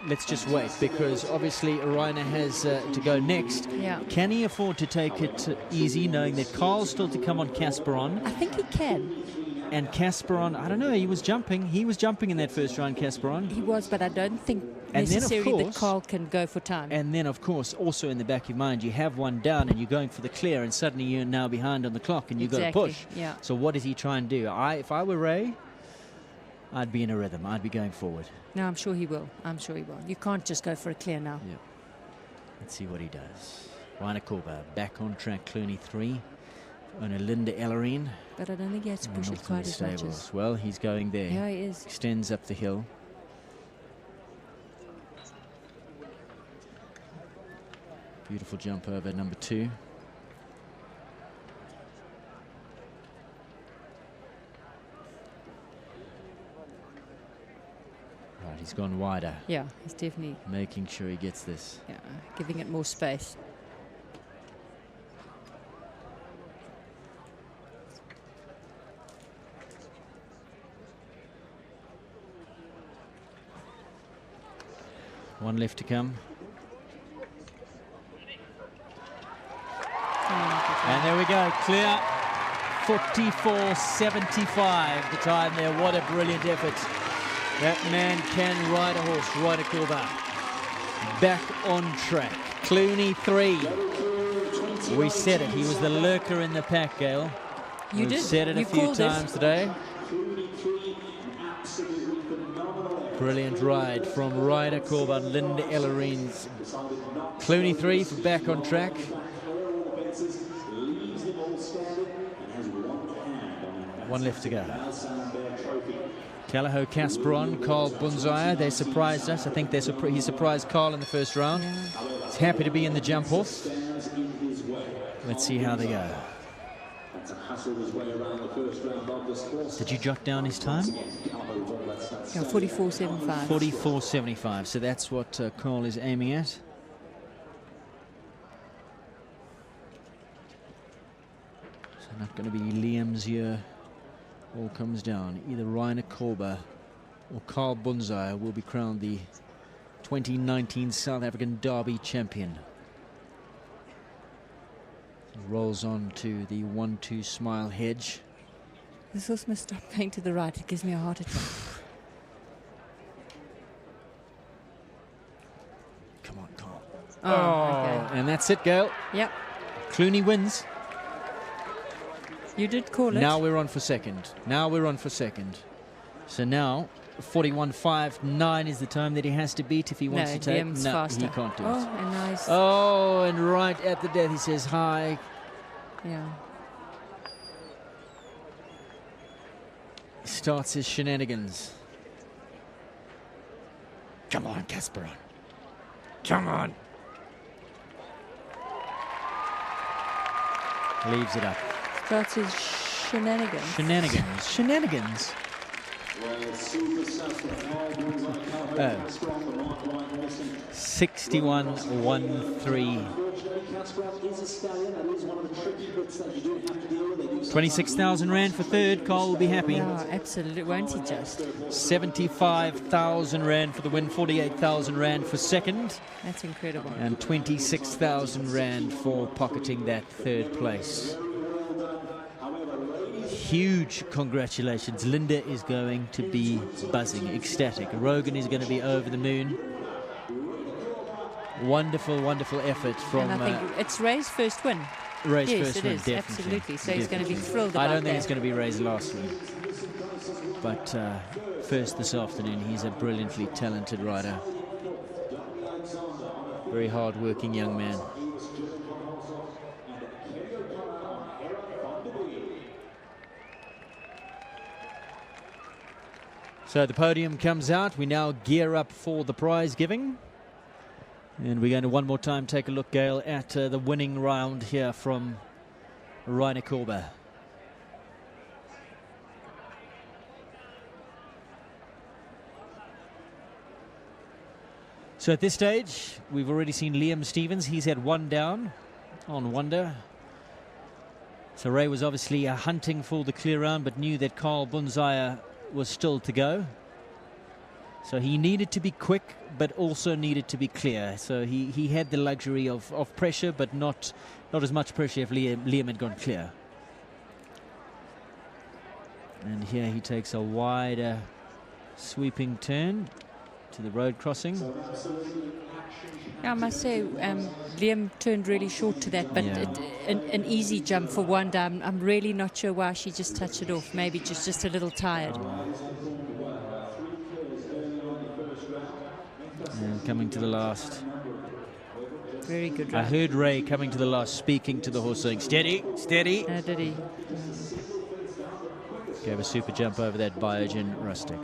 Let's just wait, because obviously Rainer has to go next. Yeah. Can he afford to take it easy, knowing that Carl's still to come on Casperon? I think he can. And Casperon, I don't know, he was jumping. He was jumping in that first round, Casperon. He was, but I don't think necessarily that Carl can go for time. And then, of course, also in the back of your mind, you have one down and you're going for the clear, and suddenly you're now behind on the clock and you've got to push. Yeah. So what does he try and do? If I were Ray, I'd be in a rhythm. I'd be going forward. No, I'm sure he will. You can't just go for a clear now. Yeah. Let's see what he does. Rainer Korba back on track. Clooney 3. Owner Linda Ellerine. But I don't think he has to push it quite as much as... Well, he's going there. Yeah, he is. Extends up the hill. Beautiful jump over number 2. Right, he's gone wider. Yeah, he's definitely... making sure he gets this. Yeah, giving it more space. One left to come. And there we go, clear. 44:75 the time there. What a brilliant effort. That man can ride a horse, Rainer Korba. Back on track. Clooney 3. We said it. He was the lurker in the pack, Gail. We've said it a few times today. Brilliant ride from Rainer Korba and Linda Ellerine's. Clooney 3 for back on track. One left to go. Callao Casperon, Carl Bunzaya, they surprised us. I think he surprised Carl in the first round. He's happy to be in the jump off. Let's see how they go. Did you jot down his time? Yeah, 44:75. 44:75. So that's what Carl is aiming at. So not going to be Liam's year. all comes down. Either Rainer Korber or Carl Bunzai will be crowned the 2019 South African Derby champion. He rolls on to the 1-2 smile hedge. This horse must stop going to the right. It gives me a heart attack. Come on, Carl. Oh, okay. And that's it, Gail. Yep. Clooney wins. You did call it. Now we're on for second. So now 41.59 is the time that he has to beat if he wants to take. Liam's No, faster. he can't do it. And nice. Oh, and right at the death he says hi. Yeah. Starts his shenanigans. Come on, Kasparon. Come on. Leaves it up. Starts his shenanigans. Shenanigans. Oh. 61.13. 26,000 rand for third. Carl will be happy. Yeah, absolutely. Won't he just? 75,000 rand for the win. 48,000 rand for second. That's incredible. And 26,000 rand for pocketing that third place. Huge congratulations. Linda is going to be buzzing, ecstatic. Rogan is going to be over the moon. Wonderful, wonderful effort from... And I think it's Ray's first win. Ray's yes, first it win, is, definitely. absolutely. So he's going to be thrilled about I that. don't think it's going to be Ray's last win. But first this afternoon, he's a brilliantly talented rider. Very hard-working young man. So the podium comes out. We now gear up for the prize giving. And we're going to one more time take a look, Gail, at the winning round here from Rainer Korber. So at this stage, we've already seen Liam Stephens. He's had one down on Wonder. So Ray was obviously hunting for the clear round, but knew that Carl Bunzai was still to go. So he needed to be quick, but also needed to be clear. So he had the luxury of pressure, but not as much pressure if Liam had gone clear. And here he takes a wider sweeping turn to the road crossing. I must say, Liam turned really short to that, but Yeah. an easy jump for Wanda. I'm really not sure why she just touched it off. Maybe just a little tired. And coming to the last. Very good I run. heard Ray coming to the last, speaking to the horse, saying, steady, steady. Did he? Gave a super jump over that Biogen Rustic.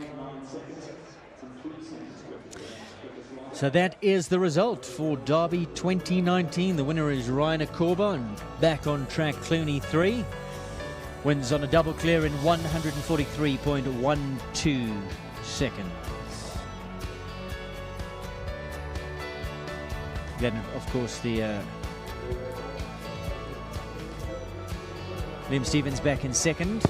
So that is the result for Derby 2019. The winner is Rainer Korber, and back on track Clooney 3. Wins on a double clear in 143.12 seconds. Then, of course, the Liam Stephens back in second.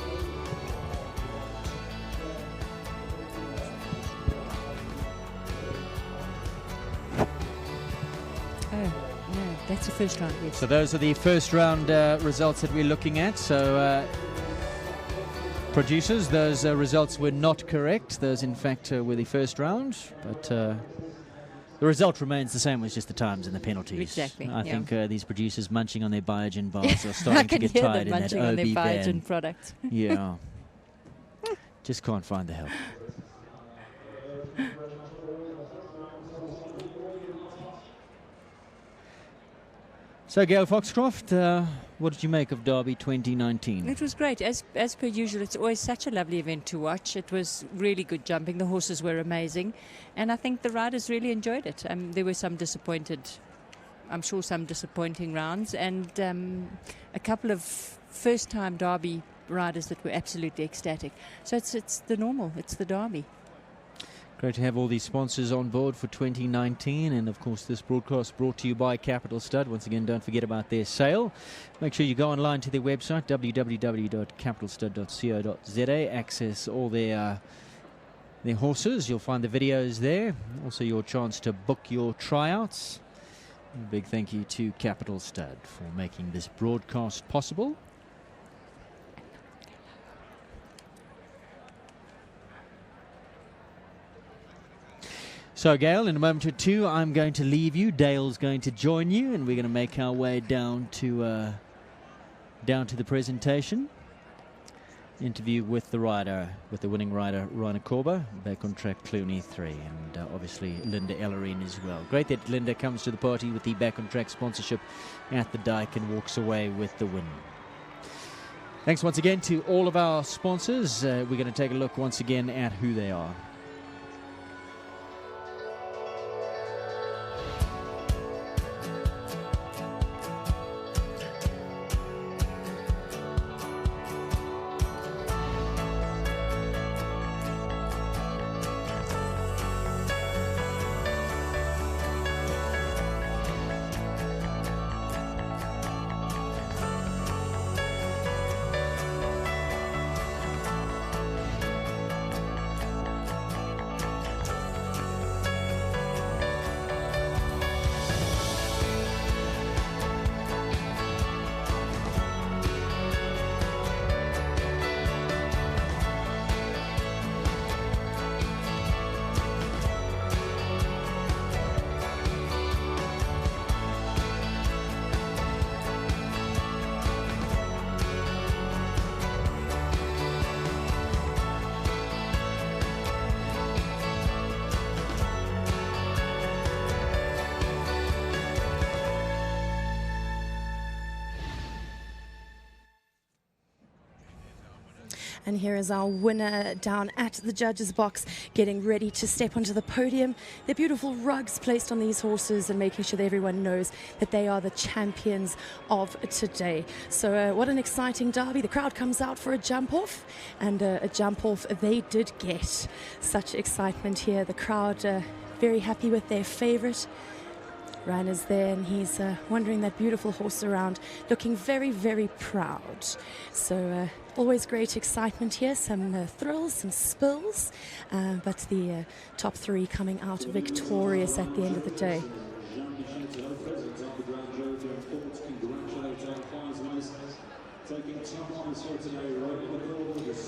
That's the first round, yes. So those are the first round results that we're looking at. So producers, those results were not correct. Those, in fact, were the first round. But the result remains the same. It's just the times and the penalties. Exactly. I yeah. think these producers munching on their Biogen bars are starting to get I tired can in hear that them munching on OB their Biogen van. product. Yeah. Just can't find the help. So, Gail Foxcroft, what did you make of Derby 2019? It was great. As per usual, it's always such a lovely event to watch. It was really good jumping. The horses were amazing. And I think the riders really enjoyed it. There were some disappointing rounds, and a couple of first-time Derby riders that were absolutely ecstatic. So it's the normal. It's the Derby. Great to have all these sponsors on board for 2019, and of course this broadcast brought to you by Capital Stud. Once again, don't forget about their sale. Make sure you go online to their website, www.capitalstud.co.za, access all their horses. You'll find the videos there, also your chance to book your tryouts. A big thank you to Capital Stud for making this broadcast possible. So, Gail, in a moment or two, I'm going to leave you. Dale's going to join you, and we're going to make our way down to the presentation. Interview with the rider, with the winning rider, Rana Korba, back on track Clooney 3, and obviously Linda Ellerine as well. Great that Linda comes to the party with the back on track sponsorship at the Dyke and walks away with the win. Thanks once again to all of our sponsors. We're going to take a look once again at who they are. And here is our winner down at the judges' box, getting ready to step onto the podium. They're beautiful rugs placed on these horses and making sure that everyone knows that they are the champions of today. So what an exciting derby. The crowd comes out for a jump off, and a jump off they did get. Such excitement here. The crowd very happy with their favourite. Ran is there, and he's wandering that beautiful horse around, looking very, very proud. So always great excitement here, some thrills, some spills, but the top three coming out victorious at the end of the day.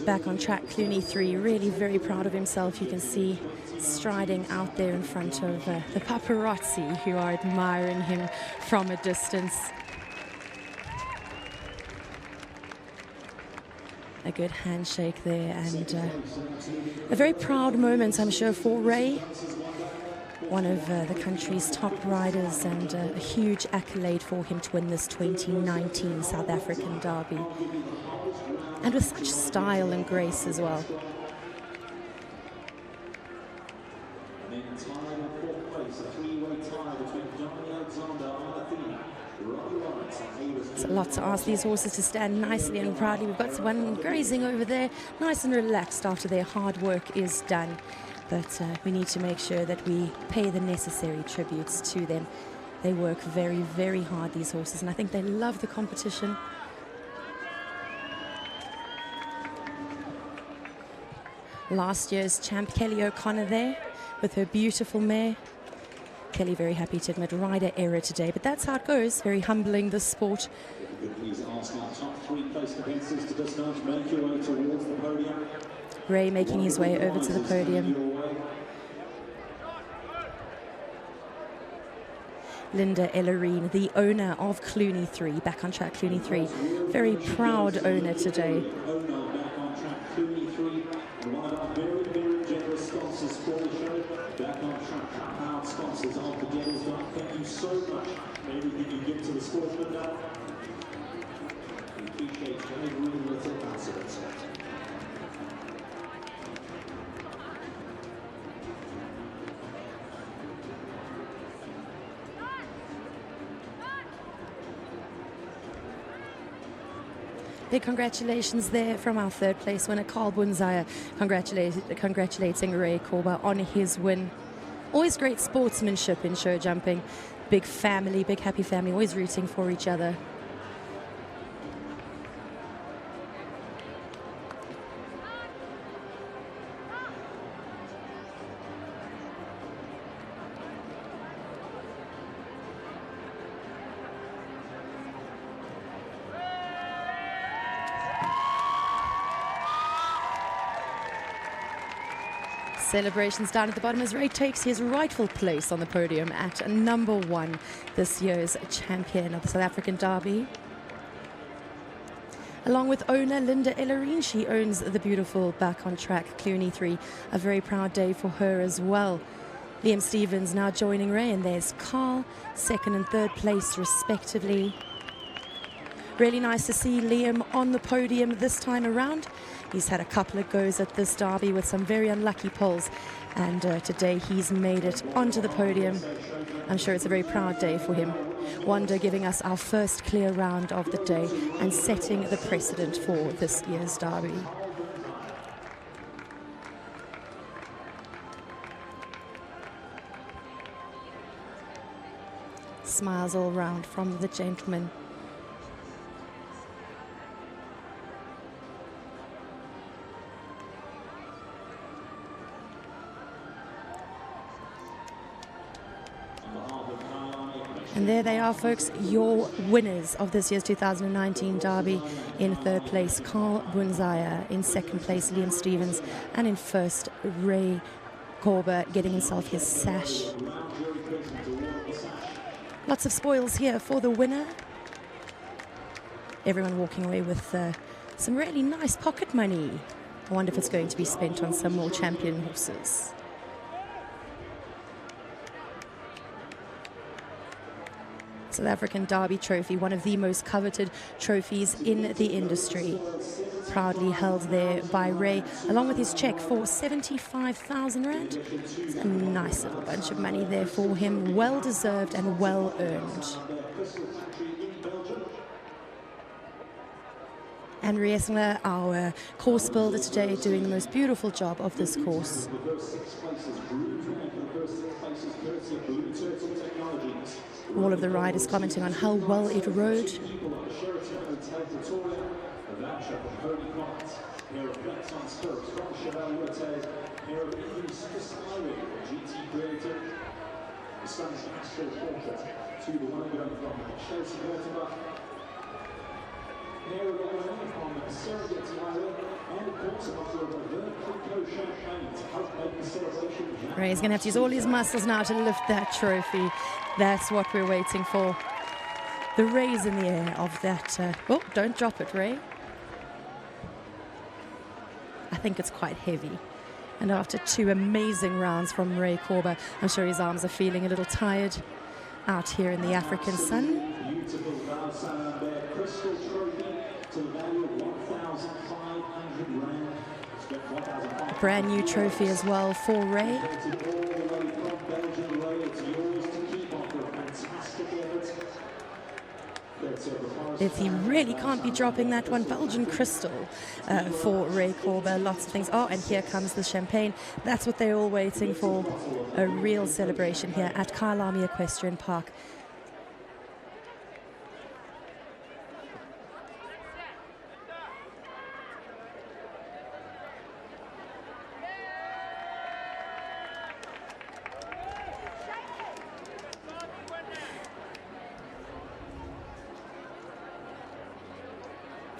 Back on track, Clooney 3, really very proud of himself. You can see striding out there in front of the paparazzi who are admiring him from a distance. A good handshake there, and a very proud moment, I'm sure, for Ray, one of the country's top riders, and a huge accolade for him to win this 2019 South African Derby, and with such style and grace as well. It's a lot to ask these horses to stand nicely and proudly. We've got one grazing over there, nice and relaxed after their hard work is done. But we need to make sure that we pay the necessary tributes to them. They work very, very hard, these horses, and I think they love the competition. Last year's champ Kelly O'Connor there with her beautiful mare. Kelly very happy to admit rider error today, but that's how it goes. Very humbling, this sport. Ray making his way over to the podium. Linda Ellerine, the owner of Clooney 3, back on track Clooney 3. Very proud owner today. Thank you so much for everything you give to the sportsman now. We appreciate every little ounce of it. Big congratulations there from our third place winner, Carl Bunzaya, congratulating Ray Korba on his win. Always great sportsmanship in show jumping. Big family, big happy family, always rooting for each other. Celebrations down at the bottom as Ray takes his rightful place on the podium at number 1, this year's champion of the South African Derby. Along with owner Linda Ellerine, she owns the beautiful Back on Track Clooney 3. A very proud day for her as well. Liam Stevens now joining Ray, and there's Carl, 2nd and 3rd place respectively. Really nice to see Liam on the podium this time around. He's had a couple of goes at this derby with some very unlucky poles, and today he's made it onto the podium. I'm sure it's a very proud day for him. Wonder giving us our first clear round of the day and setting the precedent for this year's derby. Smiles all round from the gentleman. And there they are, folks, your winners of this year's 2019 Derby. In 3rd place, Carl Bunzaya. In 2nd place, Liam Stevens. And in 1st, Ray Korba, getting himself his sash. Lots of spoils here for the winner. Everyone walking away with some really nice pocket money. I wonder if it's going to be spent on some more champion horses. South African Derby Trophy, one of the most coveted trophies in the industry. Proudly held there by Ray, along with his cheque for 75,000 rand. It's a nice little bunch of money there for him, well deserved and well earned. Henry Essler, our course builder today, doing the most beautiful job of this course. All of the riders commenting on how well it rode. Ray's going to have to use all his muscles now to lift that trophy. That's what we're waiting for. The raise in the air of that. Oh, don't drop it, Ray. I think it's quite heavy. And after 2 amazing rounds from Ray Korba, I'm sure his arms are feeling a little tired out here in the African sun. A brand new trophy as well for Ray. If he really can't be dropping that one. Belgian Crystal for Ray Korba. Lots of things. Oh, and here comes the champagne. That's what they're all waiting for. A real celebration here at Kyalami Equestrian Park.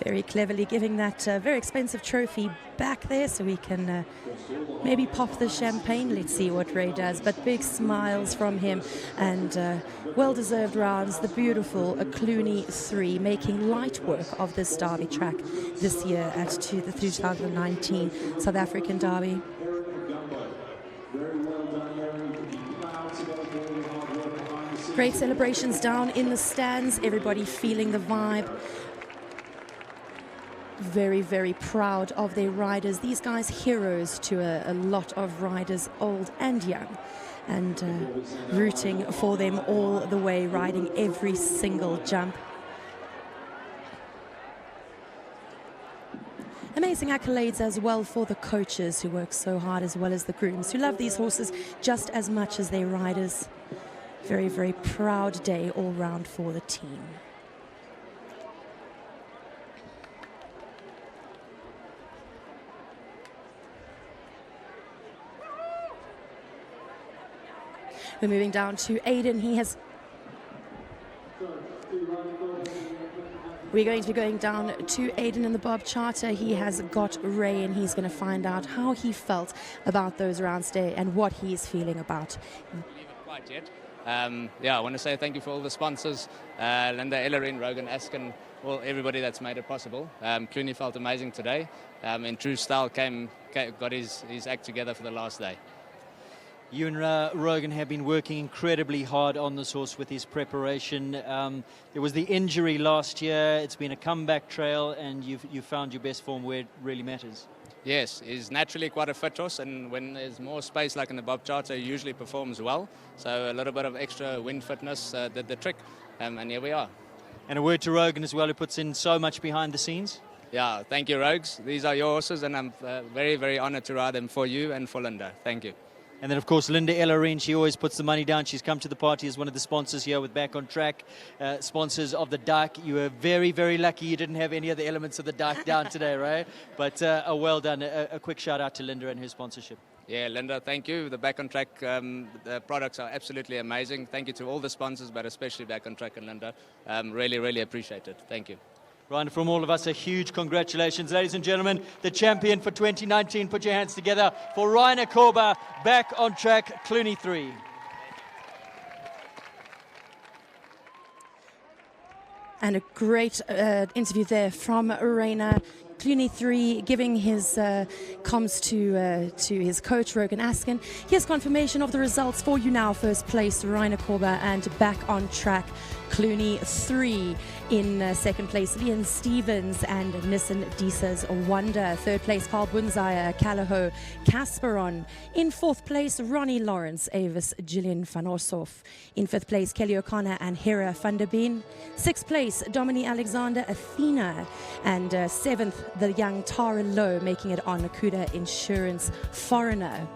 Very cleverly giving that very expensive trophy back there so we can maybe pop the champagne. Let's see what Ray does. But big smiles from him and well-deserved rounds. The beautiful Clooney 3 making light work of this Derby track this year at the 2019 South African Derby. Great celebrations down in the stands. Everybody feeling the vibe. Very, very proud of their riders. These guys, heroes to a lot of riders, old and young, and rooting for them all the way, riding every single jump. amazing accolades as well for the coaches who work so hard, as well as the grooms who love these horses just as much as their riders. Very, very proud day all round for the team. We're moving down to Aiden. We're going to be going down to Aiden in the Bob Charter. He has got Ray, and he's going to find out how he felt about those rounds today and what he's feeling about. Quite yet. I want to say thank you for all the sponsors, Linda Ellerin, Rogan Askin, everybody that's made it possible. Clooney felt amazing today. In true style, got his act together for the last day. You and Rogan have been working incredibly hard on this horse with his preparation. There was the injury last year. It's been a comeback trail, and you've found your best form where it really matters. Yes, he's naturally quite a fit horse, and when there's more space like in the Bob Charter, he usually performs well. So a little bit of extra wind fitness did the trick, and here we are. And a word to Rogan as well, who puts in so much behind the scenes. Yeah, thank you, Rogues. These are your horses, and I'm very, very honoured to ride them for you and for Linda. Thank you. And then, of course, Linda Ellerin, she always puts the money down. She's come to the party as one of the sponsors here with Back on Track, sponsors of the Dyke. You were very, very lucky you didn't have any of the elements of the Dyke down today, right? But well done. A quick shout out to Linda and her sponsorship. Yeah, Linda, thank you. The Back on Track the products are absolutely amazing. Thank you to all the sponsors, but especially Back on Track and Linda. Really, really appreciate it. Thank you. Ryan, from all of us, a huge congratulations. Ladies and gentlemen, the champion for 2019. Put your hands together for Rainer Korber, Back on Track, Clooney 3. And a great interview there from Rainer. Clooney 3 giving his comms to his coach, Rogan Askin. Here's confirmation of the results for you now. First place, Rainer Korber, and Back on Track, Clooney 3. In second place, Liam Stevens and Nissan Disa's Wonder. Third place, Carl Bunzaya, Callahoo, Casperon. In fourth place, Ronnie Lawrence, Avis, Gillian van Orshoff. In fifth place, Kelly O'Connor and Hera van der Been. Sixth place, Dominique Alexander, Athena. And seventh, the young Tara Lowe, making it on Nakuda Insurance Foreigner.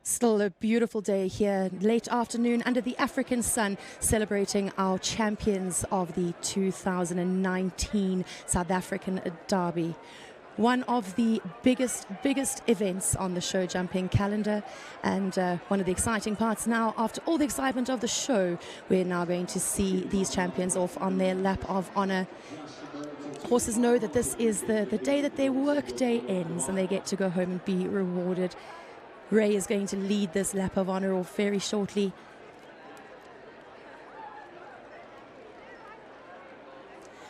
Still a beautiful day here, late afternoon under the African sun, celebrating our champions of the 2019 South African Derby. One of the biggest events on the show jumping calendar, and one of the exciting parts now, after all the excitement of the show, we're now going to see these champions off on their lap of honor. Horses know that this is the day that their work day ends and they get to go home and be rewarded. Ray is going to lead this lap of honor off very shortly.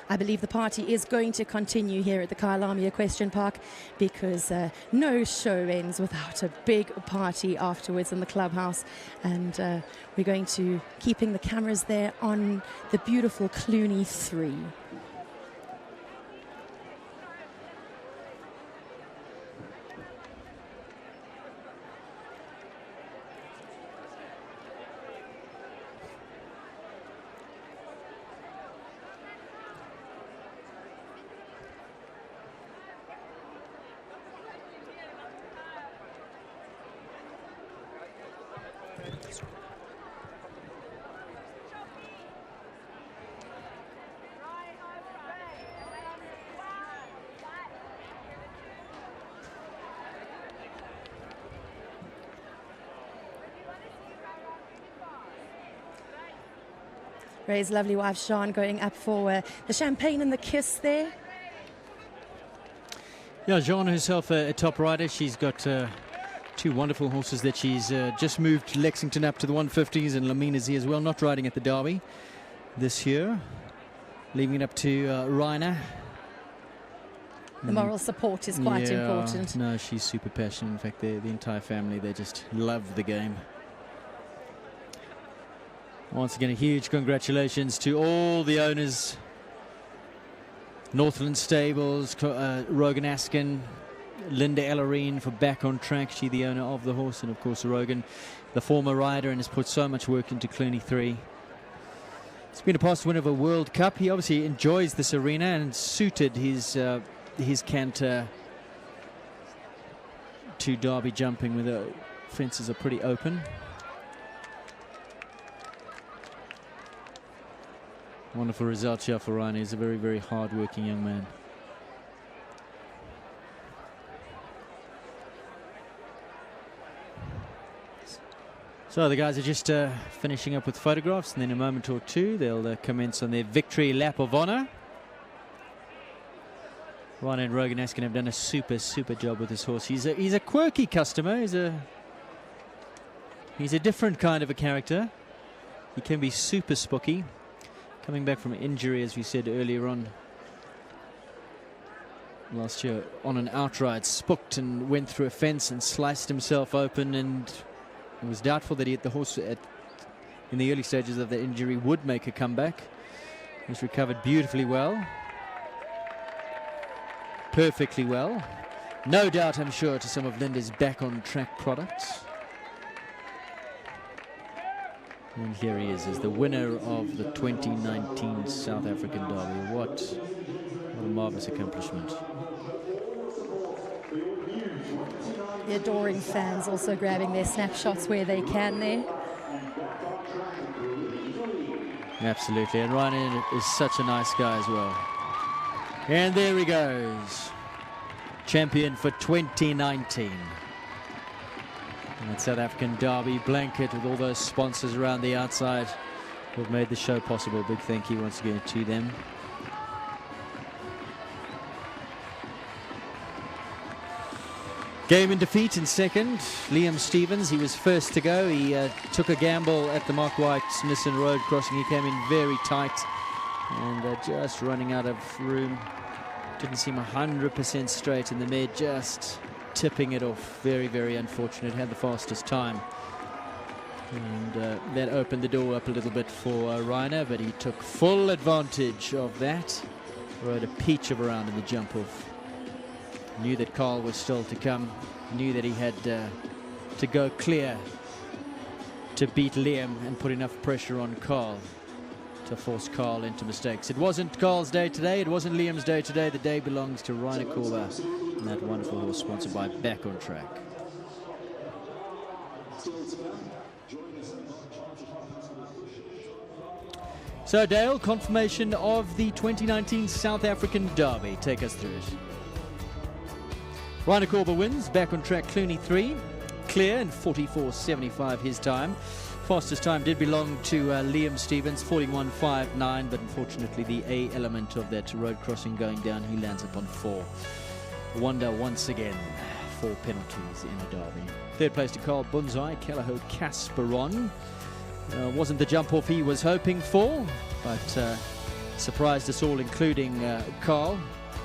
I believe the party is going to continue here at the Kyalami Equestrian Park, because no show ends without a big party afterwards in the clubhouse. And we're going to keeping the cameras there on the beautiful Clooney 3. Ray's lovely wife, Sean, going up for the champagne and the kiss there. Yeah, Jean herself a top rider. She's got two wonderful horses that she's just moved Lexington up to the 150s, and Lamina Z as well, not riding at the Derby this year. Leaving it up to Rainer. The moral support is quite important. No, she's super passionate. In fact, the entire family, they just love the game. Once again, a huge congratulations to all the owners. Northland Stables, Rogan Askin, Linda Ellerin for Back on Track. She the owner of the horse, and of course Rogan, the former rider, and has put so much work into Clooney 3. He's been a past winner of a World Cup. He obviously enjoys this arena and suited his canter to derby jumping, where the fences are pretty open. Wonderful result here for Ryan. He's a very, very hard-working young man. So the guys are just finishing up with photographs, and in a moment or two they'll commence on their victory lap of honour. Ryan and Rogan Askin have done a super job with this horse. He's a quirky customer. He's a different kind of a character. He can be super spooky. Coming back from injury, as we said earlier on last year, on an outright, spooked and went through a fence and sliced himself open, and it was doubtful that the horse in the early stages of the injury would make a comeback. He's recovered beautifully well. Perfectly well. No doubt, I'm sure, to some of Linda's back on track products. And here he is as the winner of the 2019 South African Derby. What a marvellous accomplishment. The adoring fans also grabbing their snapshots where they can there. Absolutely, and Ryan is such a nice guy as well. And there he goes. Champion for 2019. And that South African Derby blanket with all those sponsors around the outside who have made the show possible. Big thank you once again to them. Game in defeat in second, Liam Stevens. He was first to go. He took a gamble at the Mark White Nissen Road crossing. He came in very tight and just running out of room. Didn't seem 100% straight, and the mare just tipping it off. Very, very unfortunate. Had the fastest time. And that opened the door up a little bit for Reiner, but he took full advantage of that. Rode a peach of a round in the jump off. Knew that Carl was still to come. Knew that he had to go clear to beat Liam and put enough pressure on Carl to force Carl into mistakes. It wasn't Carl's day today. It wasn't Liam's day today. The day belongs to Reiner Korba and that wonderful horse sponsored by Back on Track. So Dale, confirmation of the 2019 South African Derby. Take us through it. Reiner Korba wins. Back on Track, Clooney 3. Clear in 44.75 his time. Fastest time did belong to Liam Stevens, 41.59, but unfortunately the A element of that road crossing going down, he lands up on 4. Wonder once again, 4 penalties in a derby. Third place to Carl Bunzai, Callahoo Casperon. Wasn't the jump off he was hoping for, but surprised us all, including Carl.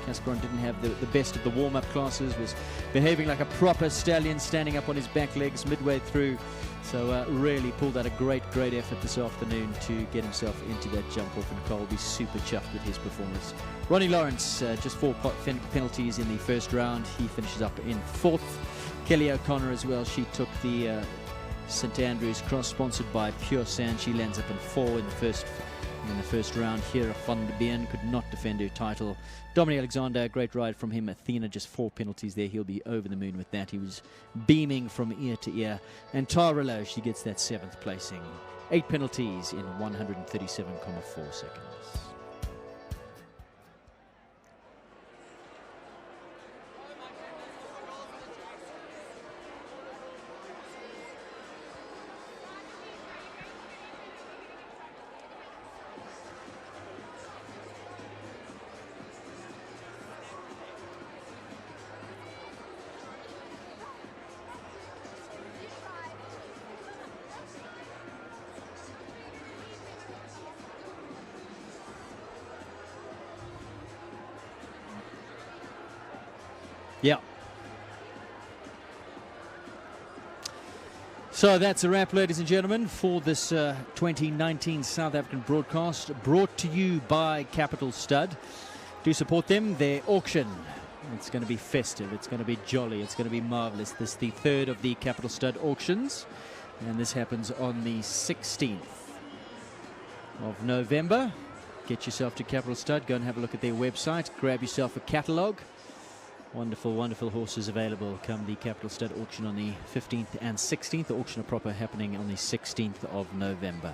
Casperon didn't have the best of the warm-up classes, was behaving like a proper stallion, standing up on his back legs midway through. So really pulled out a great effort this afternoon to get himself into that jump off, and Carl will be super chuffed with his performance. Ronnie Lawrence, just 4 penalties in the first round. He finishes up in 4th. Kelly O'Connor as well. She took the St Andrews Cross, sponsored by Pure Sand. She lands up in 4 in the first round. Here, Van der Been could not defend her title. Dominic Alexander, great ride from him. Athena, just 4 penalties there. He'll be over the moon with that. He was beaming from ear to ear. And Tara, she gets that 7th placing. 8 penalties in 137.4 seconds. Yeah. So that's a wrap, ladies and gentlemen, for this 2019 South African broadcast, brought to you by Capital Stud. Do support them, their auction. It's going to be festive, it's going to be jolly, it's going to be marvellous. This is the 3rd of the Capital Stud auctions, and this happens on the 16th of November. Get yourself to Capital Stud. Go and have a look at their website. Grab yourself a catalogue. Wonderful, wonderful horses available come the Capital Stud auction on the 15th and 16th. The auction proper happening on the 16th of November.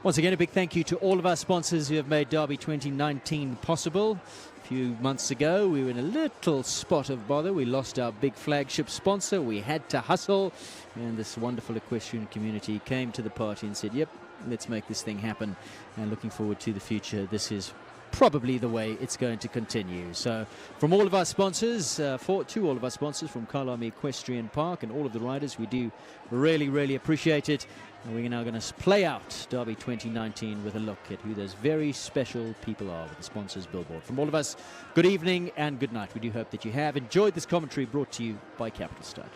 Once again, a big thank you to all of our sponsors who have made Derby 2019 possible. A few months ago, we were in a little spot of bother. We lost our big flagship sponsor. We had to hustle. And this wonderful equestrian community came to the party and said, yep, let's make this thing happen. And looking forward to the future. This is probably the way it's going to continue. So from all of our sponsors, to all of our sponsors from Kyalami Equestrian Park and all of the riders, we do really, really appreciate it. And we're now going to play out Derby 2019 with a look at who those very special people are with the sponsors billboard. From all of us, good evening and good night. We do hope that you have enjoyed this commentary brought to you by Capital Stud.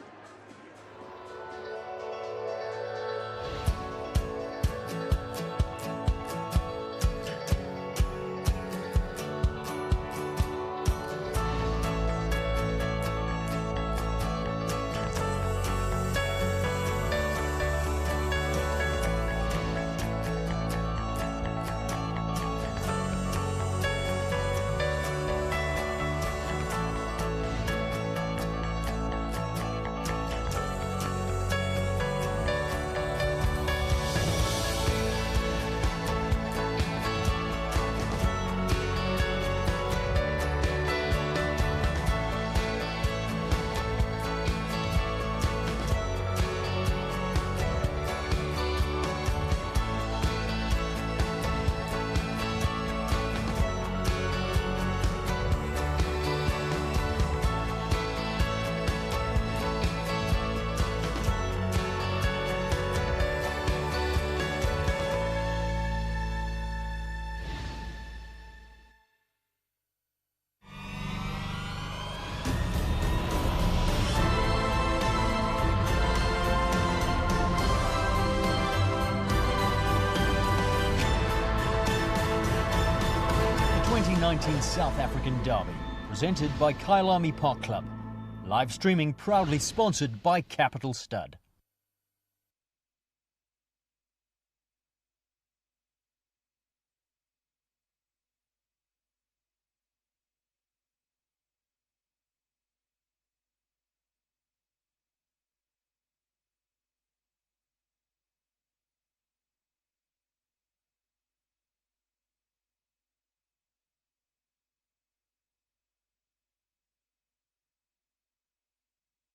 The 2019 South African Derby, presented by Kyalami Park Club. Live streaming proudly sponsored by Capital Stud.